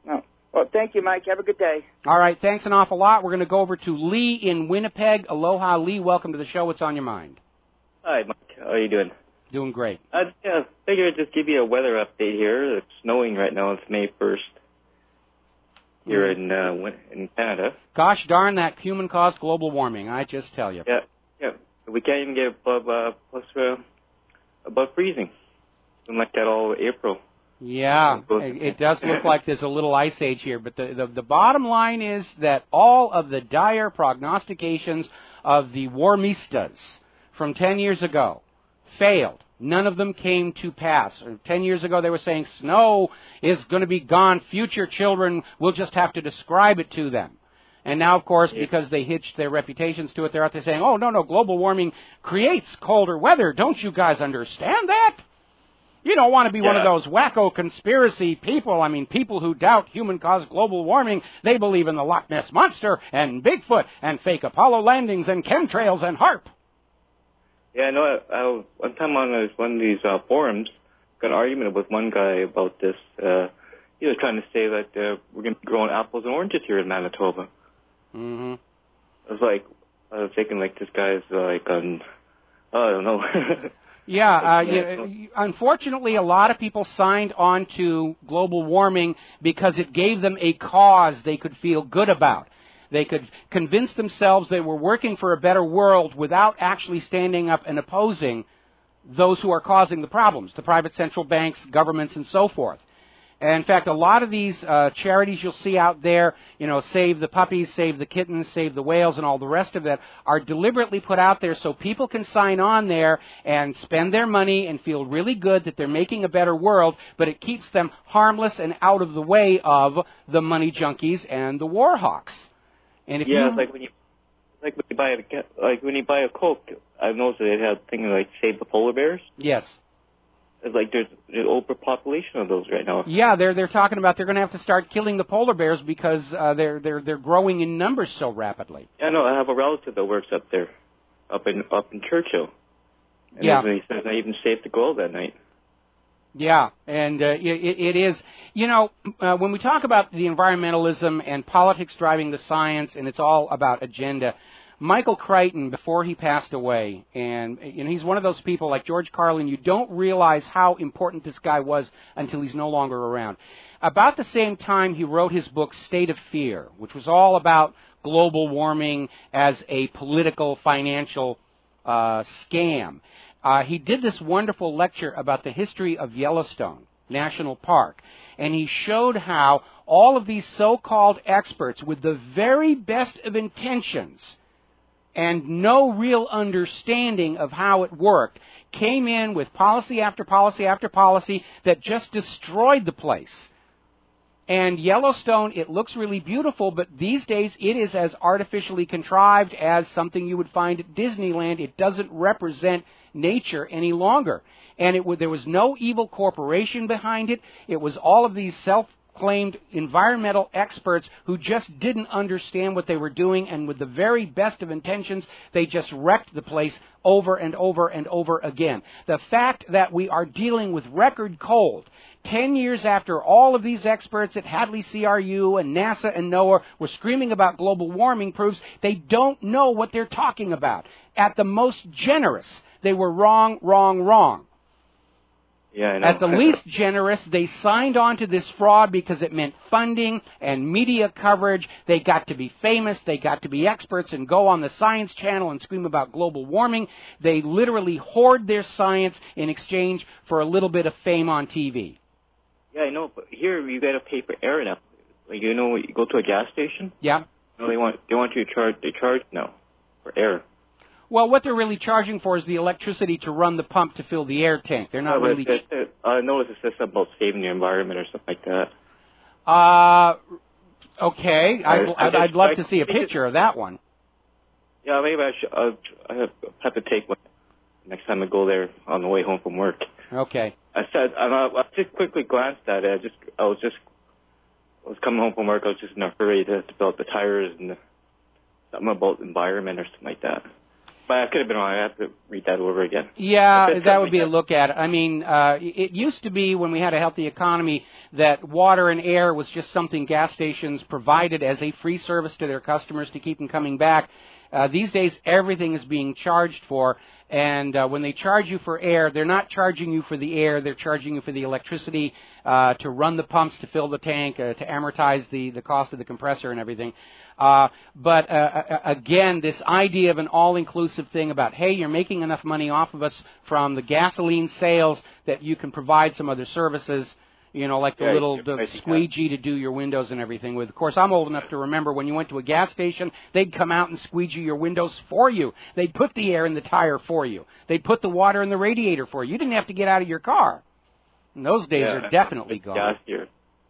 Oh. Well, thank you, Mike. Have a good day. All right, thanks an awful lot. We're going to go over to Lee in Winnipeg. Aloha, Lee. Welcome to the show. What's on your mind? Hi, Mike. How are you doing? Doing great. I figured I'd just give you a weather update here. It's snowing right now. It's May 1st here in Canada. Gosh darn that human-caused global warming, I just tell you. Yeah. We can't even get above freezing. It's been like that all April. Yeah, it does look like there's a little ice age here, but the bottom line is that all of the dire prognostications of the warmistas from 10 years ago failed. None of them came to pass. 10 years ago they were saying snow is going to be gone, future children will just have to describe it to them. And now, of course, because they hitched their reputations to it, they're out there saying, oh, no, global warming creates colder weather. Don't you guys understand that? You don't want to be one of those wacko conspiracy people. I mean, people who doubt human-caused global warming. They believe in the Loch Ness Monster and Bigfoot and fake Apollo landings and chemtrails and HARP. Yeah, I know. One time on one of these forums, got an argument with one guy about this. He was trying to say that we're going to be growing apples and oranges here in Manitoba. Mm-hmm. I was thinking, like, this guy's like I don't know. Unfortunately, a lot of people signed on to global warming because it gave them a cause they could feel good about. They could convince themselves they were working for a better world without actually standing up and opposing those who are causing the problems, the private central banks, governments, and so forth. And in fact, a lot of these charities you'll see out there, Save the Puppies, Save the Kittens, Save the Whales, and all the rest of that, are deliberately put out there so people can sign on there and spend their money and feel really good that they're making a better world, but it keeps them harmless and out of the way of the money junkies and the war hawks. And if it's like when you buy a Coke, I've noticed that it has things like Save the Polar Bears. Yes. It's like there's an overpopulation of those right now. Yeah, they're talking about they're going to have to start killing the polar bears because they're growing in numbers so rapidly. Yeah, no, I have a relative that works up there, up in Churchill. And he says not even safe to go out that night. Yeah, and it is. When we talk about the environmentalism and politics driving the science, and it's all about agenda. Michael Crichton, before he passed away, and he's one of those people like George Carlin, you don't realize how important this guy was until he's no longer around. About the same time, he wrote his book, State of Fear, which was all about global warming as a political, financial scam. He did this wonderful lecture about the history of Yellowstone National Park, and he showed how all of these so-called experts, with the very best of intentions, and no real understanding of how it worked, came in with policy after policy after policy that just destroyed the place. And Yellowstone, it looks really beautiful, but these days it is as artificially contrived as something you would find at Disneyland. It doesn't represent nature any longer. And there was no evil corporation behind it. It was all of these self-claimed environmental experts who just didn't understand what they were doing, and with the very best of intentions, they just wrecked the place over and over and over again. The fact that we are dealing with record cold 10 years after all of these experts at Hadley CRU and NASA and NOAA were screaming about global warming proves they don't know what they're talking about. At the most generous, they were wrong, wrong, wrong. Yeah, I know. At the least generous, they signed on to this fraud because it meant funding and media coverage. They got to be famous. They got to be experts and go on the Science Channel and scream about global warming. They literally hoard their science in exchange for a little bit of fame on TV. Yeah, I know, but here you got to pay for air now. Like, you go to a gas station. Yeah. No, they want you to charge. They charge now for air. Well, what they're really charging for is the electricity to run the pump to fill the air tank. They're not really. I noticed it says something about saving the environment or something like that. Okay. I'd love to see a picture of that one. Yeah, maybe I have to take one next time I go there on the way home from work. Okay. I just quickly glanced at it. I was coming home from work. I was just in a hurry to fill out the tires and something about the environment or something like that. But I could have been wrong. I have to read that over again. Yeah, that would be a look at it. I mean, it used to be when we had a healthy economy that water and air was just something gas stations provided as a free service to their customers to keep them coming back. These days, everything is being charged for, and when they charge you for air, they're not charging you for the air, they're charging you for the electricity to run the pumps, to fill the tank, to amortize the cost of the compressor and everything. But again, this idea of an all-inclusive thing about, hey, you're making enough money off of us from the gasoline sales that you can provide some other services, you know, like the squeegee to do your windows and everything with. Of course, I'm old enough to remember when you went to a gas station, they'd come out and squeegee your windows for you. They'd put the air in the tire for you. They'd put the water in the radiator for you. You didn't have to get out of your car. And those days are definitely gone. Gas here.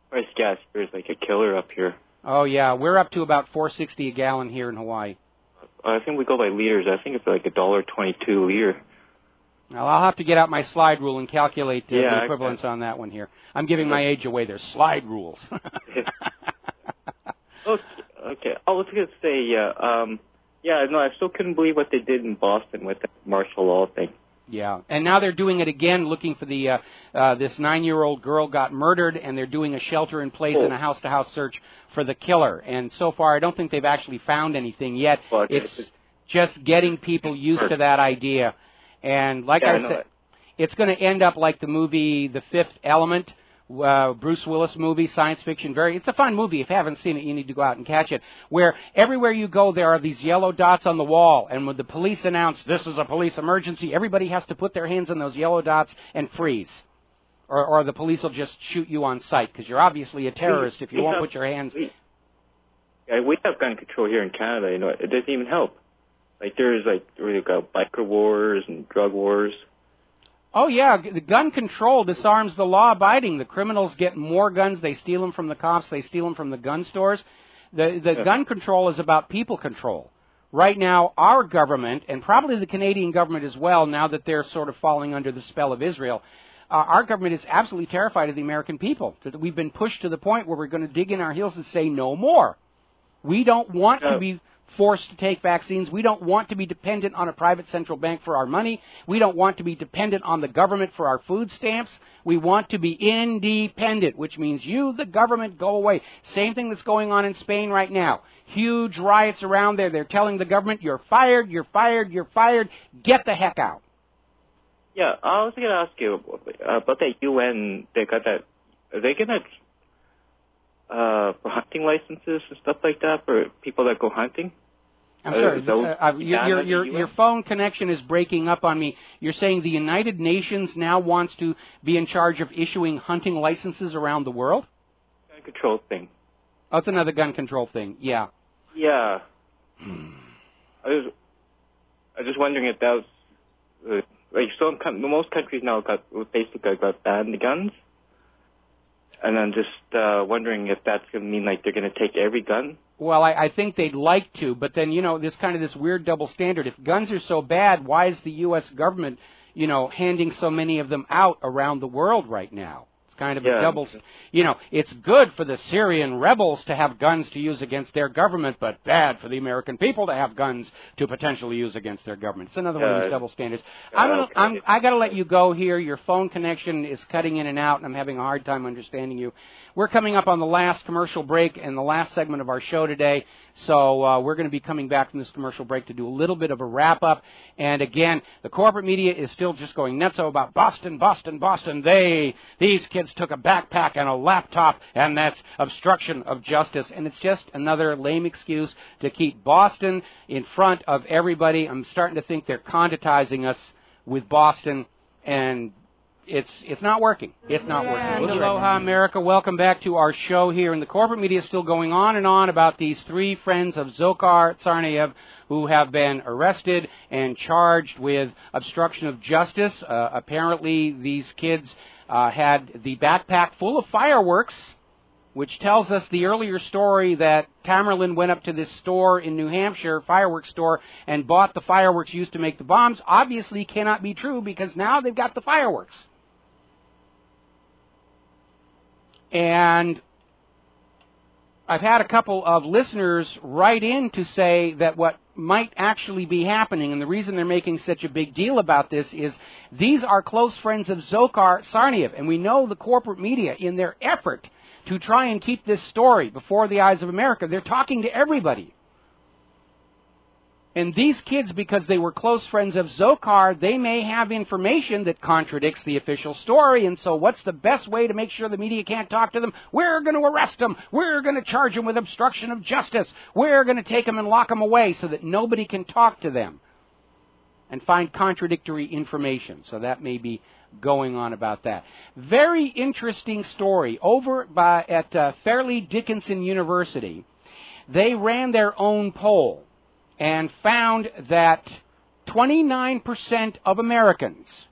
Price gas here is like a killer up here. Oh, yeah. We're up to about $4.60 a gallon here in Hawaii. I think we go by liters. I think it's like $1.22 a liter. Well, I'll have to get out my slide rule and calculate the equivalence on that one here. I'm giving my age away. There's slide rules. Okay. I was going to say, no, I still couldn't believe what they did in Boston with the martial law thing. Yeah, and now they're doing it again, looking for the this 9-year-old girl got murdered, and they're doing a shelter-in-place and a house-to-house search for the killer. And so far, I don't think they've actually found anything yet. Well, it's just getting people used to that idea. And like I said, it's going to end up like the movie The Fifth Element, Bruce Willis movie, science fiction. It's a fun movie. If you haven't seen it, you need to go out and catch it. Where everywhere you go, there are these yellow dots on the wall, and when the police announce this is a police emergency, everybody has to put their hands on those yellow dots and freeze, or the police will just shoot you on sight because you're obviously a terrorist if you won't put your hands. We have gun control here in Canada. You know, it doesn't even help. Like there's we've got biker wars and drug wars. Oh, yeah, the gun control disarms the law-abiding. The criminals get more guns. They steal them from the cops. They steal them from the gun stores. The gun control is about people control. Right now, our government, and probably the Canadian government as well, now that they're sort of falling under the spell of Israel, our government is absolutely terrified of the American people. We've been pushed to the point where we're going to dig in our heels and say no more. We don't want to be forced to take vaccines. We don't want to be dependent on a private central bank for our money. We don't want to be dependent on the government for our food stamps. We want to be independent, which means you, the government, go away. Same thing that's going on in Spain right now. Huge riots around there. They're telling the government, you're fired, you're fired, you're fired. Get the heck out. Yeah, I was going to ask you about that UN. They got that. Are they going to for hunting licenses and stuff like that for people that go hunting? I'm sorry, your phone connection is breaking up on me. You're saying the United Nations now wants to be in charge of issuing hunting licenses around the world? Gun control thing. Oh, it's another gun control thing, yeah. Yeah. I was just wondering if that was, most countries now got banned the guns. And I'm just wondering if that's going to mean like they're going to take every gun. Well, I think they'd like to, but then, you know, there's kind of this weird double standard. If guns are so bad, why is the U.S. government, you know, handing so many of them out around the world right now? It's kind of a double, you know, it's good for the Syrian rebels to have guns to use against their government, but bad for the American people to have guns to potentially use against their government. It's another one of these double standards. I got to let you go here. Your phone connection is cutting in and out, and I'm having a hard time understanding you. We're coming up on the last commercial break and the last segment of our show today, so we're going to be coming back from this commercial break to do a little bit of a wrap-up. And again, the corporate media is still just going nutso about Boston, Boston, Boston. These kids took a backpack and a laptop, and that's obstruction of justice. And it's just another lame excuse to keep Boston in front of everybody. I'm starting to think they're conditizing us with Boston, and it's not working. It's not working. Aloha, America. Welcome back to our show here. And the corporate media is still going on and on about these three friends of Dzhokhar Tsarnaev who have been arrested and charged with obstruction of justice. Apparently, these kids had the backpack full of fireworks, which tells us the earlier story that Tamerlan went up to this store in New Hampshire, fireworks store, and bought the fireworks used to make the bombs. Obviously cannot be true because now they've got the fireworks. And I've had a couple of listeners write in to say that what might actually be happening, and the reason they're making such a big deal about this is these are close friends of Dzhokhar Tsarnaev, and we know the corporate media, in their effort to try and keep this story before the eyes of America, they're talking to everybody. And these kids, because they were close friends of Dzhokhar, they may have information that contradicts the official story, and so what's the best way to make sure the media can't talk to them? We're going to arrest them. We're going to charge them with obstruction of justice. We're going to take them and lock them away so that nobody can talk to them and find contradictory information. So that may be going on about that. Very interesting story. Over at Fairleigh Dickinson University, they ran their own poll and found that 29% of Americans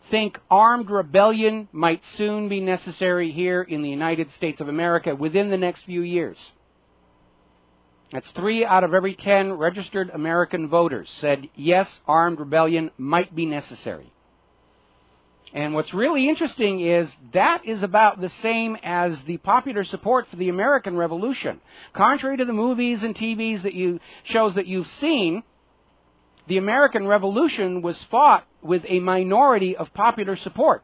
think armed rebellion might soon be necessary here in the United States of America within the next few years. That's 3 out of every 10 registered American voters said, yes, armed rebellion might be necessary. And what's really interesting is that is about the same as the popular support for the American Revolution. Contrary to the movies and TVs shows that you've seen, the American Revolution was fought with a minority of popular support.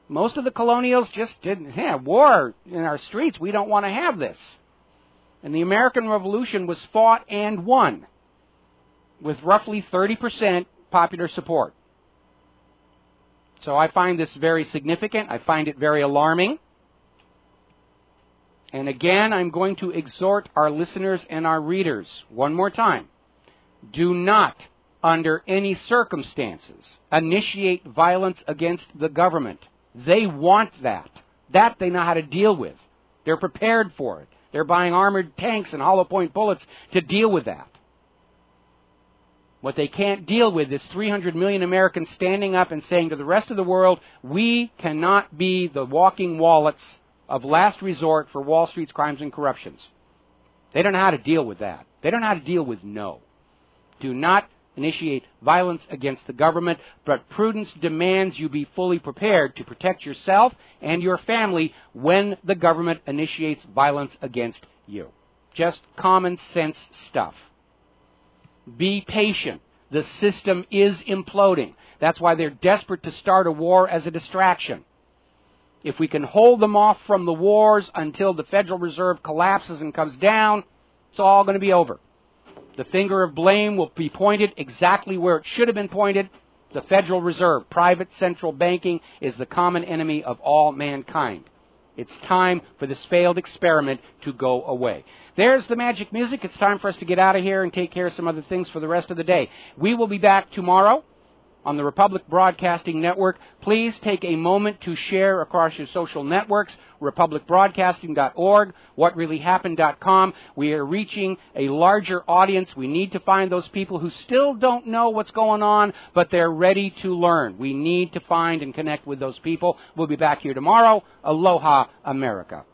Most of the colonials just didn't have war in our streets. We don't want to have this. And the American Revolution was fought and won with roughly 30% popular support. So I find this very significant. I find it very alarming. And again, I'm going to exhort our listeners and our readers one more time. Do not, under any circumstances, initiate violence against the government. They want that. That they know how to deal with. They're prepared for it. They're buying armored tanks and hollow point bullets to deal with that. What they can't deal with is 300 million Americans standing up and saying to the rest of the world, we cannot be the walking wallets of last resort for Wall Street's crimes and corruptions. They don't know how to deal with that. They don't know how to deal with no. Do not initiate violence against the government, but prudence demands you be fully prepared to protect yourself and your family when the government initiates violence against you. Just common sense stuff. Be patient. The system is imploding. That's why they're desperate to start a war as a distraction. If we can hold them off from the wars until the Federal Reserve collapses and comes down, it's all going to be over. The finger of blame will be pointed exactly where it should have been pointed. The Federal Reserve, private central banking, is the common enemy of all mankind. It's time for this failed experiment to go away. There's the magic music. It's time for us to get out of here and take care of some other things for the rest of the day. We will be back tomorrow on the Republic Broadcasting Network. Please take a moment to share across your social networks, republicbroadcasting.org, whatreallyhappened.com. We are reaching a larger audience. We need to find those people who still don't know what's going on, but they're ready to learn. We need to find and connect with those people. We'll be back here tomorrow. Aloha, America.